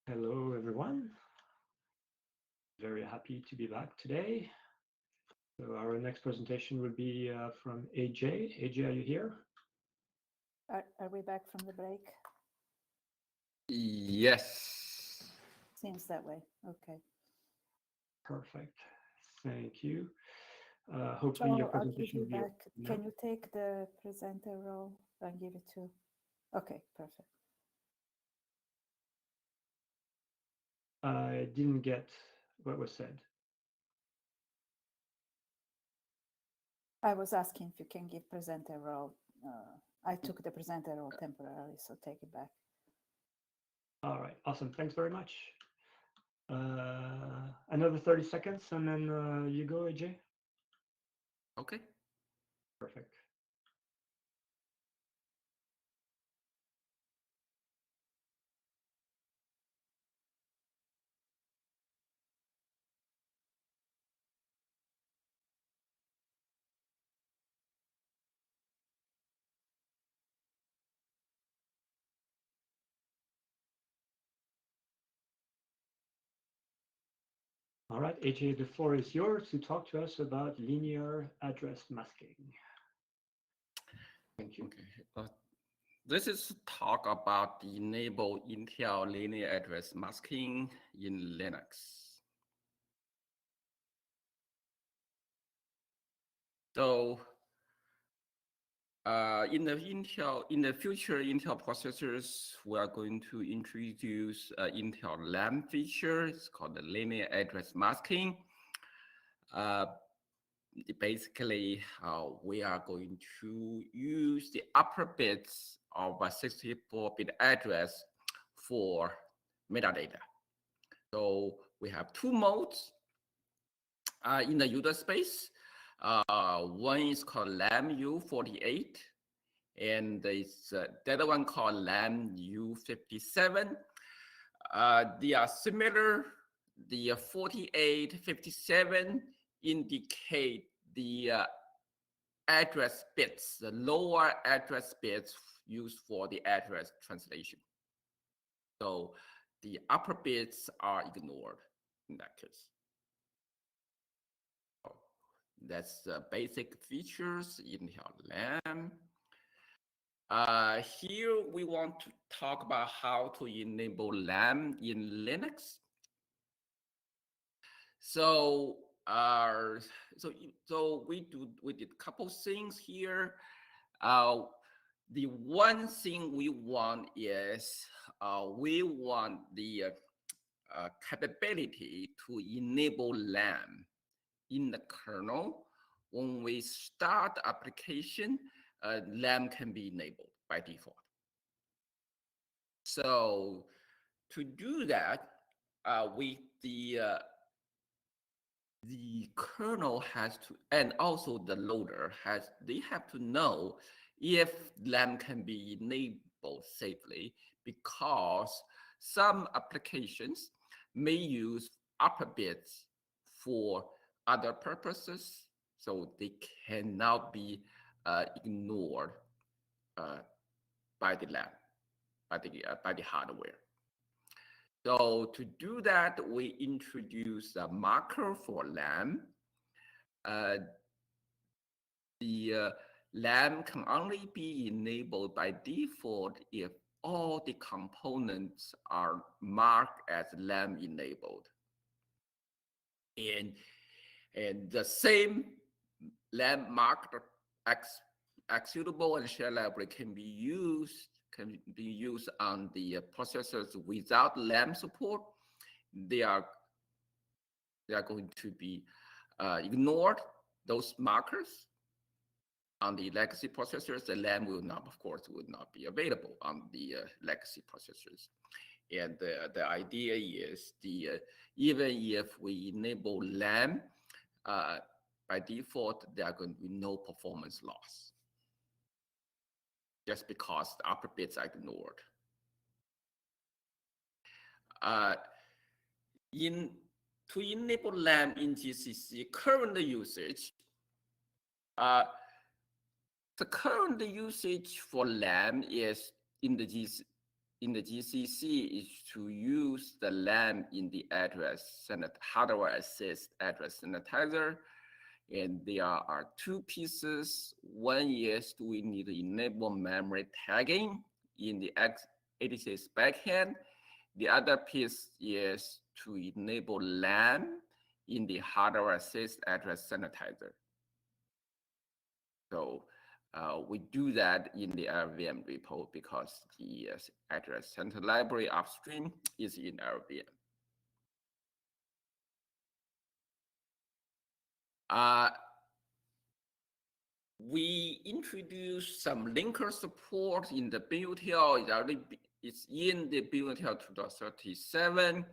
Speaker 12: Hello, everyone. Very happy to be back today. So our next presentation would be from AJ. AJ, are you here?
Speaker 13: Are we back from the break?
Speaker 11: Yes.
Speaker 13: Seems that way. Okay.
Speaker 12: Perfect. Thank you. Hopefully your
Speaker 13: I'll give
Speaker 12: presentation
Speaker 13: you
Speaker 12: will be...
Speaker 13: back.
Speaker 12: Yeah.
Speaker 13: Can you take the presenter role and give it to? Okay, perfect.
Speaker 12: I didn't get what was said.
Speaker 13: I was asking if you can give presenter role. I took the presenter role temporarily, so take it back.
Speaker 12: All right, awesome. Thanks very much. Another 30 seconds and then you go, AJ.
Speaker 11: Okay.
Speaker 12: Perfect. All right, AJ, the floor is yours to talk to us about linear address masking. Thank you.
Speaker 11: Okay. This is talk about the enable Intel linear address masking in Linux. So in the future Intel processors, we are going to introduce Intel LAM feature. It's called the linear address masking. Basically, we are going to use the upper bits of a 64-bit address for metadata. So we have two modes in the user space. One is called LAMU48, and it's the other one called LAMU57. They are similar. The 48, 57 indicate the address bits, the lower address bits used for the address translation. So the upper bits are ignored in that case. That's the basic features in LAM. Here we want to talk about how to enable LAM in Linux. So we did a couple things here. The one thing we want is we want the capability to enable LAM in the kernel. When we start the application, LAM can be enabled by default. So to do that, the kernel has to, and also the loader they have to know if LAM can be enabled safely, because some applications may use upper bits for other purposes, so they cannot be ignored by the LAM, by the hardware. So to do that, we introduce a marker for LAM. The LAM can only be enabled by default if all the components are marked as LAM enabled. And the same LAM marked executable and shell library can be used on the processors without LAM support. They are going to be ignored, those markers. On the legacy processors, the LAM will not, of course, would not be available on the legacy processors. And the idea is even if we enable LAM, by default, there are going to be no performance loss, just because the upper bits are ignored. To enable LAM in GCC, current usage, the current usage for LAM is in the in the GCC is to use the LAM in the address hardware assist address sanitizer. And there are two pieces. One is we need to enable memory tagging in the x86 backend. The other piece is to enable LAM in the hardware assist address sanitizer. So we do that in the LVM repo because the address center library upstream is in LVM. We introduced some linker support in the build-util. It's in the build-util 2.37.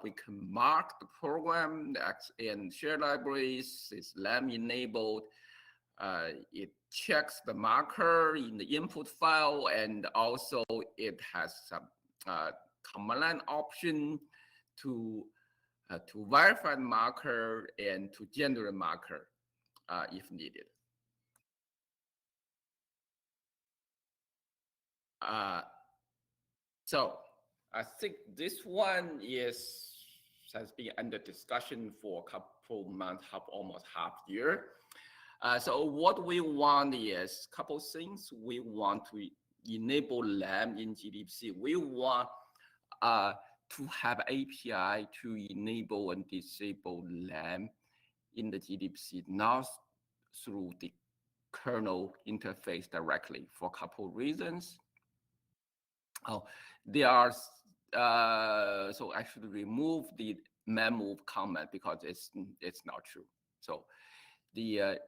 Speaker 11: We can mark the program and share libraries. It's LAM enabled. It checks the marker in the input file, and also it has some command line option to verify the marker and to generate marker if needed. So I think this one has been under discussion for a couple months, almost half year. So what we want is a couple things. We want to enable LAM in GDPC. We want to have API to enable and disable LAM in the GDPC, not through the kernel interface directly for a couple reasons. There are, so I should remove the memmove comment because it's not true. So the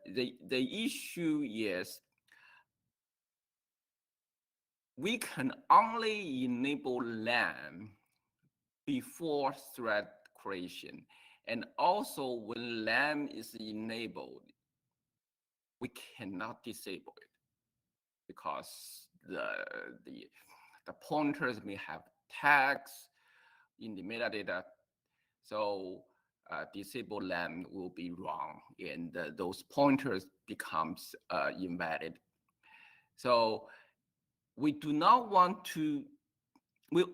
Speaker 11: issue is we can only enable LAM before thread creation. And also when LAM is enabled, we cannot disable it because the pointers may have tags in the metadata. So disable LAM will be wrong, and those pointers becomes invalid. So we do not want to,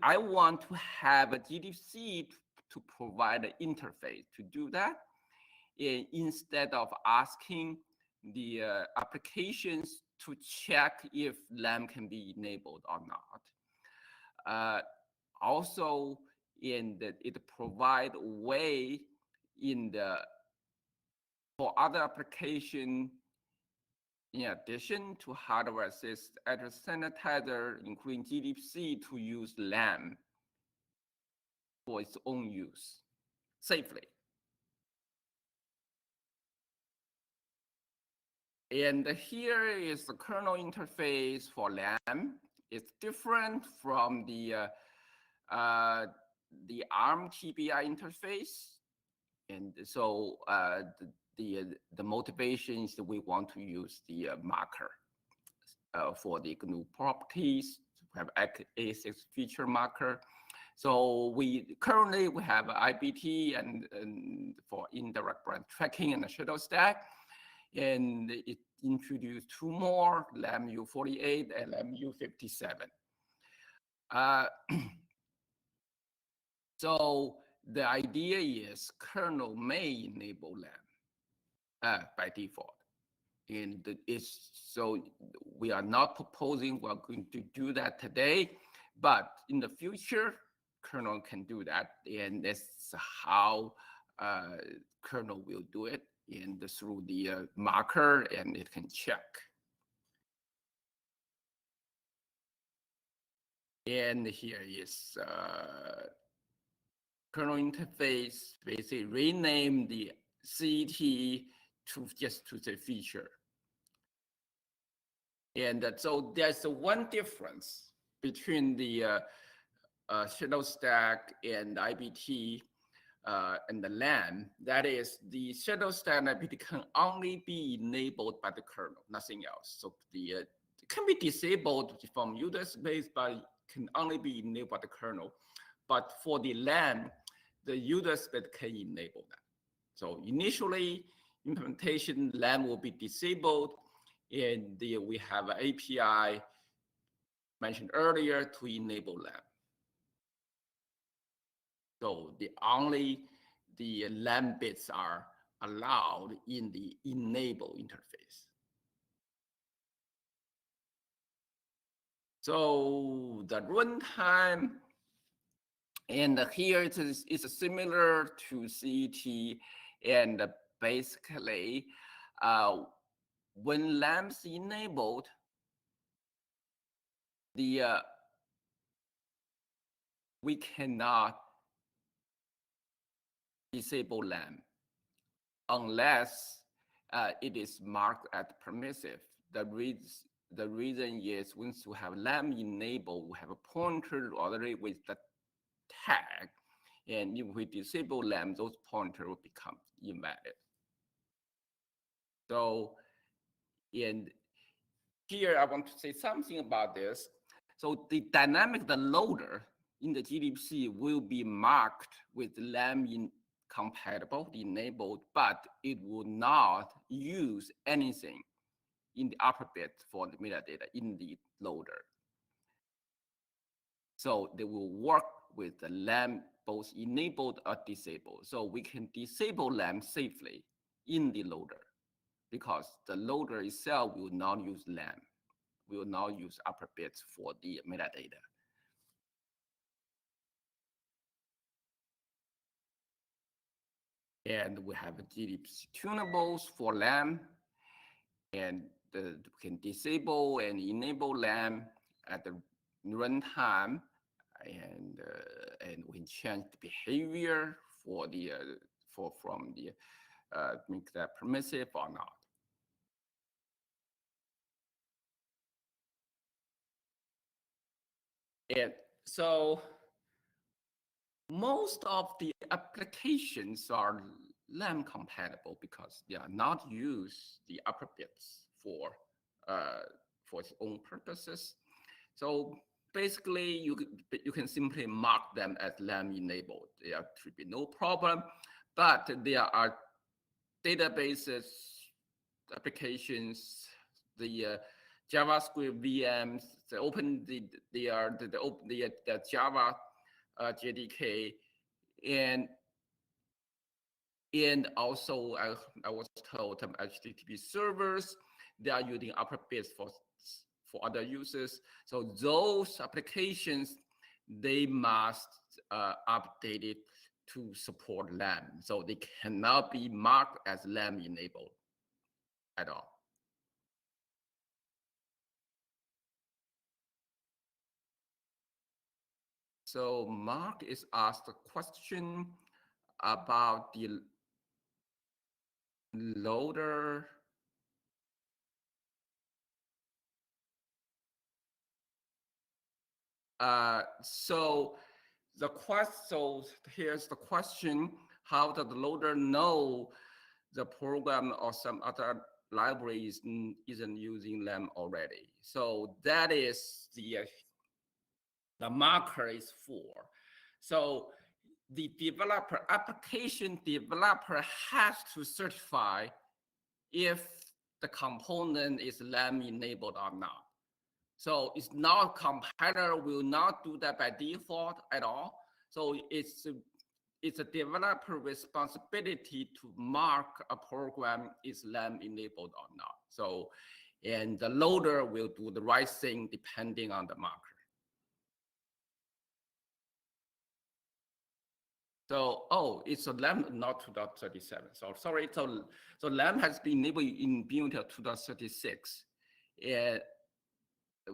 Speaker 11: I want to have a GDC to provide an interface to do that, and instead of asking the applications to check if LAM can be enabled or not. Also, it provide a way for other application, in addition to hardware assist address sanitizer, including GDPC, to use LAM for its own use safely. And here is the kernel interface for LAM. It's different from the ARM TBI interface. And so the motivation is that we want to use the marker for the GNU properties. We have A6 feature marker. So we currently have IBT and for indirect branch tracking and the shadow stack. And it introduced two more, LAMU48 and LAMU57. So the idea is kernel may enable LAM by default. And so we are not proposing we're going to do that today, but in the future, kernel can do that. And that's how kernel will do it, and through the marker, and it can check. And here is kernel interface, basically rename the CT to just to the feature. And so there's one difference between the shadow stack and IBT and the LAM. That is, the shadow stack and IBT can only be enabled by the kernel, nothing else. So it can be disabled from user space, but can only be enabled by the kernel. But for the LAM, the user space can enable that. So initially, implementation LAM will be disabled, and we have an API mentioned earlier to enable LAM. So the LAM bits are allowed in the enable interface. So the runtime, and here it is similar to CET, and basically when LAM's enabled, we cannot disable LAM unless it is marked as permissive. The reason is once you have LAM enabled, we have a pointer already with the tag, and if we disable LAM, those pointers will become invalid. So, and here I want to say something about this. So the loader in the GDPC will be marked with LAM compatible, enabled, but it will not use anything in the upper bit for the metadata in the loader. So they will work with the LAM both enabled or disabled. So we can disable LAM safely in the loader because the loader itself will not use LAM, will not use upper bits for the metadata. And we have GDPC tunables for LAM, and we can disable and enable LAM at the runtime, and we can change the behavior for the from the make that permissive or not. And so most of the applications are LAM compatible because they are not use the upper bits for its own purposes. So basically, you can simply mark them as LAM enabled. There should be no problem, but there are databases, applications, the JavaScript VMs, the Java JDK, and also I was told HTTP servers, they are using upper bits for other users. So those applications, they must update it to support LAM. So they cannot be marked as LAM enabled at all. So Mark is asked a question about the loader. So here's the question: how does the loader know the program or some other library isn't using LAM already? So that is the marker is for. So the application developer has to certify if the component is LAM enabled or not. So it's not, compiler will not do that by default at all. So it's a developer responsibility to mark a program is LAM enabled or not. So, and the loader will do the right thing depending on the marker. So, it's a LAM, not 2.37. So sorry, so LAM has been enabled in until 2.36. And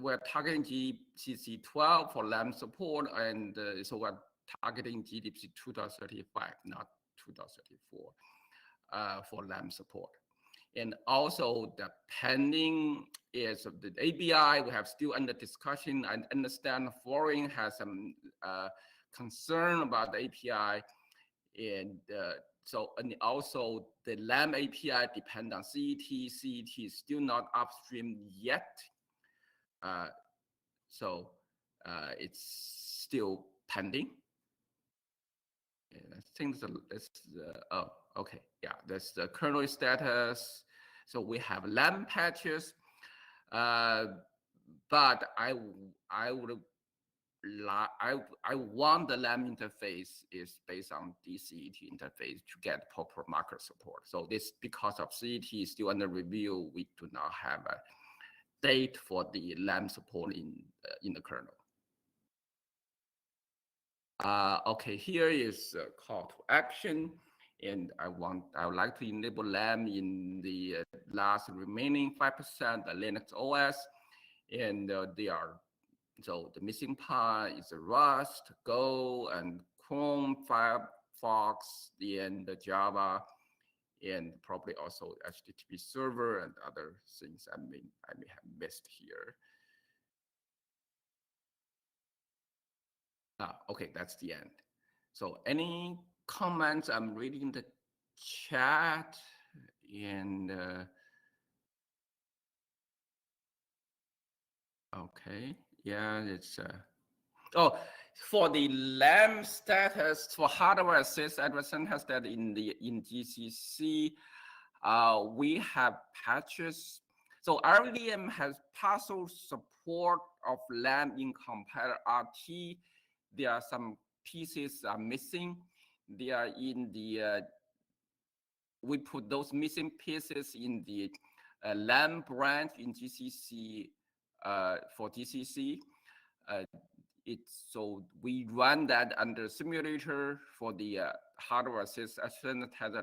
Speaker 11: we're targeting GCC 12 for LAM support, and so we're targeting GDPC 2.35, not 2.34 for LAM support. And also the pending is the ABI, we have still under discussion. I understand Foreign has some concern about the API, and and also the LAM API depend on CET. CET is still not upstream yet, so it's still pending. And I think that's oh, okay, yeah, that's the kernel status. So we have LAM patches. but I would I want the LAM interface is based on the CET interface to get proper marker support. So this, because of CET is still under review, we do not have a date for the LAM support in the kernel. Okay, here is a call to action, and I would like to enable LAM in the last remaining 5% of Linux OS, and they are. So the missing part is Rust, Go, and Chrome, Firefox, and the Java, and probably also HTTP server and other things I may have missed here. Okay, that's the end. So any comments? I'm reading the chat, and okay, yeah, it's oh, for the LAM status for hardware assist address has that in GCC, we have patches. So RVM has partial support of LAM in compiler RT. There are some pieces are missing. They are in the we put those missing pieces in the LAM branch in GCC for GCC. So we run that under simulator for the hardware assist. As soon as has a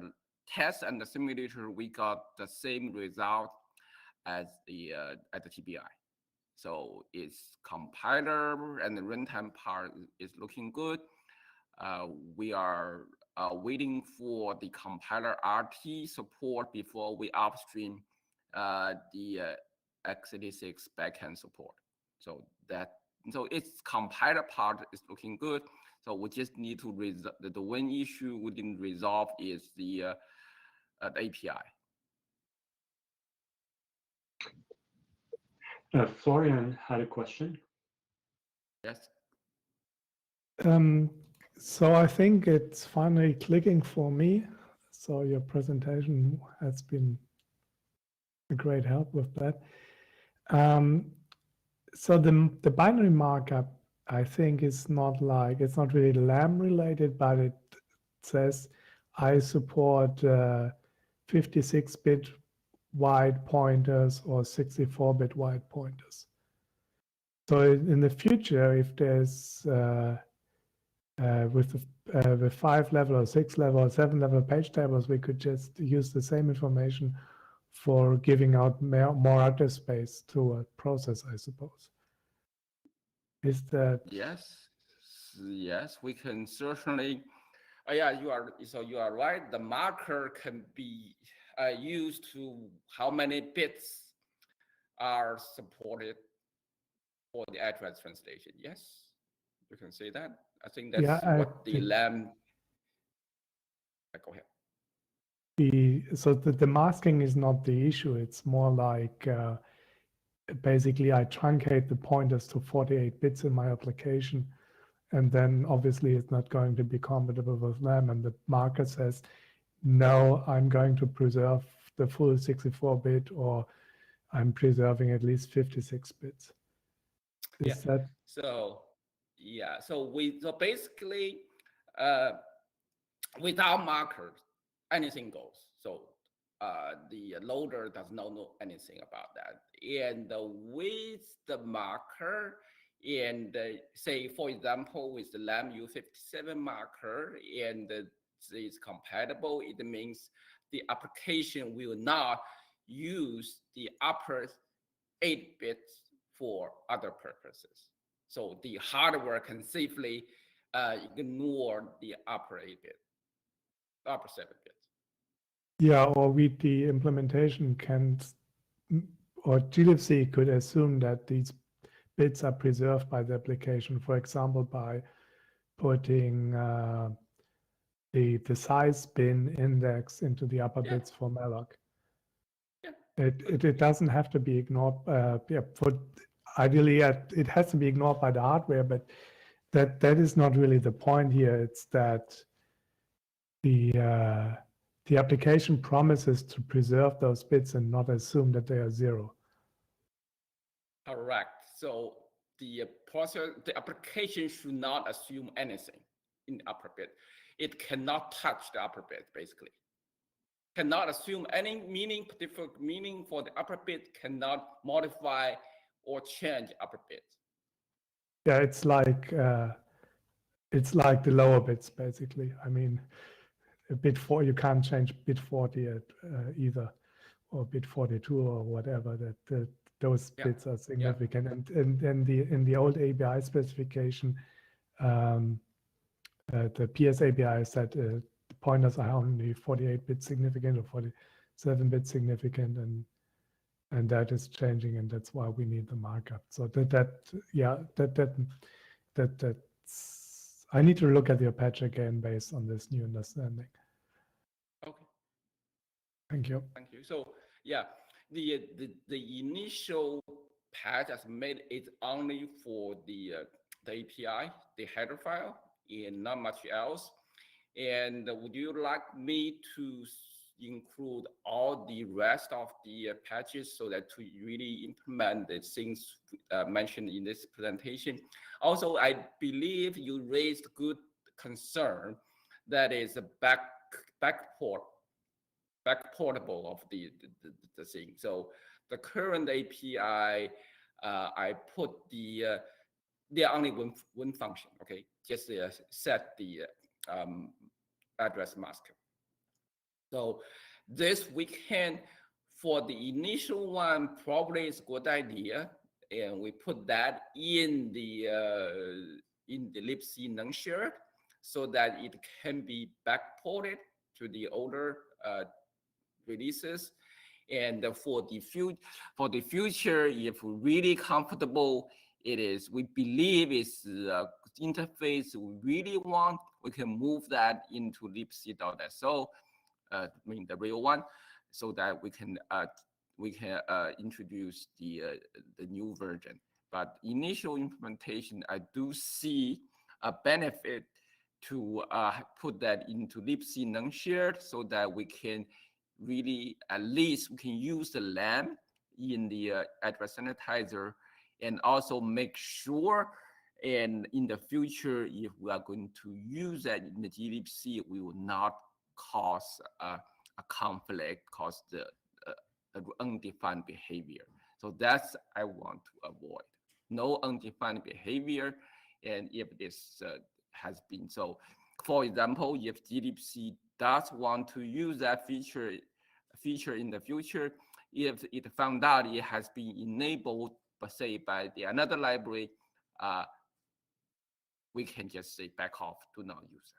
Speaker 11: test and the simulator, we got the same result as the at the TBI. So it's compiler and the runtime part is looking good. We are waiting for the compiler RT support before we upstream the x86 backend support. So its compiler part is looking good. So we just need to resolve the one issue we didn't resolve is the API.
Speaker 12: Florian had a question.
Speaker 11: Yes.
Speaker 5: So I think it's finally clicking for me. So your presentation has been a great help with that. So the binary markup, I think, is not like, it's not really LAM related, but it says I support 56-bit wide pointers or 64-bit wide pointers. So in the future, if there's with 5-level or 6-level or 7-level page tables, we could just use the same information for giving out more address space to a process, I suppose. Is that?
Speaker 11: Yes, we can certainly. Yeah, you are right. The marker can be used to how many bits are supported for the address translation. Yes, you can say that. I think that's what the LAM. Go ahead.
Speaker 5: So the masking is not the issue. It's more like basically I truncate the pointers to 48 bits in my application, and then obviously it's not going to be compatible with LAM. And the marker says, no, I'm going to preserve the full 64-bit, or I'm preserving at least 56 bits. Is that?
Speaker 11: So yeah, so basically without markers, anything goes. So the loader does not know anything about that. And with the marker, and say, for example, with the LAM U57 marker, and it's compatible, it means the application will not use the upper 8 bits for other purposes. So the hardware can safely ignore the upper 8 bit, upper 7 bits.
Speaker 5: Yeah, or with the implementation or glibc could assume that these bits are preserved by the application, for example, by putting the size bin index into the upper bits for malloc. It doesn't have to be ignored. Ideally, it has to be ignored by the hardware, but that is not really the point here. It's that the application promises to preserve those bits and not assume that they are 0.
Speaker 11: Correct. So the process, the application should not assume anything in the upper bit. It cannot touch the upper bit, basically. Cannot assume any meaning, particular meaning for the upper bit, cannot modify or change upper bit.
Speaker 5: Yeah, it's like the lower bits basically. I mean, a bit 4 you can't change bit 40 at either, or bit 42 or whatever. That those bits are significant. And then in the old ABI specification, the PS ABI said the pointers are only 48-bit significant or 47-bit significant, and that is changing, and that's why we need the markup. So that's I need to look at your patch again based on this new understanding.
Speaker 11: Okay.
Speaker 5: Thank you.
Speaker 11: Thank you. So yeah, the initial patch has made it only for the API, the header file, and not much else. And would you like me to include all the rest of the patches so that to really implement the things mentioned in this presentation? Also, I believe you raised good concern that is a backportable of the thing. So the current API, I put there are only one function, okay? Just set the address mask. So this we can, for the initial one, probably is a good idea, and we put that in the libc non-shared so that it can be backported to the older releases. And for the future, if we're really comfortable, we believe it's interface we really want, we can move that into libc.so, I mean the real one, so that we can introduce the new version. But initial implementation, I do see a benefit to put that into libc non-shared so that we can really, at least we can use the LAM in the address sanitizer, and also make sure, and in the future, if we are going to use that in the glibc, we will not cause a conflict, cause the undefined behavior. So that's I want to avoid. No undefined behavior, and if this has been so, for example, if glibc does want to use that feature in the future, if it found out it has been enabled, but say by another library, we can just say back off, do not use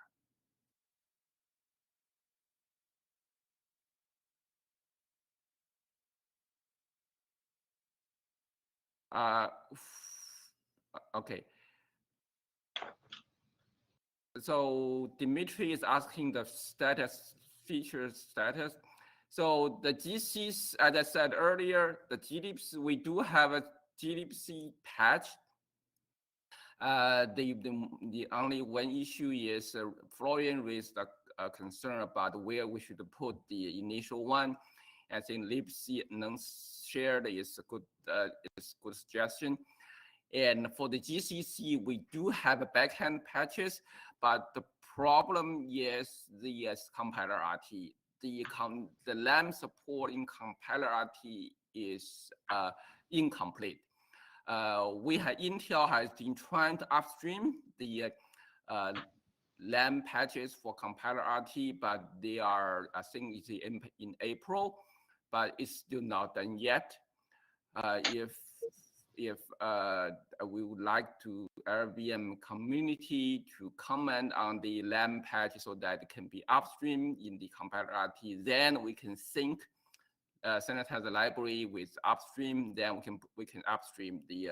Speaker 11: that. Okay. So Dimitri is asking the feature status. So the GCs, as I said earlier, the glibc, we do have a glibc patch. The only one issue is Florian raised a concern about where we should put the initial one. I think libc non-shared is a good suggestion. And for the GCC, we do have a backhand patches, but the problem is the compiler RT. The LAM support in compiler RT is incomplete. Intel has been trying to upstream the LAM patches for compiler RT, but they are, I think it's in April, but it's still not done yet. If we would like to RVM community to comment on the LAM patch so that it can be upstream in the compiler RT, then we can sync sanitizer library with upstream. Then we can upstream the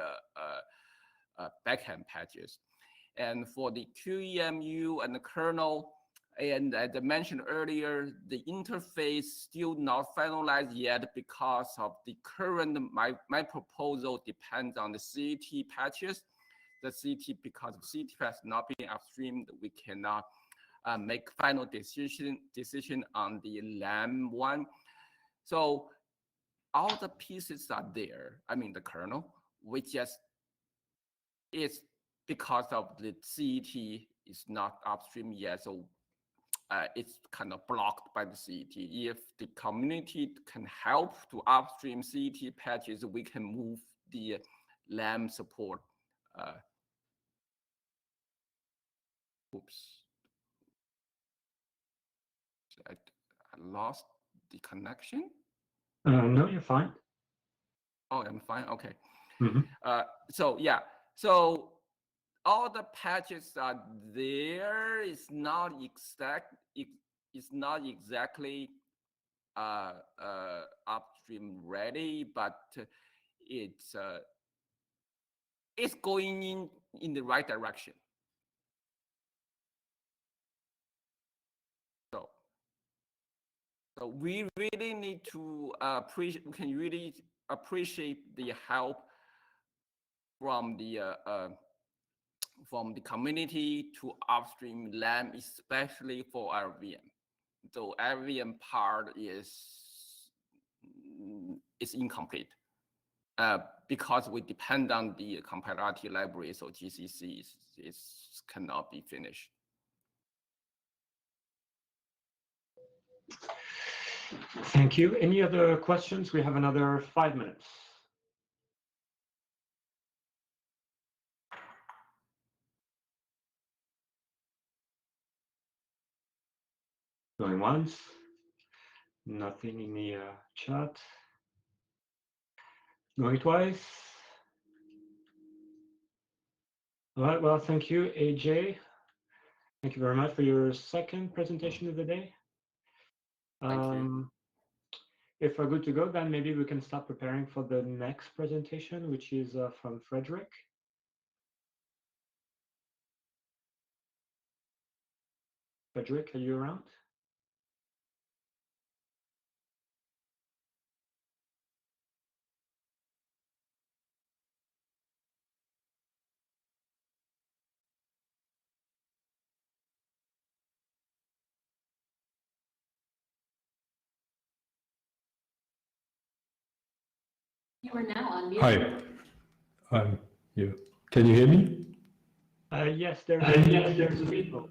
Speaker 11: backhand patches. And for the QEMU and the kernel, and as I mentioned earlier, the interface still not finalized yet because of the current, my proposal depends on the CT patches. The CT, because CT has not been upstreamed, we cannot make final decision on the LAM one. So all the pieces are there, I mean the kernel. we just, it's because of the CET is not upstream yet, so it's kind of blocked by the CET. If the community can help to upstream CET patches, we can move the LAM support. Oops. I lost the connection.
Speaker 12: No, you're fine.
Speaker 11: Oh, I'm fine. Okay.
Speaker 12: Mhm.
Speaker 11: So yeah, so all the patches are there. It's not exactly upstream ready, but it's going in the right direction. So we really need to appreciate. We can really appreciate the help from the community to upstream LAM, especially for RVM. So RVM part is incomplete because we depend on the compatibility library. So GCC cannot be finished.
Speaker 12: Thank you. Any other questions? We have another 5 minutes. Going once. Nothing in the chat. Going twice. All right, well, thank you, AJ. Thank you very much for your second presentation of the day.
Speaker 11: Thank you.
Speaker 12: If we're good to go, then maybe we can start preparing for the next presentation, which is from Frederick. Frederick, are you around?
Speaker 14: You are now on mute.
Speaker 15: Hi, I'm here. Can you hear me?
Speaker 12: Yes, there's a people.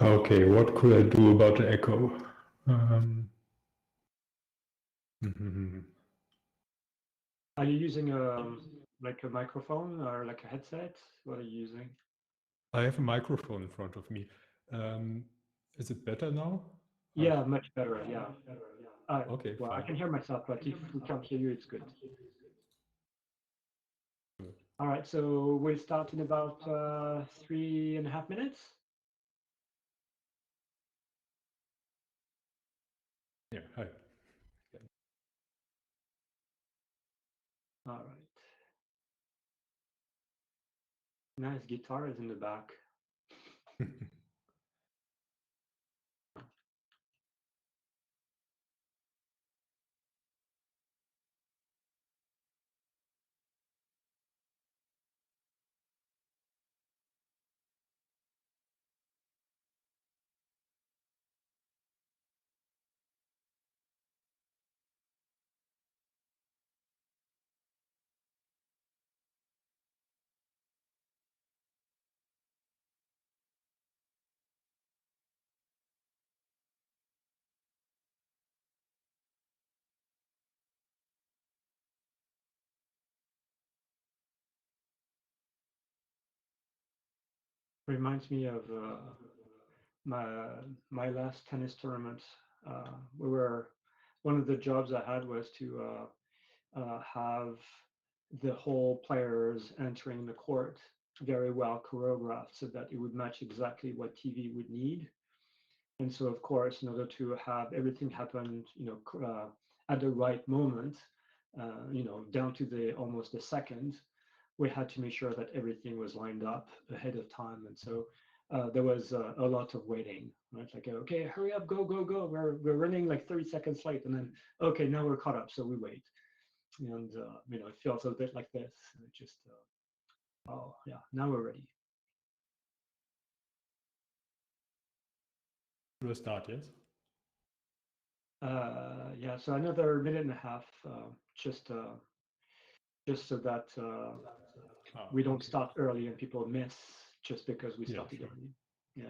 Speaker 15: Okay, what could I do about the echo?
Speaker 12: Are you using like a microphone or like a headset? What are you using?
Speaker 15: I have a microphone in front of me. Is it better now?
Speaker 12: Yeah, much better. Yeah.
Speaker 15: Okay,
Speaker 12: well,
Speaker 15: fine.
Speaker 12: I can hear myself, but if we can't hear you, it's good.
Speaker 15: Good.
Speaker 12: All right, so we'll start in about 3.5 minutes.
Speaker 15: Yeah, hi.
Speaker 12: All right. Nice guitar is in the back. Reminds me of my last tennis tournament. One of the jobs I had was to have the whole players entering the court very well choreographed so that it would match exactly what TV would need. And so, of course, in order to have everything happen, at the right moment, down to almost the second, we had to make sure that everything was lined up ahead of time. And so there was a lot of waiting, right? Like, okay, hurry up, go, go, go. We're running like 30 seconds late. And then, okay, now we're caught up, so we wait. And, it feels a bit like this. Just, oh, yeah, now we're ready.
Speaker 15: We'll start, yes?
Speaker 12: Yeah, so another 1.5 minutes, just just so that we don't start early and people miss just because we started early. Yeah.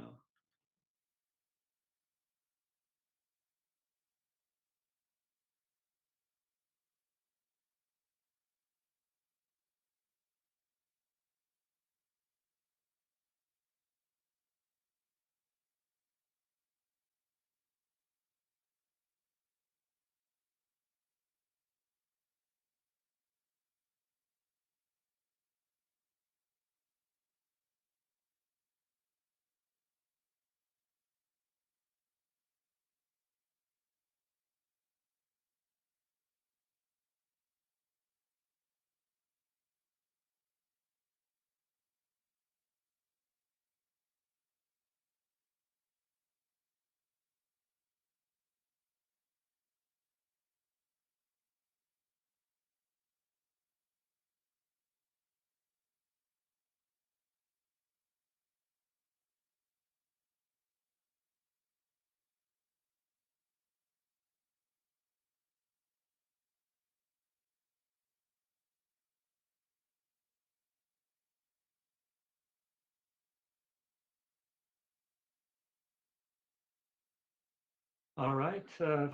Speaker 12: All right,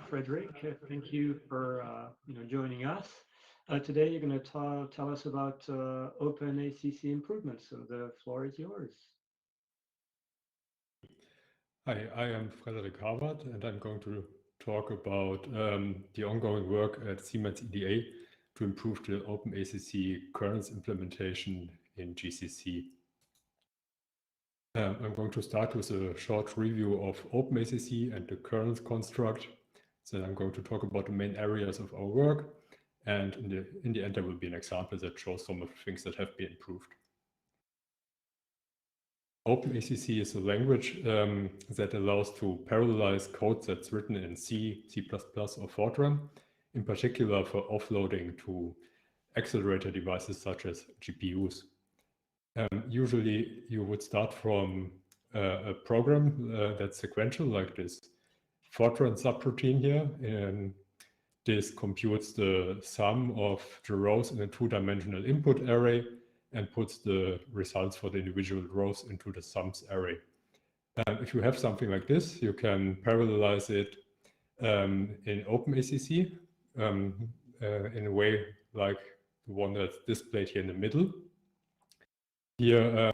Speaker 12: Frederick, thank you for joining us. Today you're going to tell us about OpenACC improvements, so the floor is yours.
Speaker 15: Hi, I am Frederick Harvard, and I'm going to talk about the ongoing work at Siemens EDA to improve the OpenACC kernels implementation in GCC. I'm going to start with a short review of OpenACC and the kernels construct. Then I'm going to talk about the main areas of our work, and in the end there will be an example that shows some of the things that have been improved. OpenACC is a language that allows to parallelize code that's written in C, C++, or Fortran, in particular for offloading to accelerator devices such as GPUs. Usually you would start from a program that's sequential, like this Fortran subroutine here, and this computes the sum of the rows in a two-dimensional input array and puts the results for the individual rows into the sums array. If you have something like this, you can parallelize it in OpenACC in a way like the one that's displayed here in the middle. Here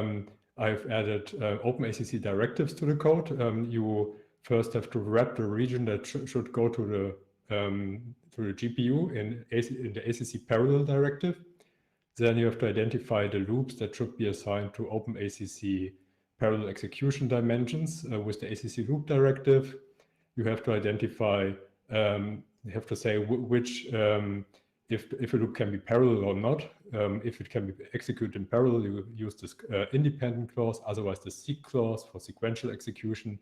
Speaker 15: I've added OpenACC directives to the code. You first have to wrap the region that should go to the GPU in the ACC parallel directive. Then you have to identify the loops that should be assigned to OpenACC parallel execution dimensions with the ACC loop directive. You have to identify, you have to say which, if a loop can be parallel or not. If it can be executed in parallel, you use this independent clause, otherwise the seek clause for sequential execution.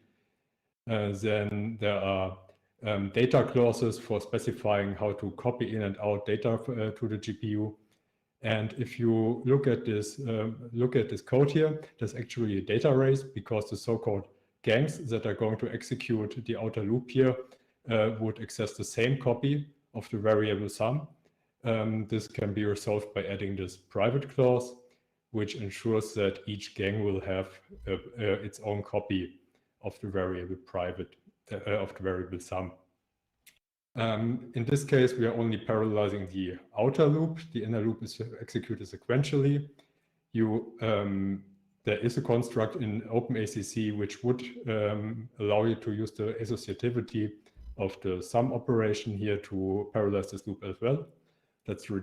Speaker 15: Then there are data clauses for specifying how to copy in and out data to the GPU. And if you look at this code here, there's actually a data race, because the so-called gangs that are going to execute the outer loop here would access the same copy of the variable sum. This can be resolved by adding this private clause, which ensures that each gang will have its own copy of the variable sum. In this case, we are only parallelizing the outer loop. The inner loop is executed sequentially. There is a construct in OpenACC which would allow you to use the associativity of the sum operation here to parallelize this loop as well. That's the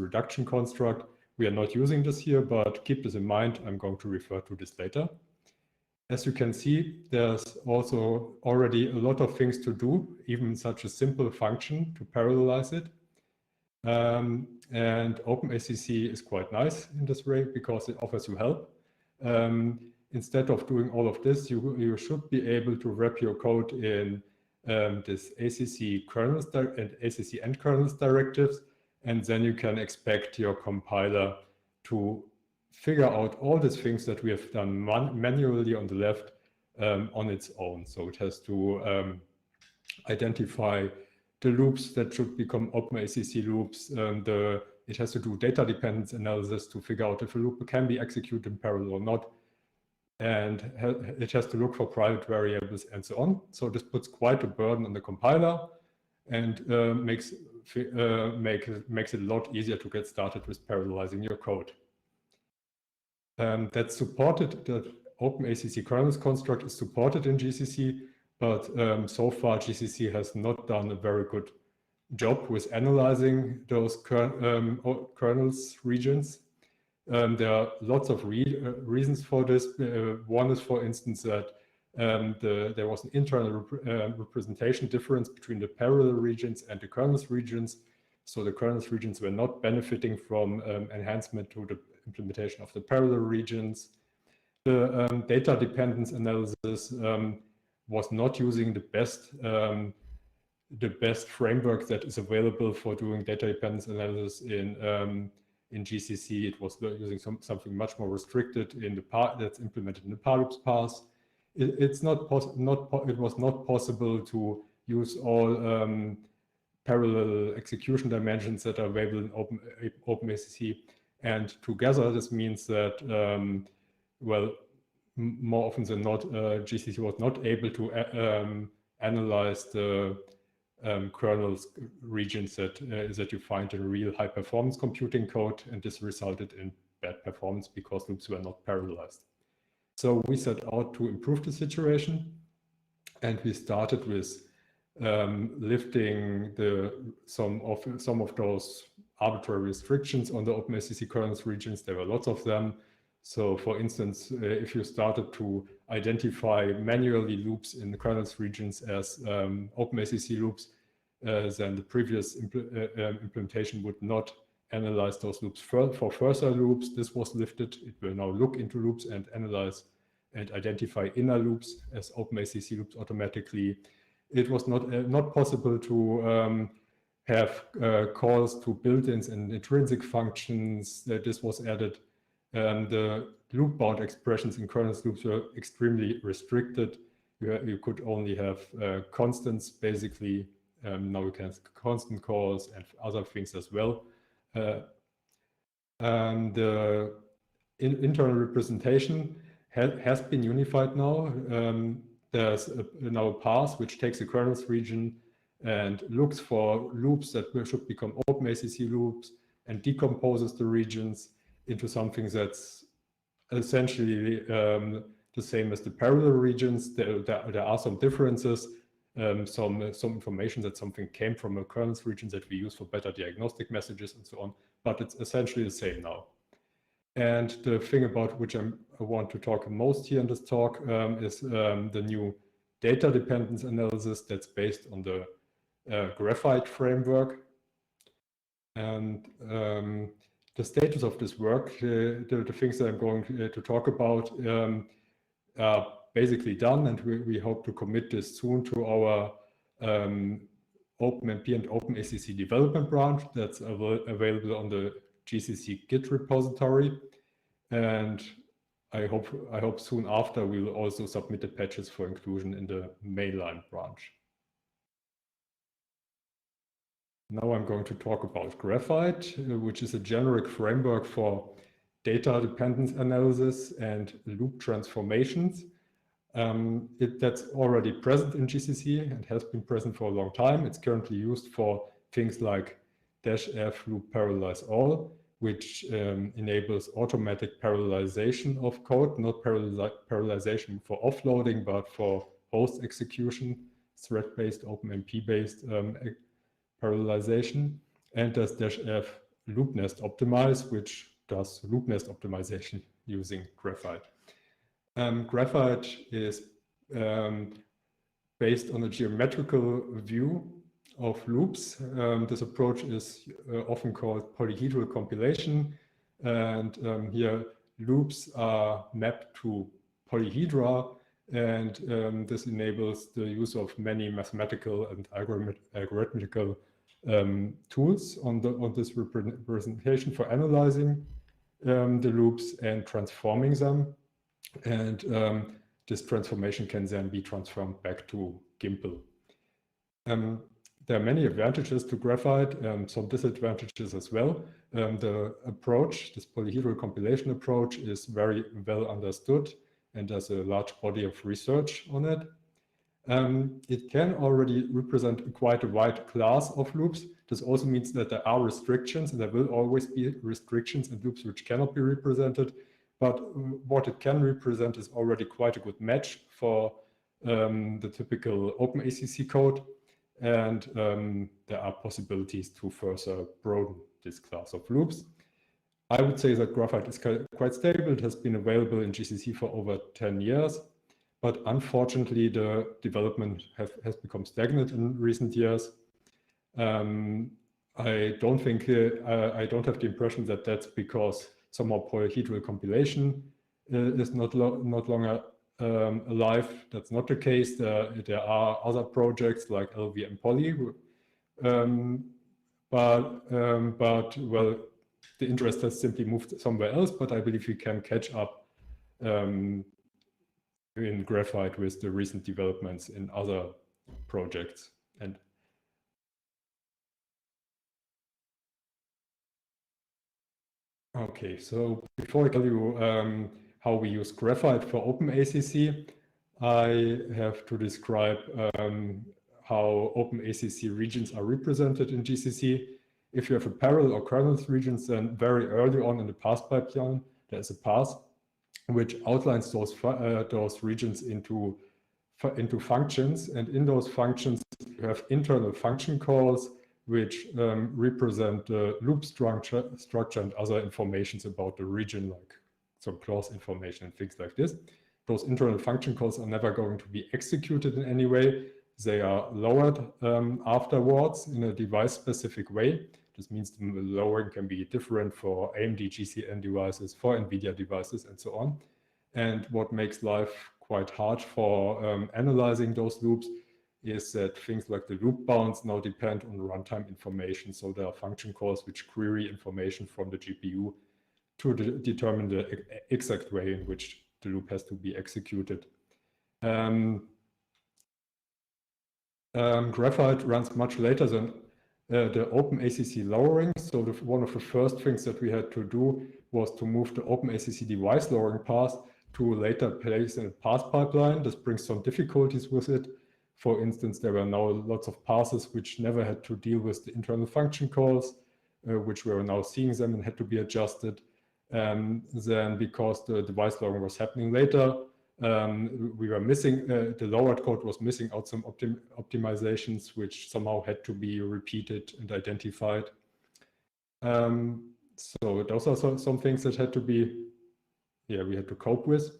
Speaker 15: reduction construct. We are not using this here, but keep this in mind. I'm going to refer to this later. As you can see, there's also already a lot of things to do, even such a simple function to parallelize it. And OpenACC is quite nice in this way because it offers you help. Instead of doing all of this, you should be able to wrap your code in this ACC kernels and ACC end kernels directives, and then you can expect your compiler to figure out all these things that we have done manually on the left on its own. So it has to identify the loops that should become OpenACC loops, the it has to do data dependence analysis to figure out if a loop can be executed in parallel or not. And it has to look for private variables and so on. So this puts quite a burden on the compiler and makes it a lot easier to get started with parallelizing your code. That's supported, the OpenACC kernels construct is supported in GCC, but so far GCC has not done a very good job with analyzing those kernels regions. There are lots of reasons for this. One is, for instance, that there was an internal representation difference between the parallel regions and the kernels regions. So the kernels regions were not benefiting from enhancement to the implementation of the parallel regions. The data dependence analysis was not using the best framework that is available for doing data dependence analysis in GCC. It was using something much more restricted in the part that's implemented in the parloops pass. It was not possible to use all parallel execution dimensions that are available in OpenACC. And together, this means that, well, more often than not, GCC was not able to analyze the kernels regions that you find in real high performance computing code, and this resulted in bad performance because loops were not parallelized. So we set out to improve the situation, and we started with lifting some of those arbitrary restrictions on the OpenACC kernels regions. There were lots of them. So for instance, if you started to identify manually loops in the kernels regions as OpenACC loops, then the previous implementation would not analyze those loops for further loops. This was lifted. It will now look into loops and analyze and identify inner loops as OpenACC loops automatically. It was not possible to have calls to built-ins and intrinsic functions. This was added. The loop-bound expressions in kernels loops were extremely restricted. You could only have constants, basically. Now you can have constant calls and other things as well. And the internal representation has been unified now. There's now a path which takes a kernels region and looks for loops that should become OpenACC loops and decomposes the regions into something that's essentially the same as the parallel regions. There are some differences, some information that something came from a kernels region that we use for better diagnostic messages and so on, but it's essentially the same now. And the thing about which I want to talk most here in this talk is the new data dependence analysis that's based on the Graphite framework. And the status of this work, the things that I'm going to talk about are basically done, and we hope to commit this soon to our OpenMP and OpenACC development branch that's available on the GCC Git repository. And I hope soon after we will also submit the patches for inclusion in the mainline branch. Now I'm going to talk about Graphite, which is a generic framework for data dependence analysis and loop transformations. That's already present in GCC and has been present for a long time. It's currently used for things like -f loop parallelize all, which enables automatic parallelization of code, not parallelization for offloading, but for host execution, thread-based, OpenMP-based parallelization. And does -f loop nest optimize, which does loop nest optimization using Graphite. Graphite is based on a geometrical view of loops. This approach is often called polyhedral compilation. And here loops are mapped to polyhedra. And this enables the use of many mathematical and algorithmical tools on this representation for analyzing the loops and transforming them. And this transformation can then be transformed back to Gimple. There are many advantages to graphite, some disadvantages as well. The approach, this polyhedral compilation approach, is very well understood, and there's a large body of research on it. It can already represent quite a wide class of loops. This also means that there are restrictions, and there will always be restrictions in loops which cannot be represented. But what it can represent is already quite a good match for the typical OpenACC code. And there are possibilities to further broaden this class of loops. I would say that graphite is quite stable. It has been available in GCC for over 10 years. But unfortunately, the development has become stagnant in recent years. I don't think, I don't have the impression that that's because somehow polyhedral compilation is not longer alive. That's not the case. There are other projects like LVM Poly, but well, the interest has simply moved somewhere else. But I believe we can catch up in graphite with the recent developments in other projects. And okay, so before I tell you how we use graphite for OpenACC, I have to describe how OpenACC regions are represented in GCC. If you have a parallel or kernels regions, then very early on in the path pipeline, there is a path which outlines those regions into functions, and in those functions you have internal function calls which represent the loop structure and other informations about the region, like some clause information and things like this. Those internal function calls are never going to be executed in any way. They are lowered afterwards in a device-specific way. This means the lowering can be different for AMD GCN devices, for NVIDIA devices, and so on. And what makes life quite hard for analyzing those loops is that things like the loop bounds now depend on runtime information. So there are function calls which query information from the GPU to determine the exact way in which the loop has to be executed. Graphite runs much later than the OpenACC lowering. So one of the first things that we had to do was to move the OpenACC device lowering path to a later place in the path pipeline. This brings some difficulties with it. For instance, there were now lots of passes which never had to deal with the internal function calls, which we were now seeing them and had to be adjusted. Then because the device lowering was happening later, we were missing, the lowered code was missing out some optimizations which somehow had to be repeated and identified. So those are some things that had to be, we had to cope with.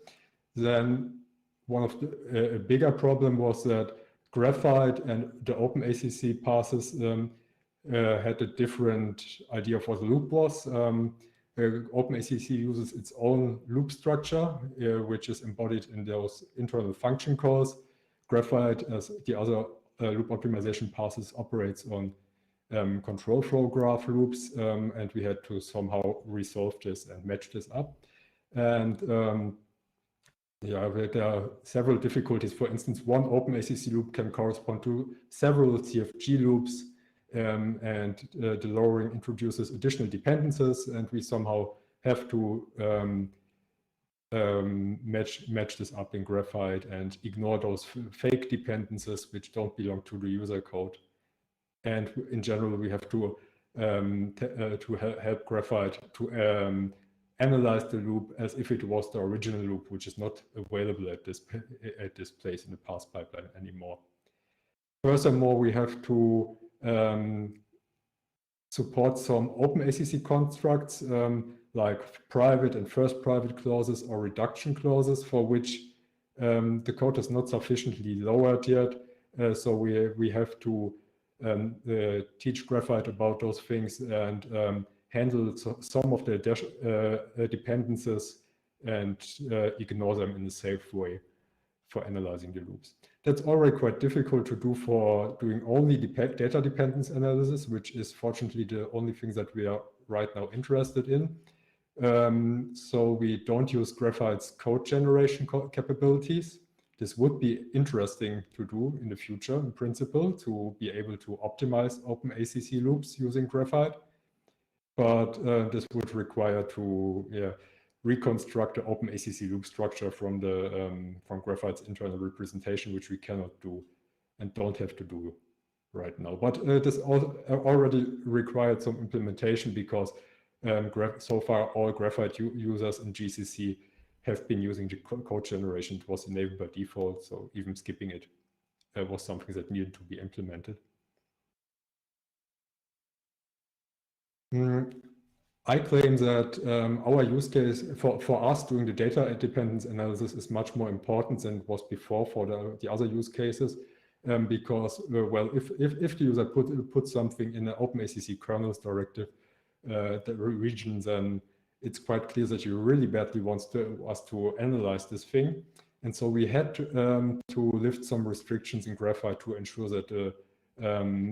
Speaker 15: Then one of the a bigger problem was that graphite and the OpenACC passes had a different idea of what the loop was. OpenACC uses its own loop structure, which is embodied in those internal function calls. Graphite, as the other loop optimization passes, operates on control flow graph loops, and we had to somehow resolve this and match this up. And there are several difficulties. For instance, one OpenACC loop can correspond to several CFG loops. And the lowering introduces additional dependencies, and we somehow have to match this up in Graphite and ignore those fake dependencies which don't belong to the user code. And in general, we have to help Graphite to analyze the loop as if it was the original loop, which is not available at this place in the path pipeline anymore. Furthermore, we have to support some OpenACC constructs like private and first private clauses or reduction clauses for which the code is not sufficiently lowered yet. So we have to teach Graphite about those things and handle some of the dependencies and ignore them in a safe way for analyzing the loops. That's already quite difficult to do for doing only data dependence analysis, which is fortunately the only thing that we are right now interested in. So we don't use Graphite's code generation capabilities. this would be interesting to do in the future, in principle, to be able to optimize open ACC loops using graphite. But this would require to reconstruct the open ACC loop structure from graphite's internal representation, which we cannot do and don't have to do right now. But this already required some implementation because so far all graphite users in GCC have been using the code generation. It was enabled by default, so even skipping it was something that needed to be implemented. I claim that our use case for us doing the data dependence analysis is much more important than it was before for the other use cases, because well, if the user puts something in an OpenACC kernels directive, the region, then it's quite clear that you really badly wants us to analyze this thing. And so we had to lift some restrictions in graphite to ensure that the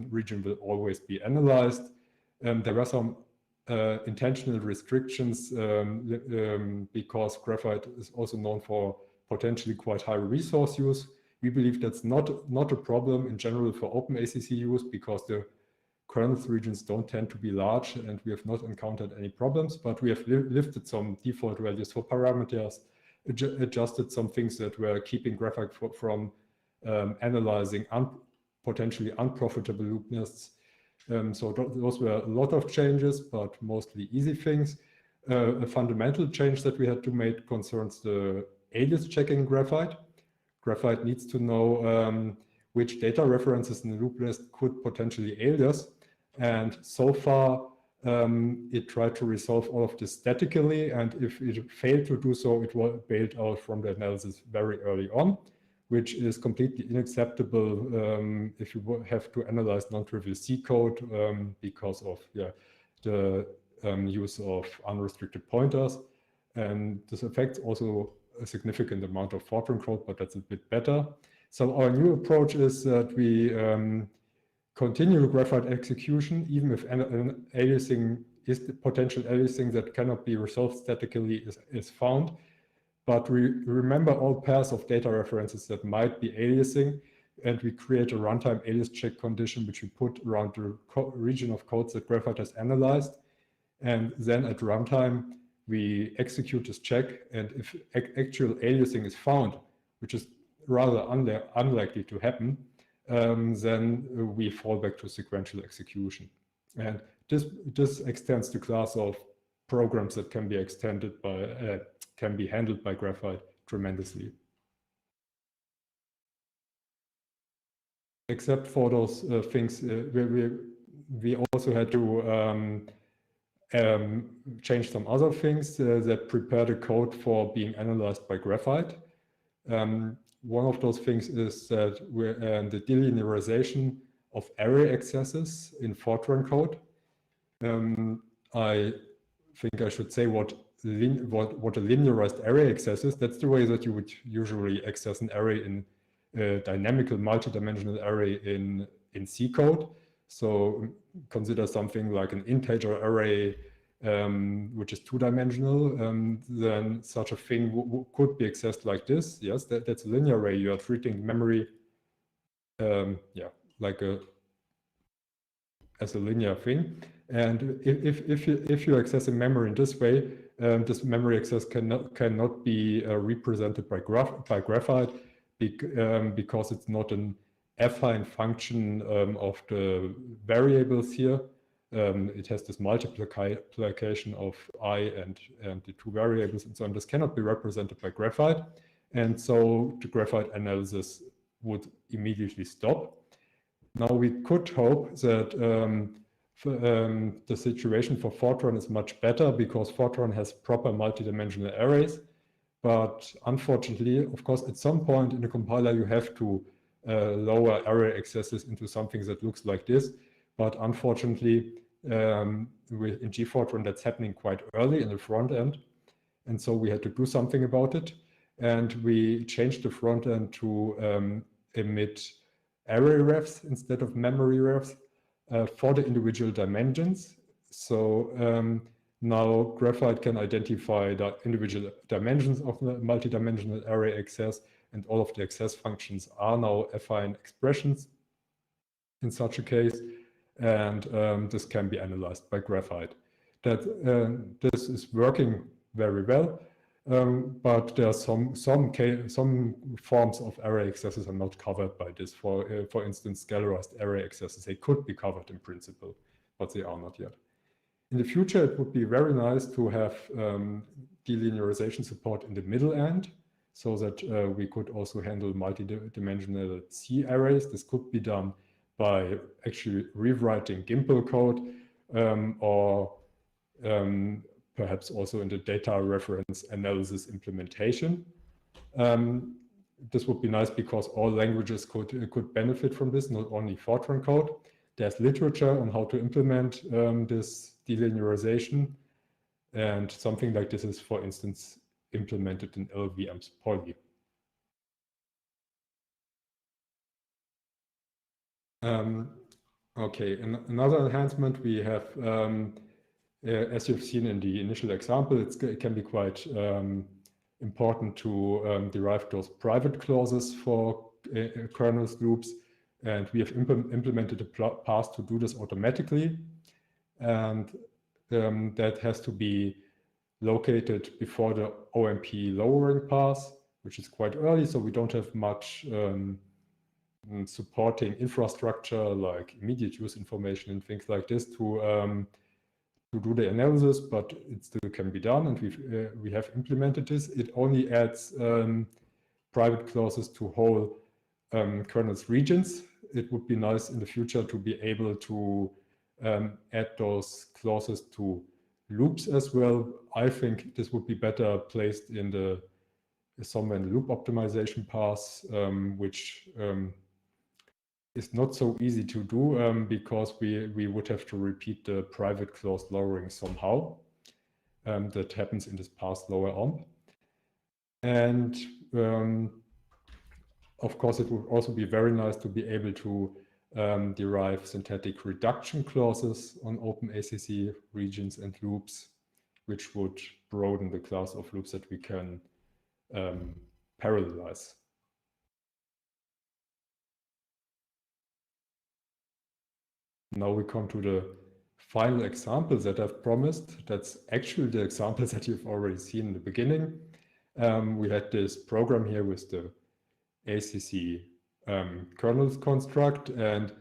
Speaker 15: region will always be analyzed. There were some intentional restrictions because graphite is also known for potentially quite high resource use. We believe that's not a problem in general for OpenACC use because the kernels regions don't tend to be large and we have not encountered any problems, but we have lifted some default values for parameters, adjusted some things that were keeping graphite from analyzing potentially unprofitable loop nests. So those were a lot of changes, but mostly easy things. A fundamental change that we had to make concerns the alias checking graphite. Graphite needs to know which data references in the loop list could potentially alias. And so far, it tried to resolve all of this statically. And if it failed to do so, it was bailed out from the analysis very early on, which is completely unacceptable if you have to analyze non-trivial C code because of the use of unrestricted pointers. And this affects also a significant amount of Fortran code, but that's a bit better. So our new approach is that we continue graphite execution, even if aliasing is the potential aliasing that cannot be resolved statically is found. But we remember all pairs of data references that might be aliasing, and we create a runtime alias check condition, which we put around the region of codes that graphite has analyzed. And then at runtime, we execute this check. And if actual aliasing is found, which is rather unlikely to happen, then we fall back to sequential execution. And this extends the class of programs that can be extended by can be handled by graphite tremendously. Except for those things, we also had to change some other things that prepare the code for being analyzed by graphite. One of those things is that the delinearization of array accesses in Fortran code. I think I should say what a linearized array access is. That's the way that you would usually access an array in a dynamical multi-dimensional array in C code. So consider something like an integer array which is two-dimensional, then such a thing could be accessed like this. Yes, that's a linear array. You are treating memory, like as a linear thing. And if you access a memory in this way, this memory access cannot be represented by graphite because it's not an affine function of the variables here. It has this multiplication of I and the two variables and so on. This cannot be represented by graphite. And so the graphite analysis would immediately stop. Now we could hope that the situation for Fortran is much better because Fortran has proper multidimensional arrays. But unfortunately, of course, at some point in the compiler, you have to lower array accesses into something that looks like this. But unfortunately, in GFortran, that's happening quite early in the front end. And so we had to do something about it. And we changed the front end to emit array refs instead of memory refs for the individual dimensions. So now graphite can identify the individual dimensions of the multidimensional array access and all of the access functions are now affine expressions in such a case, and this can be analyzed by graphite. That this is working very well, but there are some forms of array accesses are not covered by this. For instance, scalarized array accesses, they could be covered in principle, but they are not yet. In the future, it would be very nice to have delinearization support in the middle end, so that we could also handle multi-dimensional C arrays. This could be done by actually rewriting Gimple code or perhaps also in the data reference analysis implementation. This would be nice because all languages could benefit from this, not only Fortran code. There's literature on how to implement this delinearization, and something like this is, for instance, implemented in LVM's Poly. Okay, another enhancement we have, as you've seen in the initial example, it can be quite important to derive those private clauses for kernels loops, and we have implemented a path to do this automatically, and that has to be located before the OMP lowering path, which is quite early, so we don't have much supporting infrastructure like immediate use information and things like this to do the analysis, but it still can be done, and we have implemented this. It only adds private clauses to whole kernels regions. It would be nice in the future to be able to add those clauses to loops as well. I think this would be better placed in the somewhere in the loop optimization path, which is not so easy to do because we would have to repeat the private clause lowering somehow. That happens in this path lower on. And of course, it would also be very nice to be able to derive syntactic reduction clauses on OpenACC regions and loops, which would broaden the class of loops that we can parallelize. Now we come to the final example that I've promised. That's actually the example that you've already seen in the beginning. We had this program here with the ACC kernels construct, and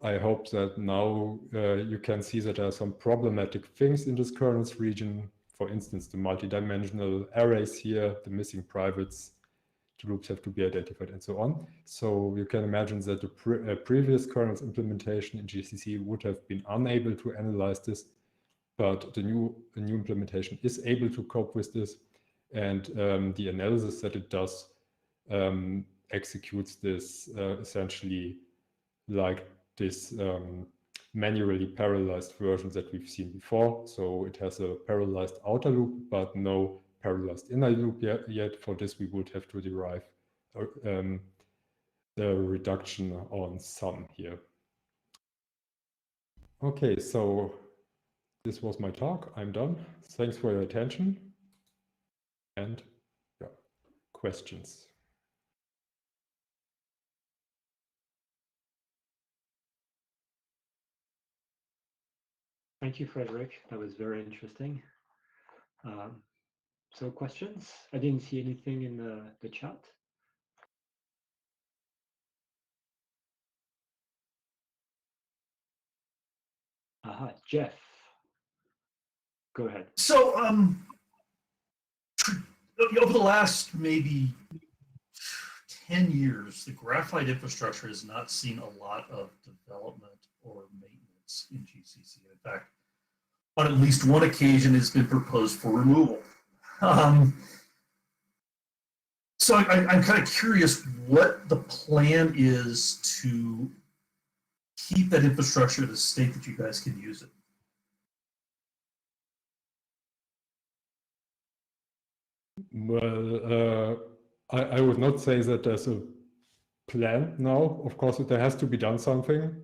Speaker 15: I hope that now you can see that there are some problematic things in this kernels region. For instance, the multi-dimensional arrays here, the missing privates, the loops have to be identified, and so on. So you can imagine that the previous kernels implementation in GCC would have been unable to analyze this, but the new implementation is able to cope with this, and the analysis that it does executes this essentially like this manually parallelized version that we've seen before. So it has a parallelized outer loop, but no parallelized inner loop yet. For this, we would have to derive the reduction on sum here. Okay, so this was my talk. I'm done. Thanks for your attention. And yeah, questions.
Speaker 12: Thank you, Frederick. That was very interesting. So questions? I didn't see anything in the chat. Aha, Jeff. Go ahead.
Speaker 10: So over the last maybe 10 years, the graphite infrastructure has not seen a lot of development or maintenance in GCC. In fact, on at least one occasion, it's been proposed for removal. So I'm kind of curious what the plan is to keep that infrastructure at a state that you guys can use it.
Speaker 15: Well, I would not say that there's a plan now. Of course, there has to be done something.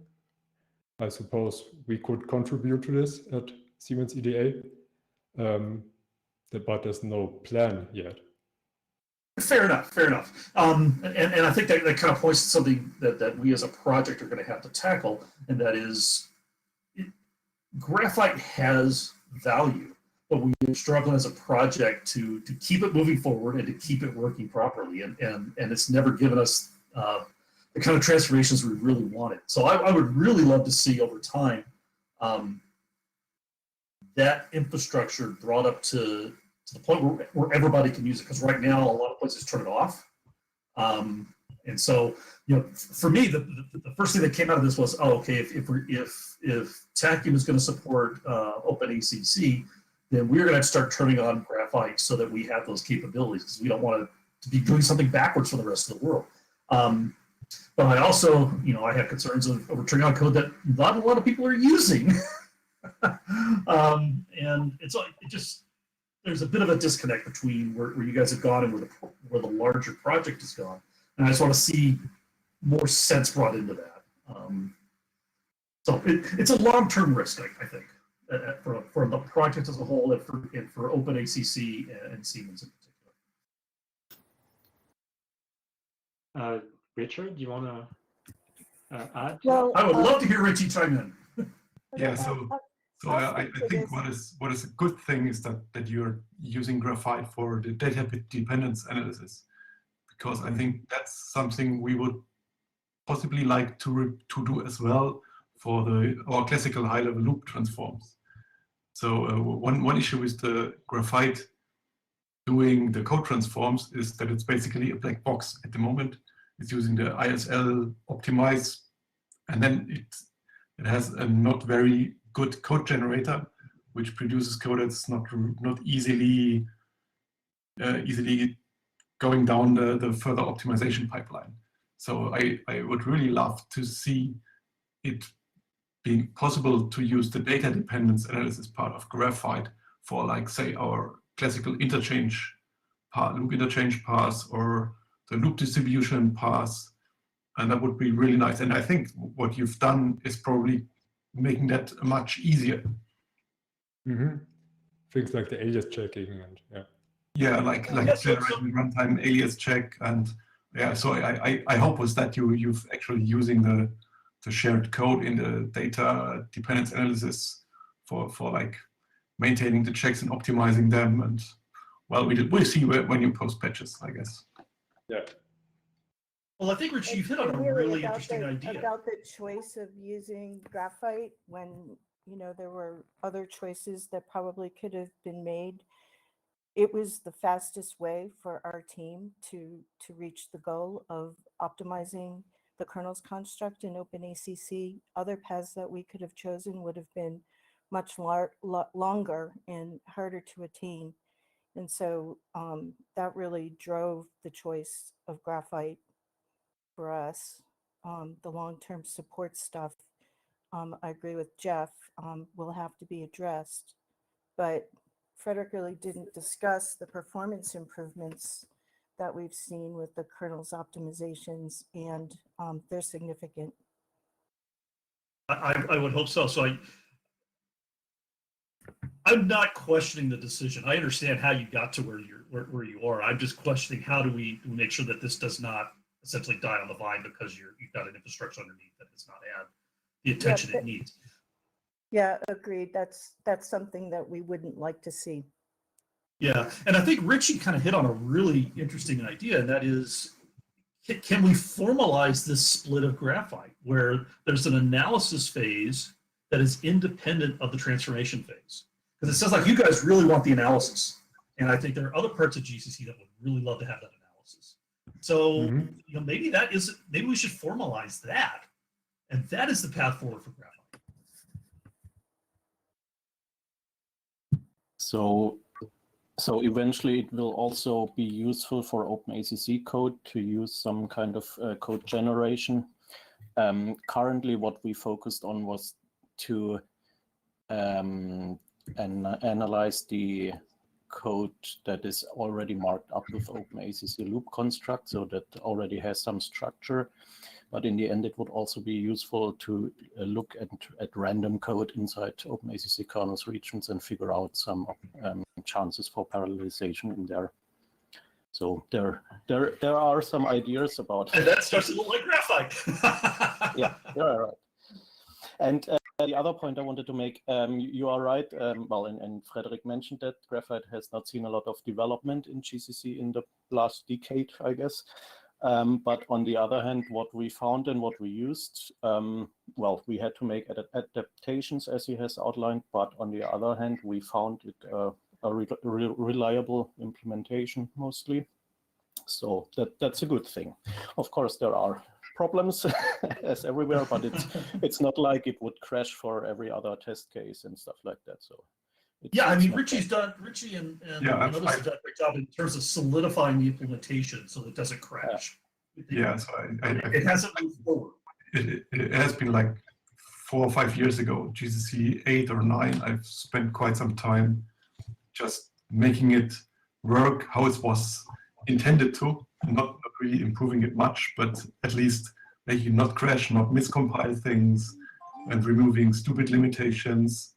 Speaker 15: I suppose we could contribute to this at Siemens EDA, but there's no plan yet.
Speaker 10: Fair enough, fair enough. And I think that kind of points to something that we as a project are going to have to tackle, and that is graphite has value, but we are struggling as a project to keep it moving forward and to keep it working properly, and it's never given us the kind of transformations we really wanted. So I would really love to see over time that infrastructure brought up to the point where everybody can use it, because right now a lot of places turn it off. And so, for me, the first thing that came out of this was, oh, okay, if Tachyum is going to support OpenACC, then we're going to start turning on graphite so that we have those capabilities, because we don't want to be doing something backwards for the rest of the world. But I also, I have concerns of turning on code that not a lot of people are using. And there's a bit of a disconnect between where you guys have gone and where the larger project has gone. And I just want to see more sense brought into that. So it's a long-term risk, I think, for the project as a whole, and for OpenACC and Siemens in particular.
Speaker 12: Richard, do you want to add?
Speaker 10: Well, I would love to hear Richie chime in.
Speaker 16: Yeah, so I think what is a good thing is that you're using graphite for the data dependence analysis, because I think that's something we would possibly like to do as well for our classical high-level loop transforms. So one issue with the graphite doing the code transforms is that it's basically a black box at the moment. It's using the ISL optimize, and then it has a not very good code generator, which produces code that's not easily going down the further optimization pipeline. So I would really love to see it being possible to use the data dependence analysis part of graphite for, like, say, our classical interchange part, loop interchange paths, or the loop distribution paths, and that would be really nice. And I think what you've done is probably making that much easier.
Speaker 15: Mm-hmm. Things like the alias checking and
Speaker 16: like generating runtime alias check, and so I hope was that you've actually using the shared code in the data dependence analysis for like maintaining the checks and optimizing them, and well, we'll see when you post patches, I guess.
Speaker 15: Yeah.
Speaker 10: Well, I think, Rich, you've hit on a really interesting idea
Speaker 17: about the choice of using graphite when there were other choices that probably could have been made. It was the fastest way for our team to reach the goal of optimizing the kernel's construct in OpenACC. Other paths that we could have chosen would have been much longer and harder to attain. And so that really drove the choice of graphite for us. The long-term support stuff, I agree with Jeff, will have to be addressed. But Frederick really didn't discuss the performance improvements that we've seen with the kernel's optimizations, and they're significant.
Speaker 10: I would hope so. So I'm not questioning the decision. I understand how you got to where you are. I'm just questioning, how do we make sure that this does not essentially die on the vine because you've got an infrastructure underneath that does not add the attention it needs.
Speaker 17: Yeah, agreed. That's something that we wouldn't like to see.
Speaker 10: Yeah, and I think Richie kind of hit on a really interesting idea, and that is, can we formalize this split of graphite where there's an analysis phase that is independent of the transformation phase? Because it sounds like you guys really want the analysis, and I think there are other parts of GCC that would really love to have that analysis. So maybe we should formalize that, and that is the path forward for graphite.
Speaker 18: So eventually it will also be useful for OpenACC code to use some kind of code generation. Currently what we focused on was to analyze the code that is already marked up with OpenACC loop construct, so that already has some structure. But in the end, it would also be useful to look at random code inside OpenACC kernels regions and figure out some chances for parallelization in there. So there are some ideas about.
Speaker 10: And that starts to look like graphite.
Speaker 18: Yeah, you're right. And the other point I wanted to make, you are right. Well, and Frederick mentioned that graphite has not seen a lot of development in GCC in the last decade, I guess. But on the other hand, what we found and what we used, well, we had to make adaptations as he has outlined. But on the other hand, we found it a reliable implementation mostly. So that's a good thing. Of course, there are problems as everywhere, but it's not like it would crash for every other test case and stuff like that. So
Speaker 10: yeah, I mean, Richie and others have done a great job in terms of solidifying the implementation so it doesn't crash.
Speaker 16: Yeah, so
Speaker 10: it hasn't moved forward.
Speaker 16: It has been like 4 or 5 years ago, GCC 8 or 9. I've spent quite some time just making it work how it was intended to, not really improving it much, but at least making it not crash, not miscompile things, and removing stupid limitations.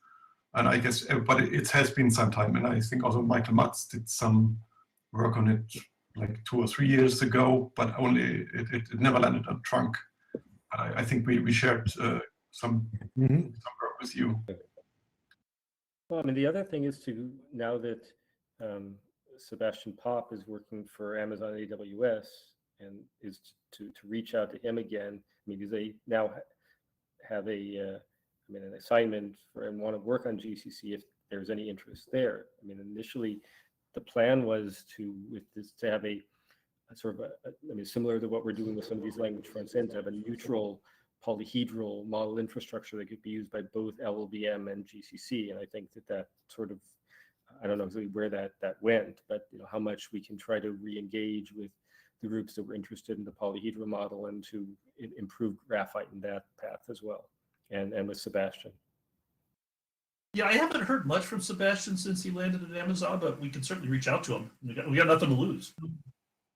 Speaker 16: And I guess, but it has been some time, and I think also Michael Matz did some work on it like 2 or 3 years ago, but only it never landed on trunk. I think we shared some work with you.
Speaker 1: Well, I mean, the other thing is to, now that Sebastian Popp is working for Amazon AWS, and is to reach out to him again. I mean, because they now have an assignment for and want to work on GCC if there's any interest there. I mean, initially, the plan was to have a sort of I mean, similar to what we're doing with some of these language front ends, to have a neutral polyhedral model infrastructure that could be used by both LLVM and GCC. And I think that sort of, I don't know exactly where that went, but how much we can try to re-engage with the groups that were interested in the polyhedral model and to improve graphite in that path as well, and with Sebastian.
Speaker 10: Yeah, I haven't heard much from Sebastian since he landed at Amazon, but we can certainly reach out to him. We got nothing to lose.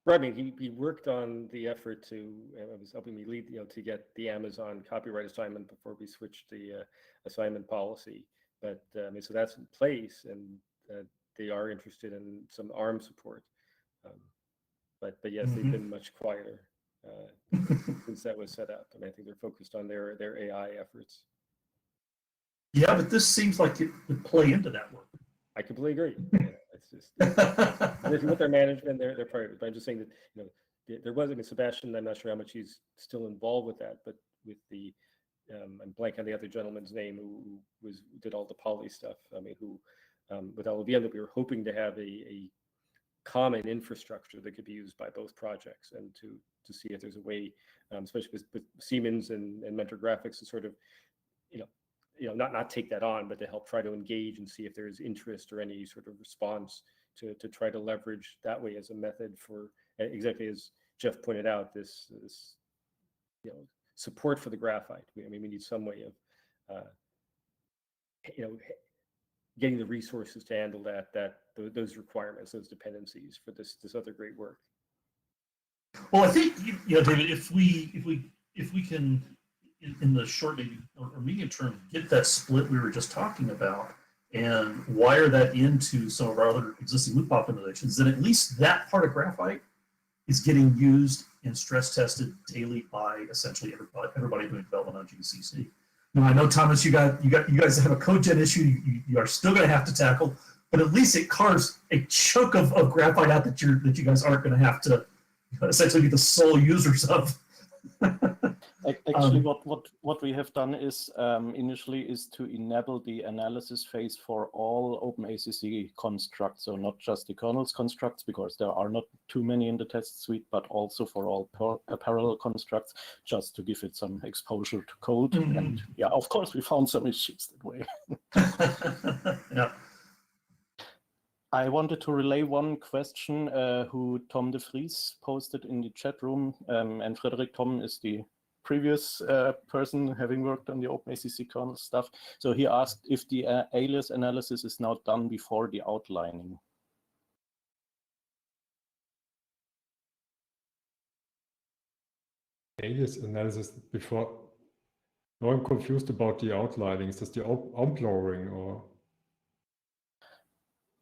Speaker 1: Right. I mean, he worked on the effort to, was helping me lead, to get the Amazon copyright assignment before we switched the assignment policy. But I mean, so that's in place, and they are interested in some ARM support. But yes, they've been much quieter since that was set up, and I think they're focused on their AI efforts.
Speaker 10: Yeah, but this seems like it would play into that work.
Speaker 1: I completely agree. It's just with their management, their priorities. But I'm just saying that there was, I mean, Sebastian. I'm not sure how much he's still involved with that, but with the I'm blanking on the other gentleman's name who did all the poly stuff. I mean, who with LLVM, that we were hoping to have a common infrastructure that could be used by both projects, and to see if there's a way, especially with Siemens and Mentor Graphics, to sort of not take that on, but to help try to engage and see if there's interest or any sort of response to try to leverage that way as a method for, exactly as Jeff pointed out, this support for the graphite. I mean, we need some way of getting the resources to handle those requirements, those dependencies for this other great work.
Speaker 10: Well, I think David, if we can in the short or medium term get that split we were just talking about and wire that into some of our other existing loop optimizations, then at least that part of graphite is getting used and stress tested daily by essentially everybody doing development on GCC. Now, I know, Thomas, you guys have a code gen issue you are still going to have to tackle, but at least it carves a chunk of graphite out that you guys aren't going to have to essentially be the sole users of.
Speaker 18: Actually, what we have done is initially is to enable the analysis phase for all OpenACC constructs, so not just the kernels constructs, because there are not too many in the test suite, but also for all parallel constructs, just to give it some exposure to code. And yeah, of course, we found some issues that way.
Speaker 10: Yeah.
Speaker 18: I wanted to relay one question who Tom de Vries posted in the chat room, and Frederick Tom is the previous person having worked on the OpenACC kernel stuff. So he asked if the alias analysis is now done before the outlining.
Speaker 15: Alias analysis before. No, I'm confused about the outlining. Is this the outlawing or?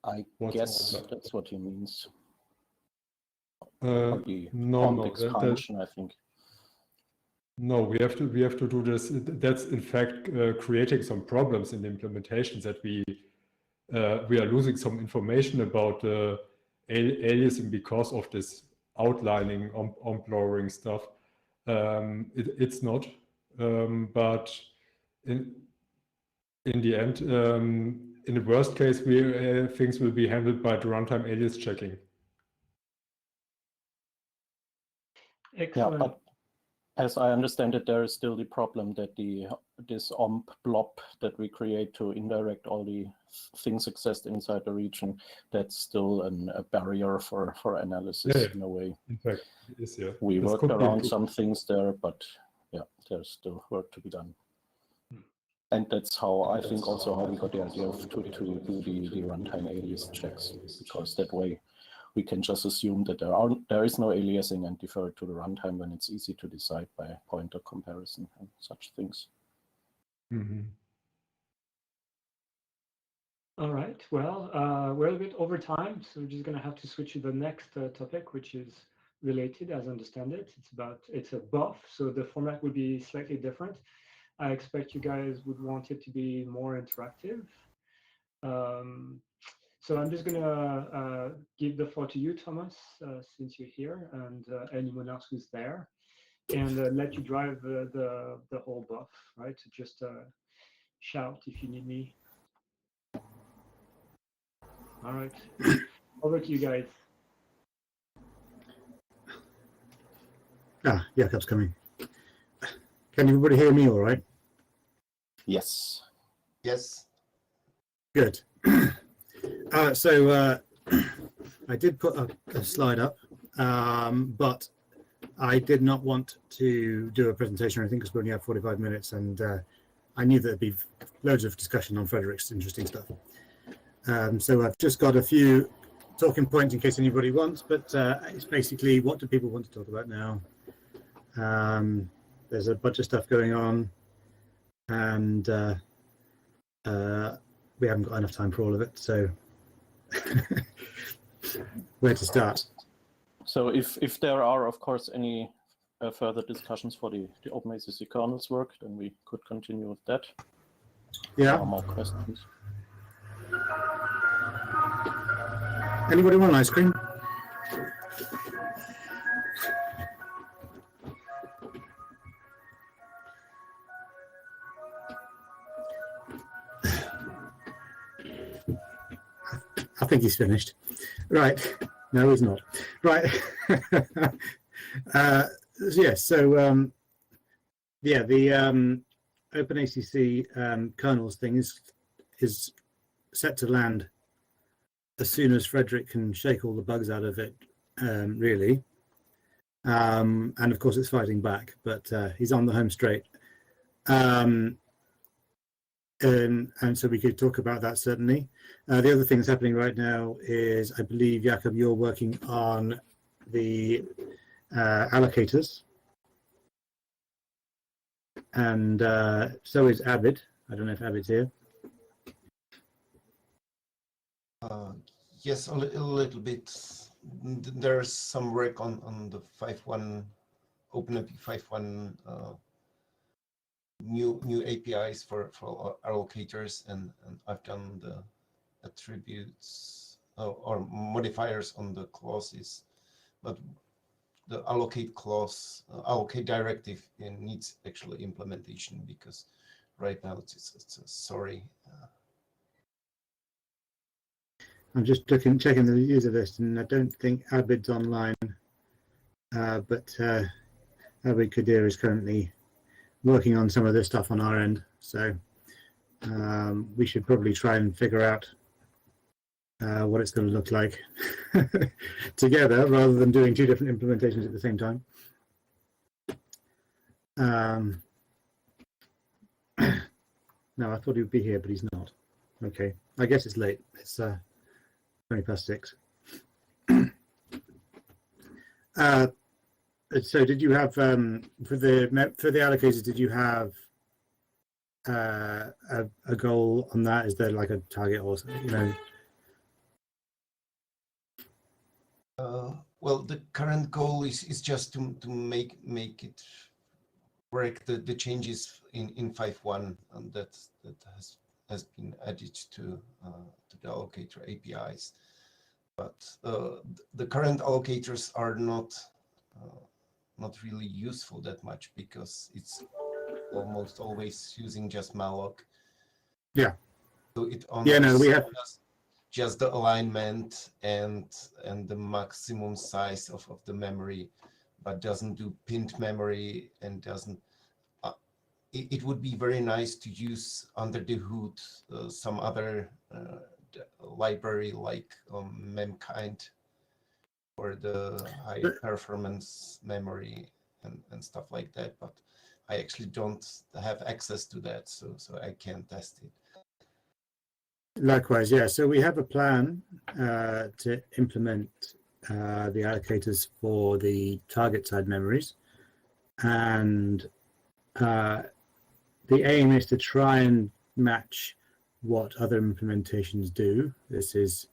Speaker 18: I guess that's what he means. or the
Speaker 15: No,
Speaker 18: font
Speaker 15: no,
Speaker 18: expansion, I think.
Speaker 15: no, we have to do this. That's in fact creating some problems in the implementations that we are losing some information about aliasing because of this outlining, on-blurring stuff. It's not, but in the end, in the worst case, things will be handled by the runtime alias checking.
Speaker 12: Excellent.
Speaker 18: Yeah, but as I understand it, there is still the problem that this omp blob that we create to indirect all the things accessed inside the region, that's still a barrier for analysis in a way.
Speaker 15: In fact, it is, yeah.
Speaker 18: We
Speaker 15: This
Speaker 18: worked
Speaker 15: could be
Speaker 18: around
Speaker 15: improved.
Speaker 18: some things there, but yeah, there's still work to be done. And that's how I think also how we got the idea of to do the runtime alias checks, because that way we can just assume that there is no aliasing and defer to the runtime when it's easy to decide by pointer comparison and such things.
Speaker 15: Mm-hmm.
Speaker 12: All right. Well, we're a bit over time, so we're just going to have to switch to the next topic, which is related, as I understand it. It's a buff, so the format would be slightly different. I expect you guys would want it to be more interactive. So I'm just going to give the floor to you, Thomas, since you're here, and anyone else who's there, and let you drive the whole buff, right? So just shout if you need me. All right, over to you guys.
Speaker 19: Jakob's coming. Can everybody hear me all right?
Speaker 18: Yes.
Speaker 7: Yes.
Speaker 19: Good. So I did put a slide up, but I did not want to do a presentation or anything because we only have 45 minutes, and I knew there'd be loads of discussion on Frederick's interesting stuff. So I've just got a few talking points in case anybody wants, but it's basically what do people want to talk about now? There's a bunch of stuff going on, and we haven't got enough time for all of it, so where to start?
Speaker 18: So if there are, of course, any further discussions for the OpenACC kernel's work, then we could continue with that.
Speaker 19: Yeah.
Speaker 18: More questions.
Speaker 19: Anybody want ice cream? I think he's finished. Right. No, he's not. Right. Yes. So, yeah, the OpenACC kernels thing is set to land as soon as Frederick can shake all the bugs out of it, really. And of course, it's fighting back, but he's on the home straight. And so we could talk about that, certainly. The other thing that's happening right now is, I believe, Jakob, you're working on the allocators. And so is Abid. I don't know if Abid's here.
Speaker 20: Yes, a little bit. There's some work on the 5.1, OpenAPI 5.1 new APIs for allocators, and I've done the attributes or modifiers on the clauses, but the allocate clause, allocate directive needs actually implementation, because right now it's sorry.
Speaker 19: I'm just checking the user list, and I don't think Abid's online, but Abid Kadir is currently working on some of this stuff on our end. So we should probably try and figure out what it's going to look like together, rather than doing two different implementations at the same time. No, I thought he would be here, but he's not. Okay, I guess it's late. It's 6:20. So did you have for the allocators, did you have a goal on that? Is there like a target or something, you know?
Speaker 20: Well, the current goal is just to make it work, the changes in 5.1 and that has been added to the allocator APIs. But the current allocators are not really useful that much because it's almost always using just malloc.
Speaker 2: Yeah.
Speaker 20: So it
Speaker 2: Yeah, no, we have
Speaker 20: just the alignment and the maximum size of the memory, but doesn't do pinned memory and doesn't. It would be very nice to use under the hood some other library like memkind for the high performance memory and stuff like that, but I actually don't have access to that, so I can't test it.
Speaker 19: Likewise, yeah. So we have a plan to implement the allocators for the target side memories, and the aim is to try and match what other implementations do. This is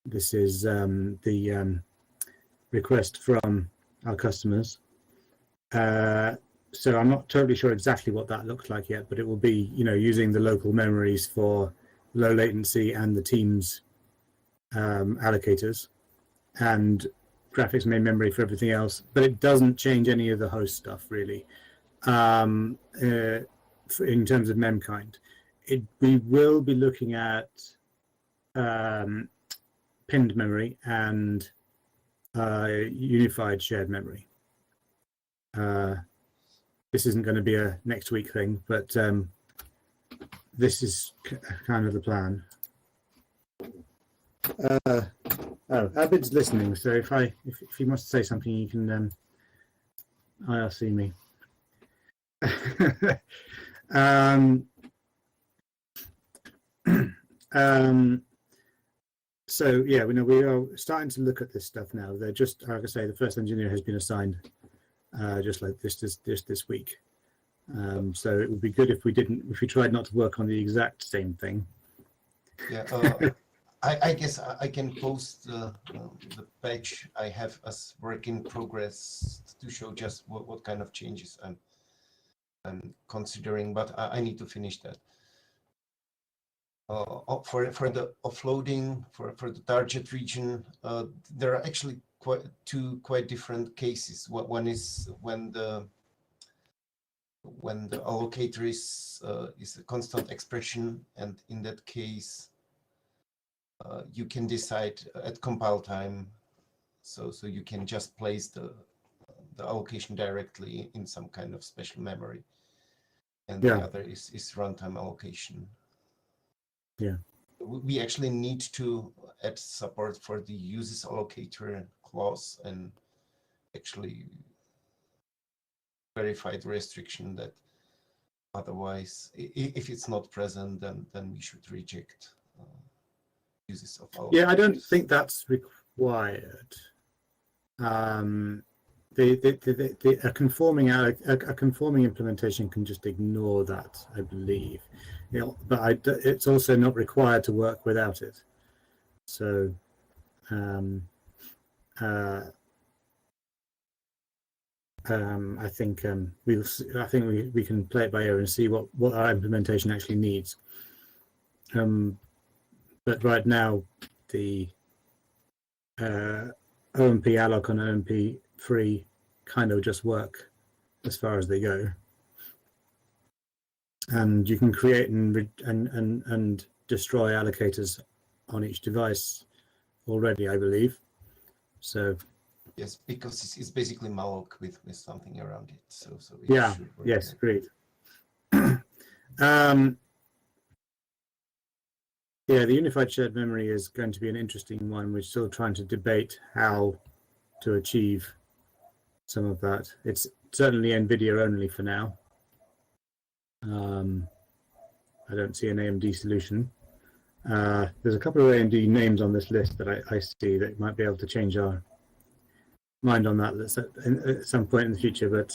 Speaker 19: the request from our customers. So I'm not totally sure exactly what that looks like yet, but it will be, using the local memories for low latency and the Teams allocators, and graphics main memory for everything else. But it doesn't change any of the host stuff really. In terms of memkind, we will be looking at pinned memory and unified shared memory. This isn't going to be a next week thing, but this is kind of the plan. Abid's listening, so if he wants to say something, you can IRC me. So yeah, we are starting to look at this stuff now. They're just, like I say, the first engineer has been assigned just like this week. So it would be good if we tried not to work on the exact same thing.
Speaker 20: Yeah, I guess I can post the patch I have as work in progress to show just what kind of changes I'm considering, but I need to finish that. For the offloading for the target region, there are actually two quite different cases. One is when the allocator is a constant expression, and in that case you can decide at compile time, so you can just place the allocation directly in some kind of special memory, and the other is runtime allocation.
Speaker 19: Yeah,
Speaker 20: we actually need to add support for the uses allocator clause and actually verify the restriction that otherwise, if it's not present, then we should reject uses of allocators.
Speaker 19: Yeah, I don't think that's required. A conforming implementation can just ignore that, I believe. But it's also not required to work without it. So I think we can play it by ear and see what our implementation actually needs. But right now, the OMP alloc and OMP free kind of just work as far as they go, and you can create and destroy allocators on each device already, I believe. So
Speaker 20: yes, because it's basically malloc with something around it. So it
Speaker 19: yeah,
Speaker 20: should work.
Speaker 19: yes, great. Yeah, the unified shared memory is going to be an interesting one. We're still trying to debate how to achieve some of that. It's certainly NVIDIA only for now. I don't see an AMD solution. There's a couple of AMD names on this list that I see that might be able to change our mind on that at some point in the future, but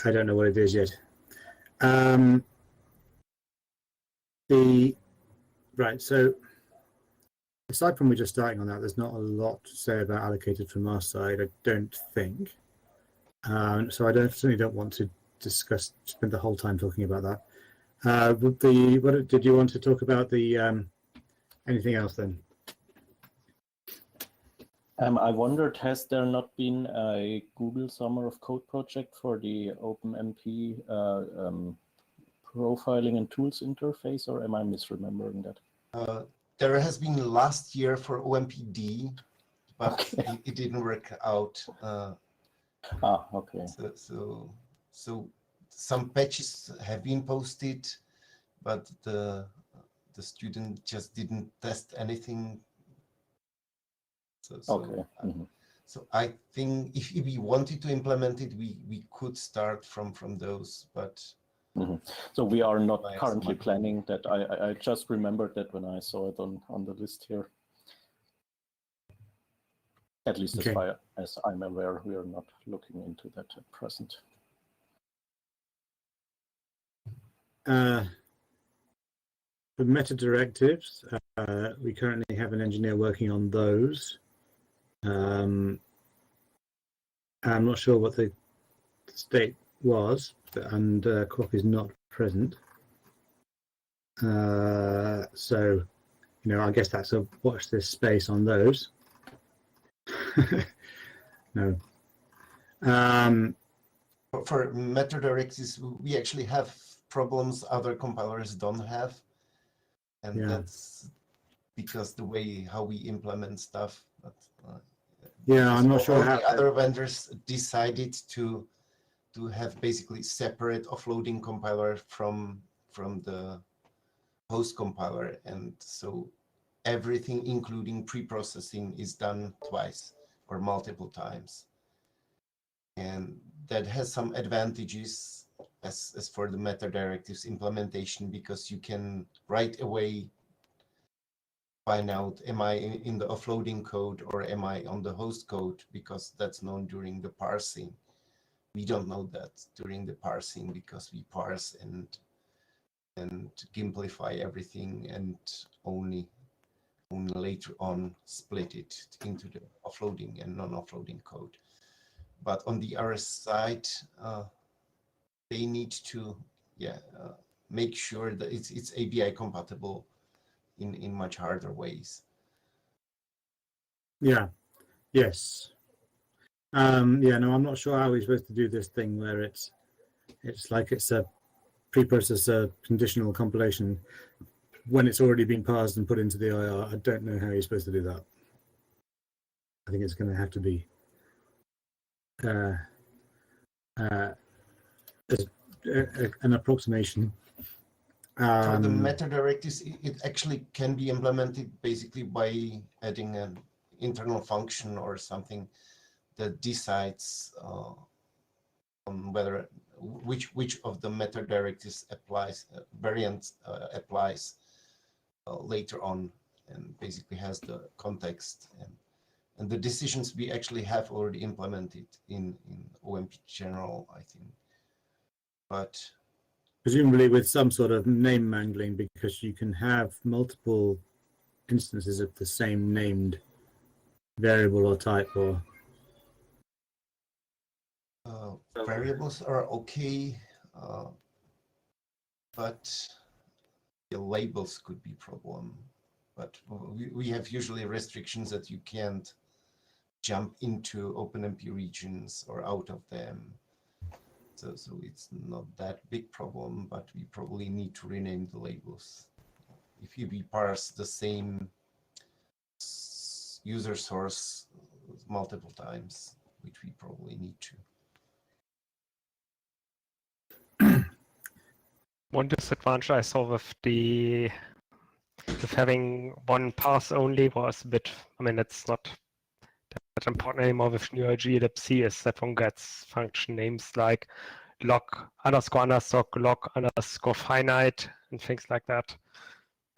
Speaker 19: I don't know what it is yet. So aside from we're just starting on that, there's not a lot to say about allocated from our side, I don't think. So I certainly don't want to spend the whole time talking about that. What did you want to talk about the anything else then?
Speaker 18: I wondered, has there not been a Google Summer of Code project for the OpenMP profiling and tools interface, or am I misremembering that?
Speaker 20: There has been last year for OMPD, but it didn't work out.
Speaker 18: Okay.
Speaker 20: So some patches have been posted, but the student just didn't test anything.
Speaker 18: Okay.
Speaker 20: So I think if we wanted to implement it, we could start from those, but.
Speaker 18: So we are not currently planning that. I just remembered that when I saw it on the list here. At least as far as I'm aware, we are not looking into that at present.
Speaker 19: For meta directives, we currently have an engineer working on those. I'm not sure what the state was, and Kwok is not present. So, I guess that's a watch this space on those. No.
Speaker 20: For meta directives, we actually have problems other compilers don't have, and that's because the way how we implement stuff. But,
Speaker 19: I'm not sure
Speaker 20: all
Speaker 19: how
Speaker 20: the other vendors decided to have basically separate offloading compiler from the host compiler, and so everything, including pre-processing, is done twice or multiple times, and that has some advantages as for the meta directives implementation, because you can right away find out, am I in the offloading code or am I on the host code, because that's known during the parsing. We don't know that during the parsing because we parse and gimplify everything and only later on split it into the offloading and non-offloading code. But on the other side, they need to make sure that it's ABI compatible in much harder ways.
Speaker 19: Yes. No, I'm not sure how we're supposed to do this thing where it's like it's a preprocessor conditional compilation when it's already been parsed and put into the IR. I don't know how you're supposed to do that. I think it's going to have to be an approximation.
Speaker 20: For the meta directives, it actually can be implemented basically by adding an internal function or something that decides on whether which of the meta directives applies variant applies later on, and basically has the context and the decisions we actually have already implemented in OMP general, I think. But
Speaker 19: presumably with some sort of name mangling, because you can have multiple instances of the same named variable or type, or
Speaker 20: variables are okay, but the labels could be problem. But we have usually restrictions that you can't jump into OpenMP regions or out of them. So it's not that big problem, but we probably need to rename the labels. If we parse the same user source multiple times, which we probably need to.
Speaker 9: One disadvantage I saw with having one pass only was a bit, it's not that important anymore with GNU LPC, is that one gets function names like log __ finite and things like that.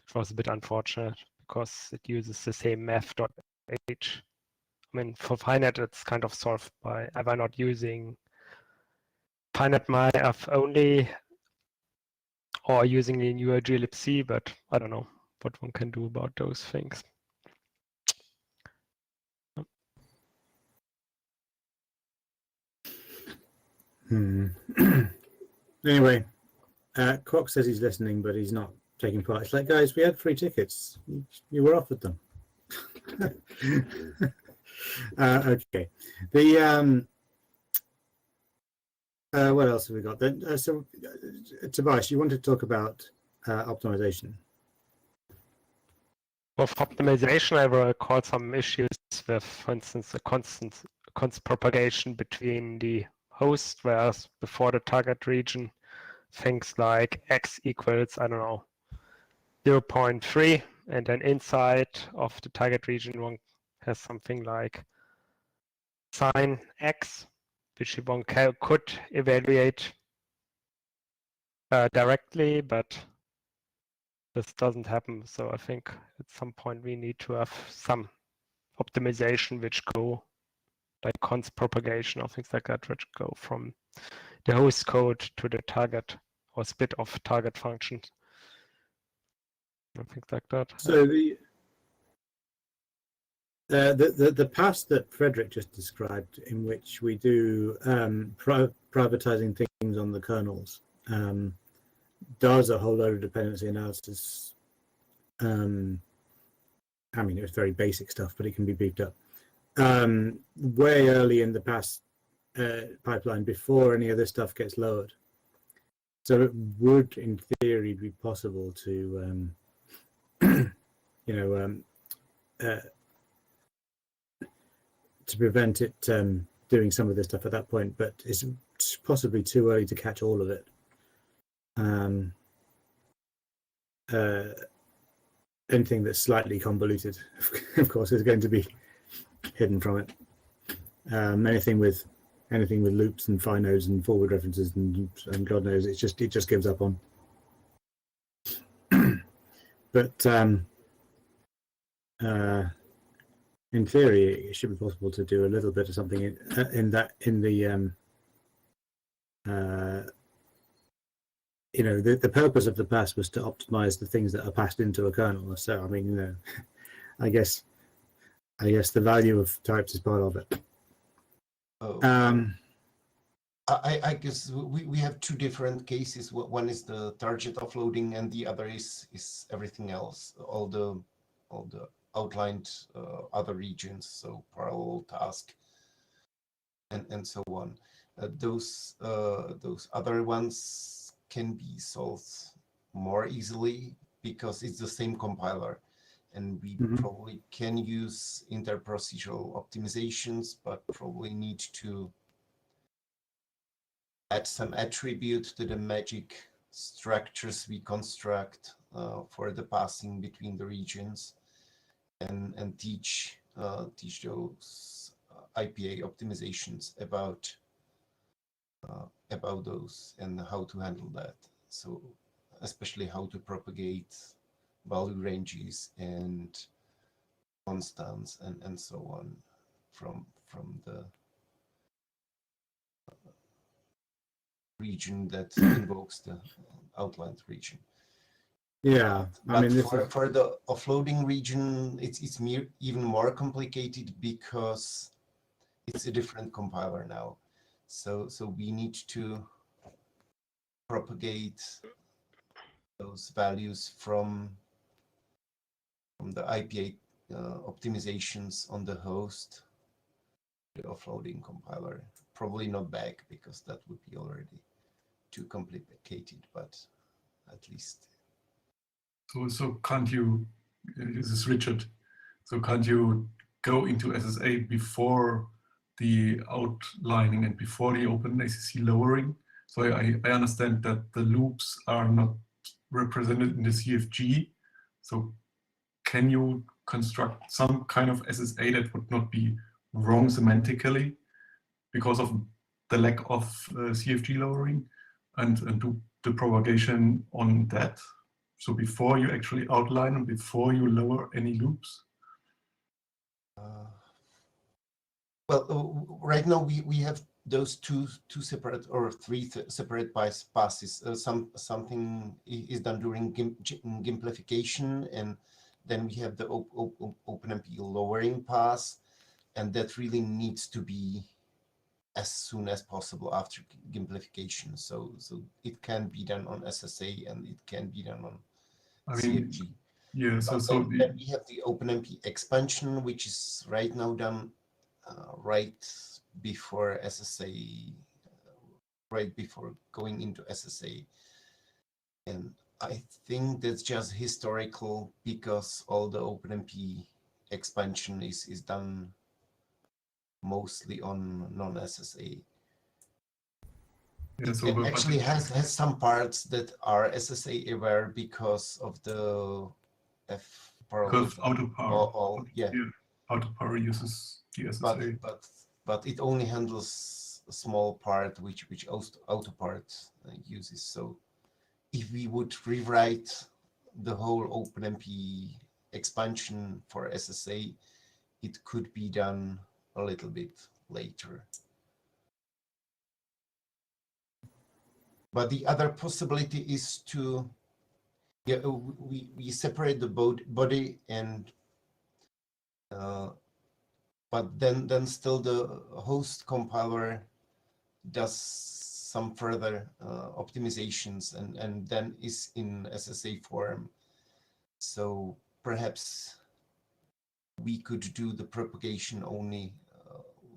Speaker 9: It was a bit unfortunate because it uses the same math.h. For finite it's kind of solved by either not using finite myf only or using the GNU LPC, but I don't know what one can do about those things.
Speaker 19: Anyway, Croc says he's listening, but he's not taking part. It's like, guys, we had free tickets. You were offered them. Okay. The what else have we got then? Tobias, you want to talk about optimization?
Speaker 9: With optimization, I will recall some issues with, for instance, a constant propagation between the host, whereas before the target region, things like x equals, I don't know, 0.3, and then inside of the target region, one has something like sine x, which one could evaluate directly, but this doesn't happen. So I think at some point we need to have some optimization which go like const propagation or things like that, which go from the host code to the target or split of target functions. And things like that.
Speaker 19: So the pass that Frederick just described, in which we do privatizing things on the kernels, does a whole load of dependency analysis. I mean, it's very basic stuff, but it can be beefed up. Way early in the pass pipeline, before any of this stuff gets lowered. So it would, in theory, be possible to, to prevent it doing some of this stuff at that point, but it's possibly too early to catch all of it. Anything that's slightly convoluted, of course, is going to be hidden from it. Anything with loops and finos and forward references and God knows, it just gives up on. But in theory, it should be possible to do a little bit of something in the the purpose of the pass was to optimize the things that are passed into a kernel. So I mean, I guess the value of types is part of it.
Speaker 20: I guess we have two different cases. One is the target offloading, and the other is everything else, all the outlined other regions, so parallel task and so on. Those other ones can be solved more easily because it's the same compiler, and we probably can use interprocedural optimizations, but probably need to add some attribute to the magic structures we construct for the passing between the regions, and teach those IPA optimizations about those and how to handle that. So especially how to propagate value ranges and constants and so on from the region that invokes the outlined region.
Speaker 19: Yeah, I mean,
Speaker 20: for the offloading region, it's even more complicated because it's a different compiler now. So we need to propagate those values from the IPA optimizations on the host, the offloading compiler. Probably not back, because that would be already too complicated, but at least.
Speaker 16: So can't you, this is Richard, so can't you go into SSA before the outlining and before the OpenACC lowering? So I understand that the loops are not represented in the CFG. So can you construct some kind of SSA that would not be wrong semantically because of the lack of CFG lowering, and do the propagation on that? So before you actually outline and before you lower any loops?
Speaker 20: Well, right now we have those two separate or three separate passes. Something is done during gimplification, and then we have the OpenMP lowering pass, and that really needs to be as soon as possible after gimplification. So it can be done on SSA and it can be done on CFG.
Speaker 16: Yeah, so
Speaker 20: then we have the OpenMP expansion, which is right now done right before SSA, right before going into SSA. And I think that's just historical because all the OpenMP expansion is done mostly on non-SSA.
Speaker 16: Yeah,
Speaker 20: It actually has some parts that are SSA aware because of the F parallel.
Speaker 16: Because autopower,
Speaker 20: yeah.
Speaker 16: Autopower uses the SSA.
Speaker 20: But it only handles a small part which autopart uses. So if we would rewrite the whole OpenMP expansion for SSA, it could be done a little bit later. But the other possibility is to, we separate the body and, but then still the host compiler does some further optimizations and then is in SSA form. So perhaps we could do the propagation only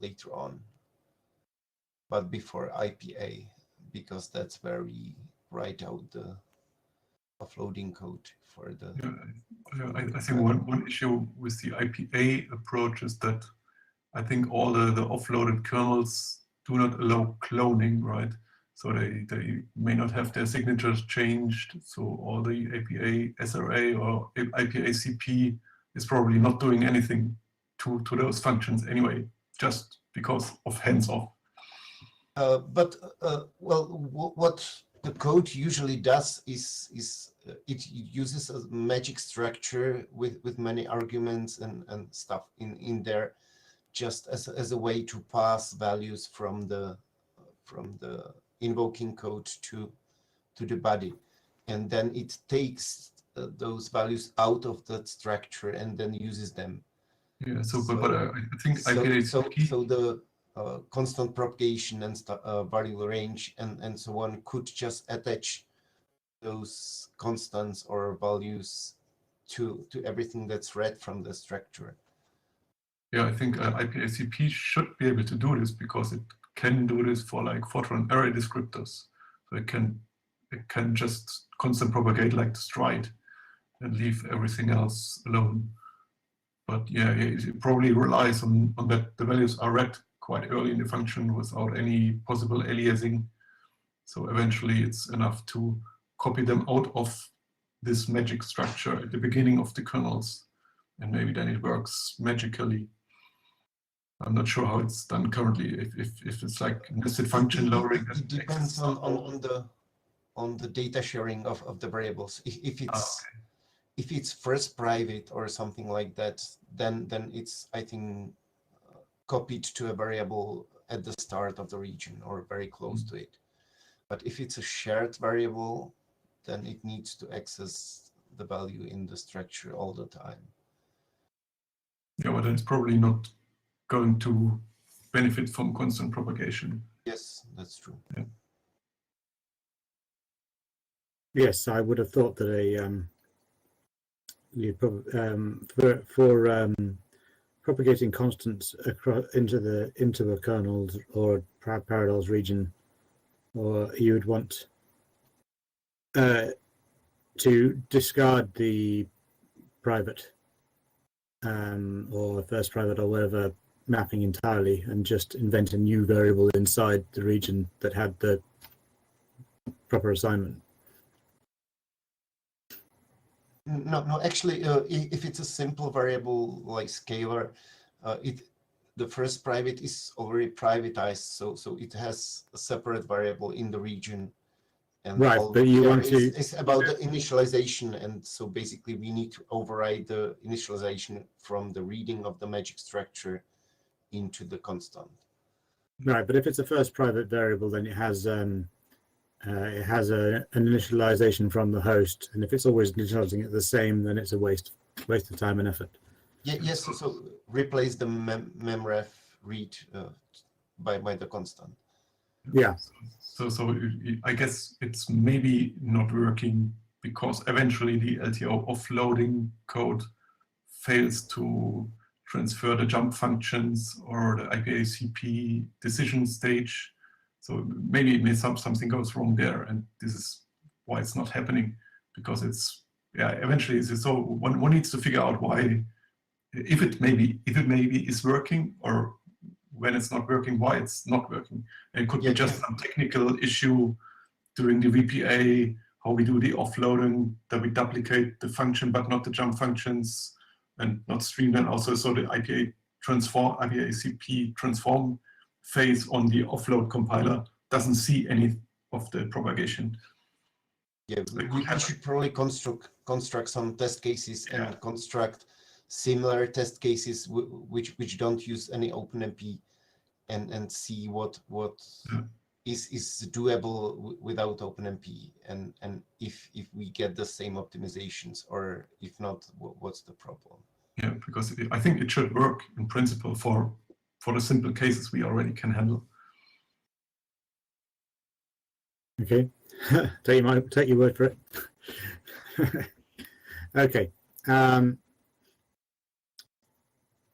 Speaker 20: later on, but before IPA, because that's where we write out the offloading code for the.
Speaker 16: Yeah, I think one issue with the IPA approach is that I think all the offloaded kernels do not allow cloning, right? So they may not have their signatures changed. So all the APA SRA or IPA CP is probably not doing anything to those functions anyway, just because of hands-off.
Speaker 20: Well, what the code usually does is it uses a magic structure with many arguments and stuff in there, just as a way to pass values from the invoking code to the body, and then it takes those values out of that structure and then uses them.
Speaker 16: Yeah. But I think IPA CP.
Speaker 20: So the constant propagation and variable range and so on could just attach those constants or values to everything that's read from the structure.
Speaker 16: Yeah, I think IPACP should be able to do this because it can do this for like Fortran array descriptors. So it can just constant propagate like the stride and leave everything else alone. But yeah, it probably relies on that the values are read quite early in the function without any possible aliasing. So eventually it's enough to copy them out of this magic structure at the beginning of the kernels. And maybe then it works magically. I'm not sure how it's done currently. If it's like nested function lowering.
Speaker 20: It depends on the data sharing of the variables. If it's first private or something like that, then it's, I think, copied to a variable at the start of the region or very close to it. But if it's a shared variable, then it needs to access the value in the structure all the time.
Speaker 16: Yeah, but it's probably not going to benefit from constant propagation.
Speaker 20: Yes, that's true.
Speaker 16: Yeah.
Speaker 19: Yes, I would have thought that for propagating constants across into a kernels or parallels region, or you would want to discard the private or first private or whatever mapping entirely and just invent a new variable inside the region that had the proper assignment.
Speaker 20: No, actually, if it's a simple variable like scalar, the first private is already privatized, so it has a separate variable in the region. And
Speaker 19: right, but you want to.
Speaker 20: It's about the initialization, and so basically we need to override the initialization from the reading of the magic structure into the constant.
Speaker 19: Right, but if it's a first private variable, then it has an initialization from the host, and if it's always initializing it the same, then it's a waste of time and effort.
Speaker 20: Yeah, yes. So replace the memref read by the constant.
Speaker 2: Yeah.
Speaker 16: So I guess it's maybe not working because eventually the LTO offloading code fails to transfer the jump functions or the IPACP decision stage. So maybe something goes wrong there, and this is why it's not happening, because it's, yeah, eventually it's, so one needs to figure out why, if it maybe is working, or when it's not working, why it's not working. And it could be just some technical issue during the VPA, how we do the offloading, that we duplicate the function but not the jump functions, and not stream them also. So the IPACP transform phase on the offload compiler doesn't see any of the propagation.
Speaker 20: Yeah, we should probably construct some test cases and construct similar test cases which don't use any OpenMP, and see what is doable without OpenMP, and if we get the same optimizations, or if not, what's the problem?
Speaker 16: Yeah, because I think it should work in principle for the simple cases we already can handle.
Speaker 19: Okay, take your word for it. Okay.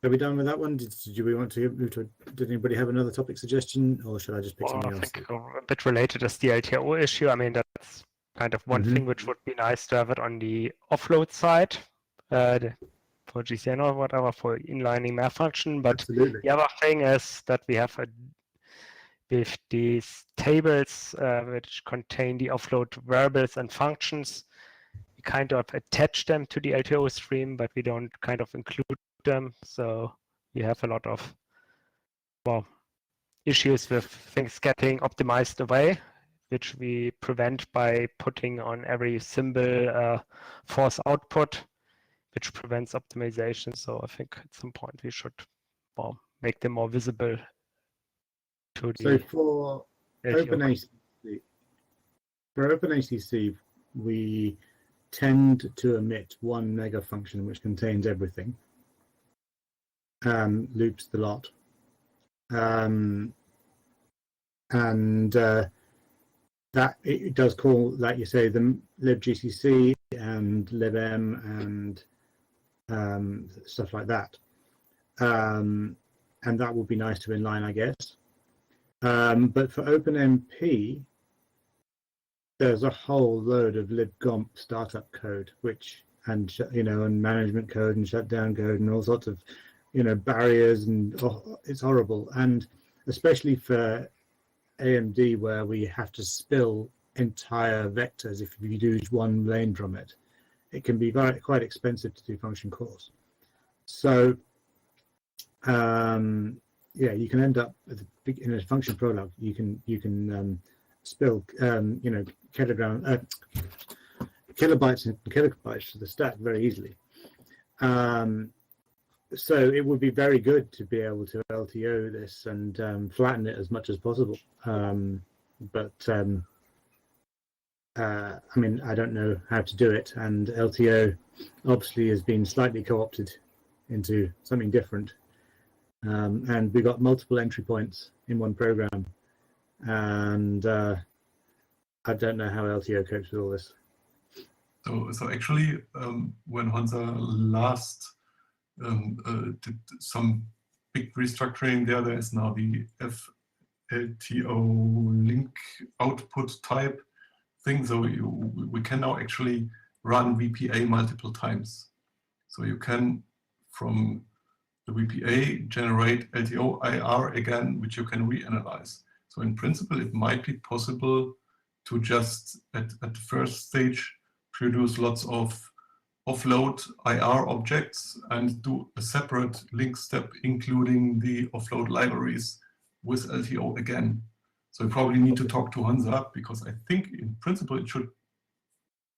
Speaker 19: Are we done with that one? Did we want to move to? Did anybody have another topic suggestion, or should I just pick something
Speaker 9: I
Speaker 19: else?
Speaker 9: think a bit related is the LTO issue. I mean, that's kind of one thing which would be nice to have it on the offload side for GCN or whatever, for inlining math function. But the other thing is that we have with these tables which contain the offload variables and functions, we kind of attach them to the LTO stream, but we don't kind of include them. So we have a lot of, well, issues with things getting optimized away, which we prevent by putting on every symbol false output, which prevents optimization. So I think at some point we should, well, make them more visible to the.
Speaker 19: So for OpenACC, we tend to omit one mega function which contains everything, loops the lot, and that it does call, like you say, the libgcc and libm and stuff like that, and that would be nice to inline, I guess. But for OpenMP, there's a whole load of libgomp startup code, and management code and shutdown code and all sorts of, barriers, and it's horrible. And especially for AMD, where we have to spill entire vectors if you use one lane from it, it can be quite expensive to do function calls. So yeah, you can end up with in a function prolog. You can spill kilobytes and kilobytes to the stack very easily. So it would be very good to be able to LTO this and flatten it as much as possible. But I mean, I don't know how to do it, and LTO obviously has been slightly co-opted into something different. And we got multiple entry points in one program, and I don't know how LTO copes with all this.
Speaker 16: So actually, when Hansa last did some big restructuring there is now the FLTO link output type thing. So we can now actually run VPA multiple times. So you can, from the VPA, generate LTO IR again, which you can reanalyze. So in principle, it might be possible to just, at the first stage, produce lots of offload IR objects and do a separate link step, including the offload libraries with LTO again. So you probably need to talk to Hansa, because I think in principle it should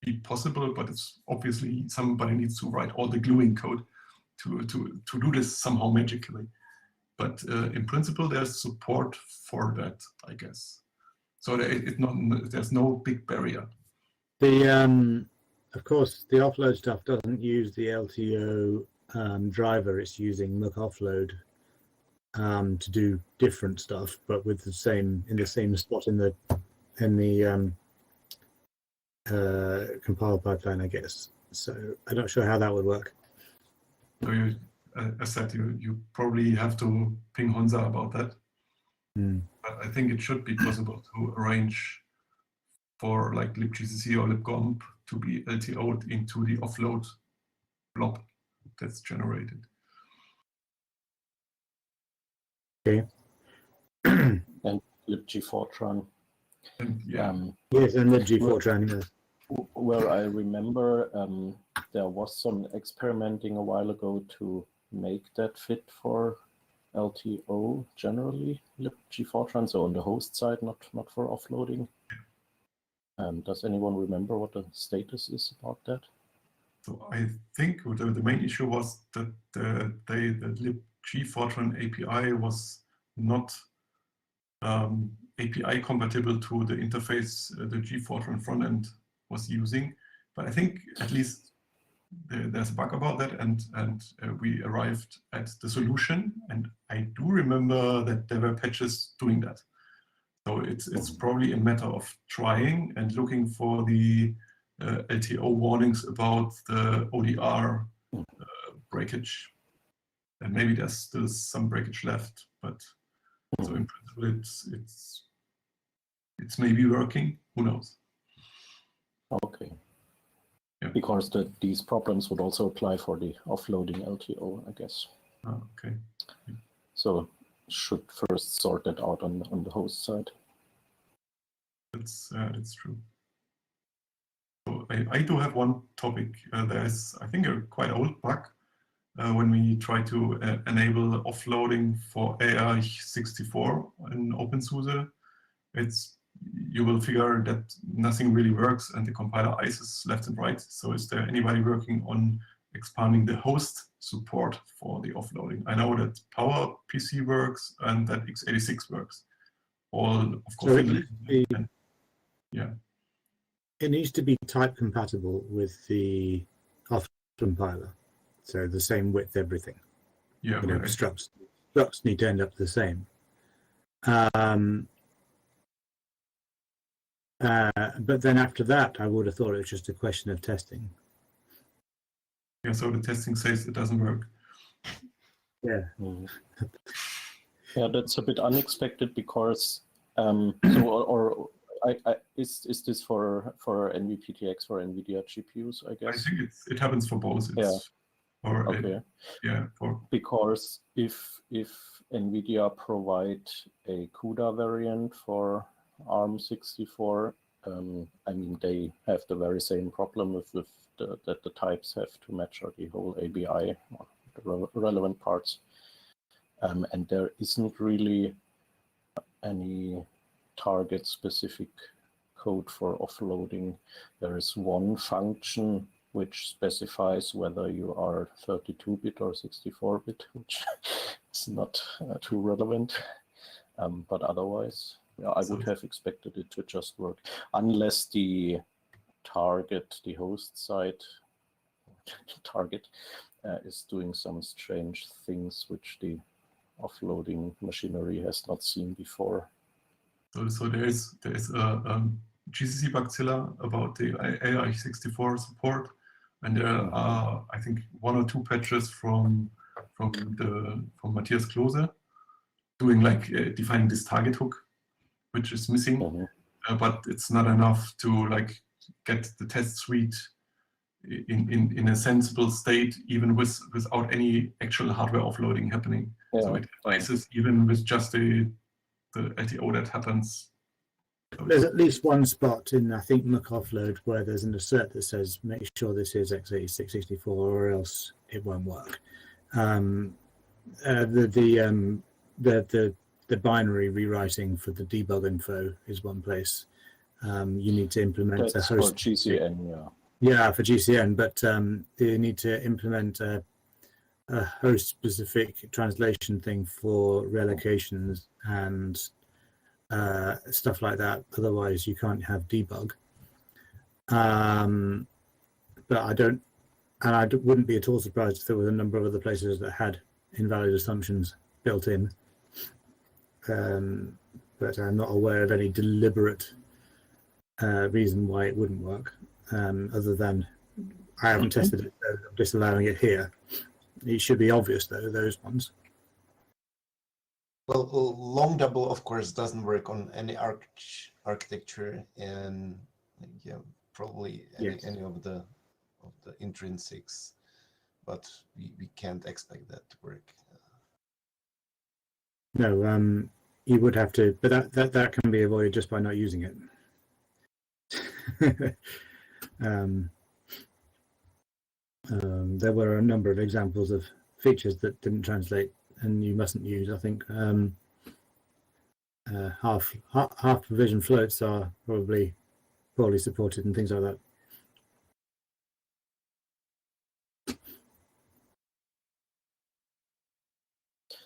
Speaker 16: be possible, but it's obviously somebody needs to write all the gluing code to do this somehow magically. But in principle, there's support for that, I guess. So there's no big barrier.
Speaker 19: Of course, the offload stuff doesn't use the LTO driver. It's using muck offload, to do different stuff, but with the same spot in the compile pipeline, I guess. So I'm not sure how that would work.
Speaker 16: So you, as said, you probably have to ping Honza about that. But I think it should be possible to arrange for like libgcc or libgomp to be LTO'd into the offload blob that's generated.
Speaker 19: Okay.
Speaker 18: And libg-fortran.
Speaker 19: Yes, and libg-fortran, yes.
Speaker 18: Where I remember there was some experimenting a while ago to make that fit for LTO generally, libg-fortran, so on the host side, not for offloading. Does anyone remember what the status is about that?
Speaker 16: So I think the main issue was that the libg-fortran API was not API compatible to the interface the G-Fortran frontend was using. But I think at least there's a bug about that, and we arrived at the solution. And I do remember that there were patches doing that. So it's probably a matter of trying and looking for the LTO warnings about the ODR breakage. And maybe there's still some breakage left, but so in principle it's maybe working. Who knows?
Speaker 18: Okay. Yeah. Because these problems would also apply for the offloading LTO, I guess.
Speaker 16: Oh, okay.
Speaker 18: So should first sort that out on the host side.
Speaker 16: That's true. So I do have one topic. There's, I think, a quite old bug when we try to enable offloading for AI64 in OpenSUSE. You will figure that nothing really works and the compiler ices left and right. So is there anybody working on expanding the host support for the offloading? I know that PowerPC works and that x86 works. All, of course, yeah.
Speaker 19: It needs to be type compatible with the off compiler. So the same width, everything.
Speaker 16: Yeah.
Speaker 19: Structs need to end up the same. But then after that, I would have thought it was just a question of testing.
Speaker 16: Yeah, so the testing says it doesn't work.
Speaker 19: Yeah.
Speaker 18: Yeah, that's a bit unexpected because is this for NVPTX for NVIDIA GPUs? I guess.
Speaker 16: I think it happens for both.
Speaker 18: Because if NVIDIA provide a CUDA variant for ARM64, I mean they have the very same problem with that the types have to match the whole ABI, or the relevant parts, and there isn't really any target-specific code for offloading. There is one function which specifies whether you are 32-bit or 64-bit, which is not too relevant. But otherwise, yeah, I would have expected it to just work, unless the target, the host side target, is doing some strange things which the offloading machinery has not seen before.
Speaker 16: So there is a GCC bugzilla about the AI64 support, and there are, I think, 1 or 2 patches from Matthias Klose doing like defining this target hook, which is missing, but it's not enough to like get the test suite in a sensible state, even without any actual hardware offloading happening. Yeah. So it advises even with just the LTO that happens.
Speaker 19: There's at least one spot in, I think, Muck offload where there's an assert that says, make sure this is x86-64 or else it won't work. The binary rewriting for the debug info is one place. You need to implement a host.
Speaker 18: For GCN, yeah.
Speaker 19: Yeah, for GCN, but you need to implement a host-specific translation thing for relocations and stuff like that. Otherwise, you can't have debug. But I wouldn't be at all surprised if there was a number of other places that had invalid assumptions. built in, but I'm not aware of any deliberate reason why it wouldn't work, other than I haven't tested it, so I'm disallowing it here. It should be obvious though, those ones.
Speaker 20: Well, long double, of course, doesn't work on any architecture, and yeah, probably any of the intrinsics, but we can't expect that to work.
Speaker 19: No, you would have to, but that can be avoided just by not using it. There were a number of examples of features that didn't translate, and you mustn't use. I think half provision floats are probably poorly supported and things like that.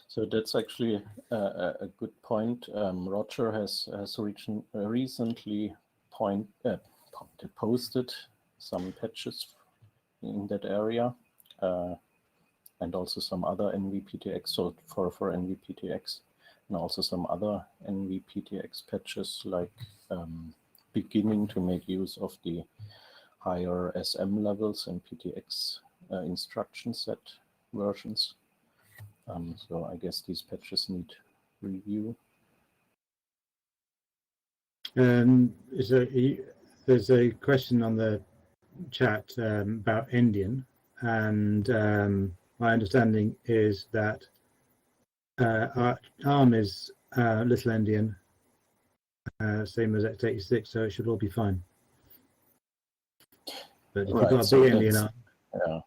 Speaker 18: So that's actually a good point. Roger has recently posted some patches in that area, and also some other NVPTX, so for NVPTX, and also some other NVPTX patches, like beginning to make use of the higher SM levels and PTX instruction set versions. So I guess these patches need review.
Speaker 19: There's a question on the chat about Indian, and my understanding is that ARM is little endian, same as x86, so it should all be fine. But if you've got a big endian ARM,
Speaker 18: yeah.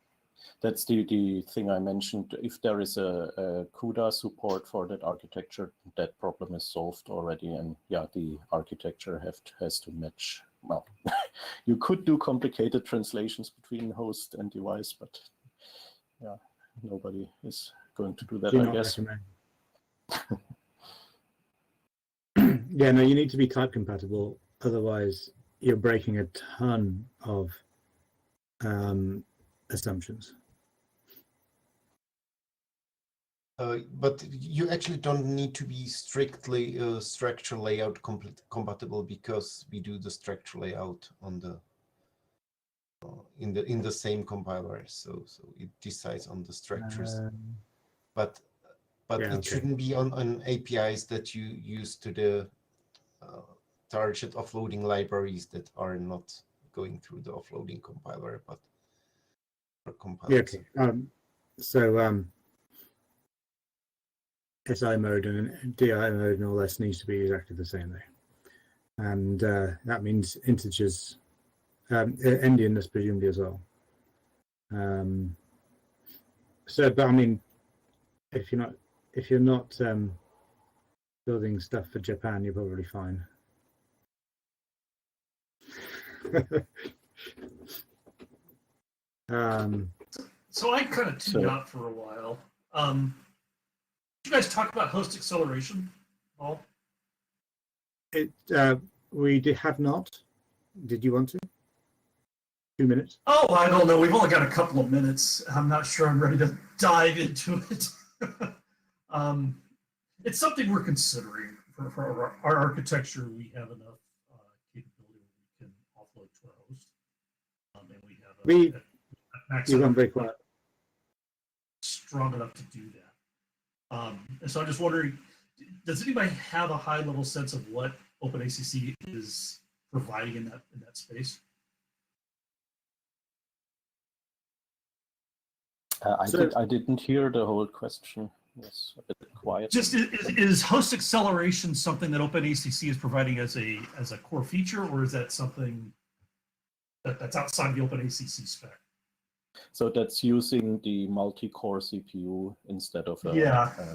Speaker 18: That's the thing I mentioned. If there is a CUDA support for that architecture, that problem is solved already. And yeah, the architecture has to match. Well, you could do complicated translations between host and device, but yeah, nobody is going to do that, I guess.
Speaker 19: Yeah, no, you need to be type compatible. Otherwise, you're breaking a ton of assumptions.
Speaker 20: But you actually don't need to be strictly structure layout compatible, because we do the structure layout on the in the same compiler, so it decides on the structures. But
Speaker 19: yeah,
Speaker 20: it shouldn't be on APIs that you use to the target offloading libraries that are not going through the offloading compiler, but for compilers.
Speaker 19: Yeah, okay. So SI mode and DI mode and all this needs to be exactly the same thing, and that means integers, endianness presumably as well. So, but I mean, if you're not building stuff for Japan, you're probably fine.
Speaker 10: So I kind of tuned out for a while. Did you guys talk about host acceleration at all?
Speaker 19: We have not. Did you want to? 2 minutes?
Speaker 10: Oh, I don't know. We've only got a couple of minutes. I'm not sure I'm ready to dive into it. It's something we're considering for our architecture. We have enough capability we can offload to our host, and we have
Speaker 19: you run very quiet.
Speaker 10: Strong enough to do that. And so I'm just wondering, does anybody have a high-level sense of what OpenACC is providing in that space?
Speaker 18: I didn't hear the whole question. Yes, a bit quiet.
Speaker 10: Just is host acceleration something that OpenACC is providing as a core feature, or is that something that's outside the OpenACC spec?
Speaker 18: So that's using the multi-core CPU instead of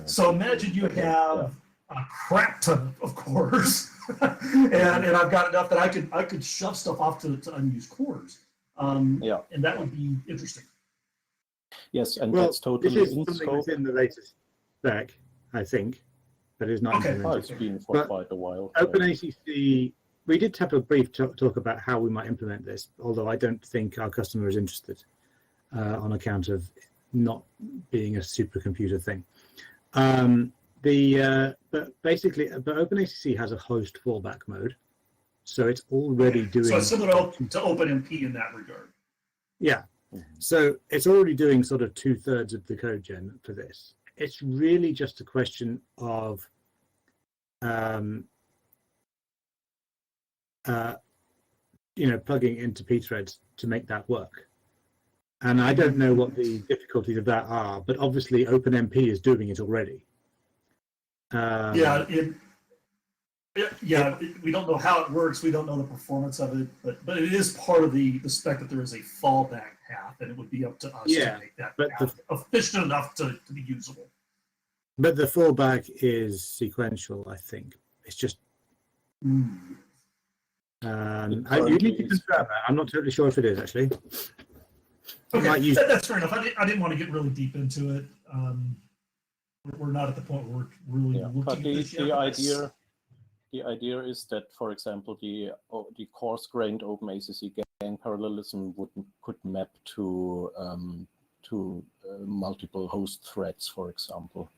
Speaker 10: So imagine you have a crap ton of cores, and I've got enough that I could shove stuff off to unused cores. And that would be interesting.
Speaker 18: Yes, and that's totally
Speaker 19: this is
Speaker 18: in
Speaker 19: something
Speaker 18: scope.
Speaker 19: that's in the latest spec, I think, but it's not implemented.
Speaker 18: It's been for quite a while.
Speaker 19: OpenACC, we did have a brief talk about how we might implement this, although I don't think our customer is interested on account of not being a supercomputer thing. But basically, but OpenACC has a host fallback mode, so it's already doing.
Speaker 10: So it's similar to OpenMP in that regard.
Speaker 19: Yeah, so it's already doing sort of 2/3 of the code gen for this. It's really just a question of plugging into pthreads to make that work. And I don't know what the difficulties of that are, but obviously OpenMP is doing it already.
Speaker 10: We don't know how it works. We don't know the performance of it, but it is part of the spec that there is a fallback path, and it would be up to us to make that path efficient enough to be usable.
Speaker 19: But the fallback is sequential, I think. It's just. You need to confirm that. I'm not totally sure if it is actually.
Speaker 10: Okay, that's fair enough. I didn't want to get really deep into it. We're not at the point where we're really looking
Speaker 18: but
Speaker 10: at this yet.
Speaker 18: The idea is that, for example, the coarse-grained OpenACC gang parallelism could map to multiple host threads, for example.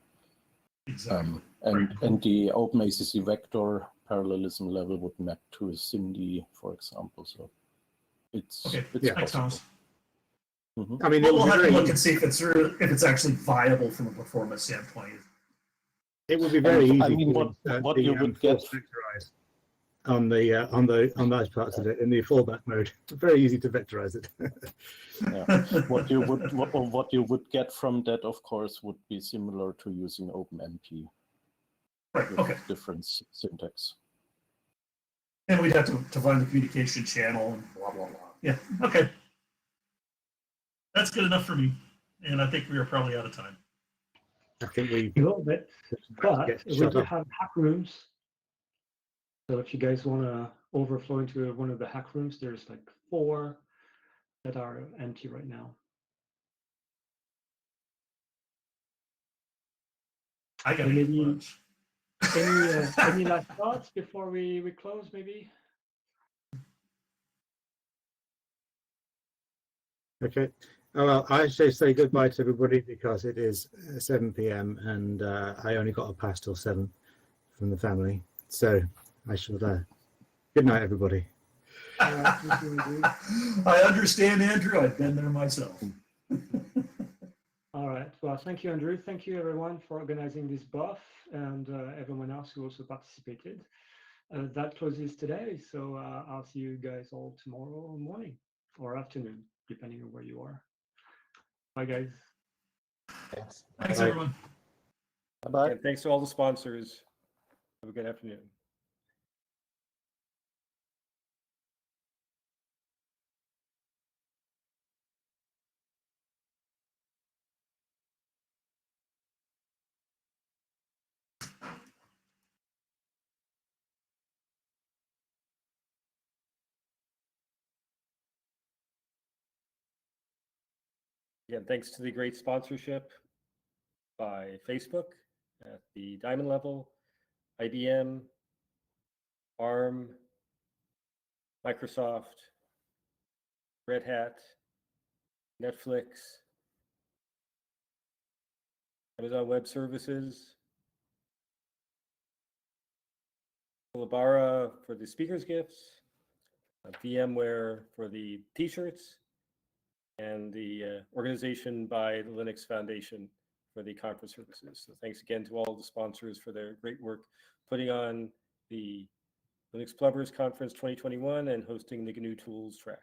Speaker 10: Exactly.
Speaker 18: And the OpenACC vector parallelism level would map to a SIMD, for example. So it's
Speaker 10: Thanks, Thomas.
Speaker 18: Mm-hmm.
Speaker 19: I mean,
Speaker 10: we'll have to look and see if it's actually viable from a performance standpoint.
Speaker 19: It would be very easy.
Speaker 18: I mean, what you would get
Speaker 19: on those parts of it in the fallback mode. It's very easy to vectorize it.
Speaker 18: What you would get from that, of course, would be similar to using OpenMP.
Speaker 10: Right.
Speaker 18: Different syntax.
Speaker 10: And we'd have to find the communication channel and blah blah blah. Yeah. Okay. That's good enough for me, and I think we are probably out of time.
Speaker 19: I think we
Speaker 12: a little bit, but we do have hack rooms. So if you guys want to overflow into one of the hack rooms, there's like 4 that are empty right now.
Speaker 10: I got maybe
Speaker 12: any last thoughts before we close, maybe?
Speaker 19: Okay. Oh, well, I should say goodbye to everybody because it is 7 p.m. and I only got a pass till 7 from the family. So I should. Good night, everybody.
Speaker 10: I understand, Andrew. I've been there myself.
Speaker 12: All right. Well, thank you, Andrew. Thank you, everyone, for organizing this buff and everyone else who also participated. That closes today. So I'll see you guys all tomorrow morning or afternoon, depending on where you are. Bye, guys.
Speaker 10: Thanks, everyone.
Speaker 18: Bye-bye.
Speaker 1: And thanks to all the sponsors. Have a good afternoon. Again, thanks to the great sponsorship by Facebook at the Diamond level, IBM, ARM, Microsoft, Red Hat, Netflix, Amazon Web Services, Labara for the speakers gifts, VMware for the t-shirts, and the organization by the Linux Foundation for the conference services. So thanks again to all the sponsors for their great work putting on the Linux Plumbers Conference 2021 and hosting the GNU Tools Track.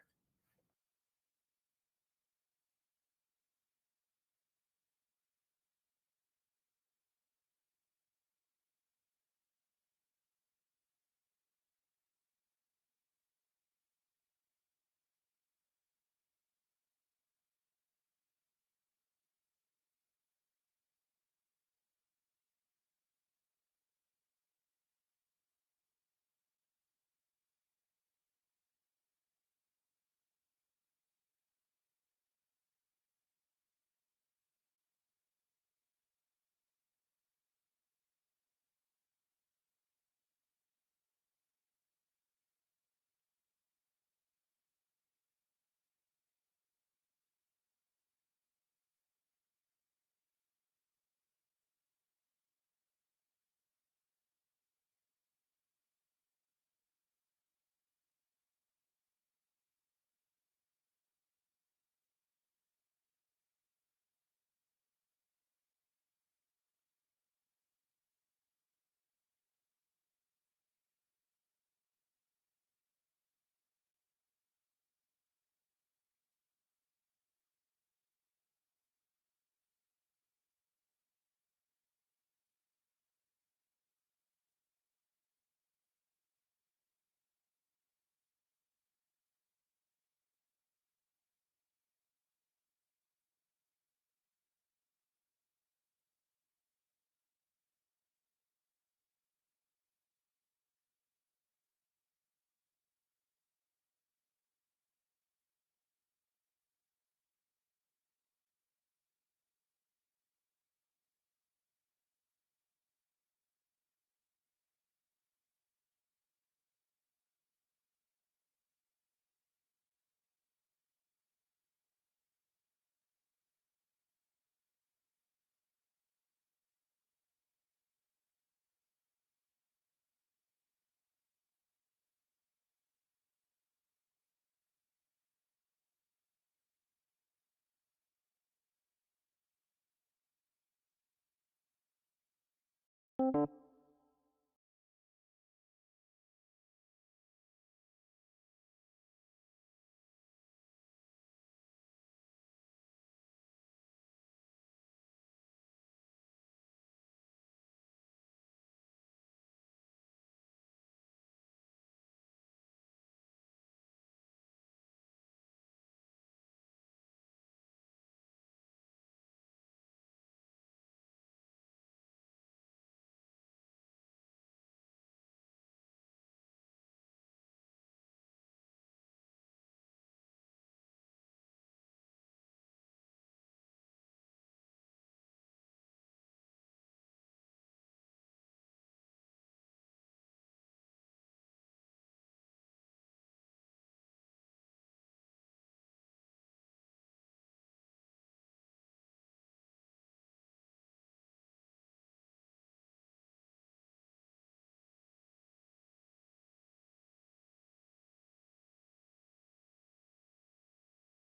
Speaker 13: you.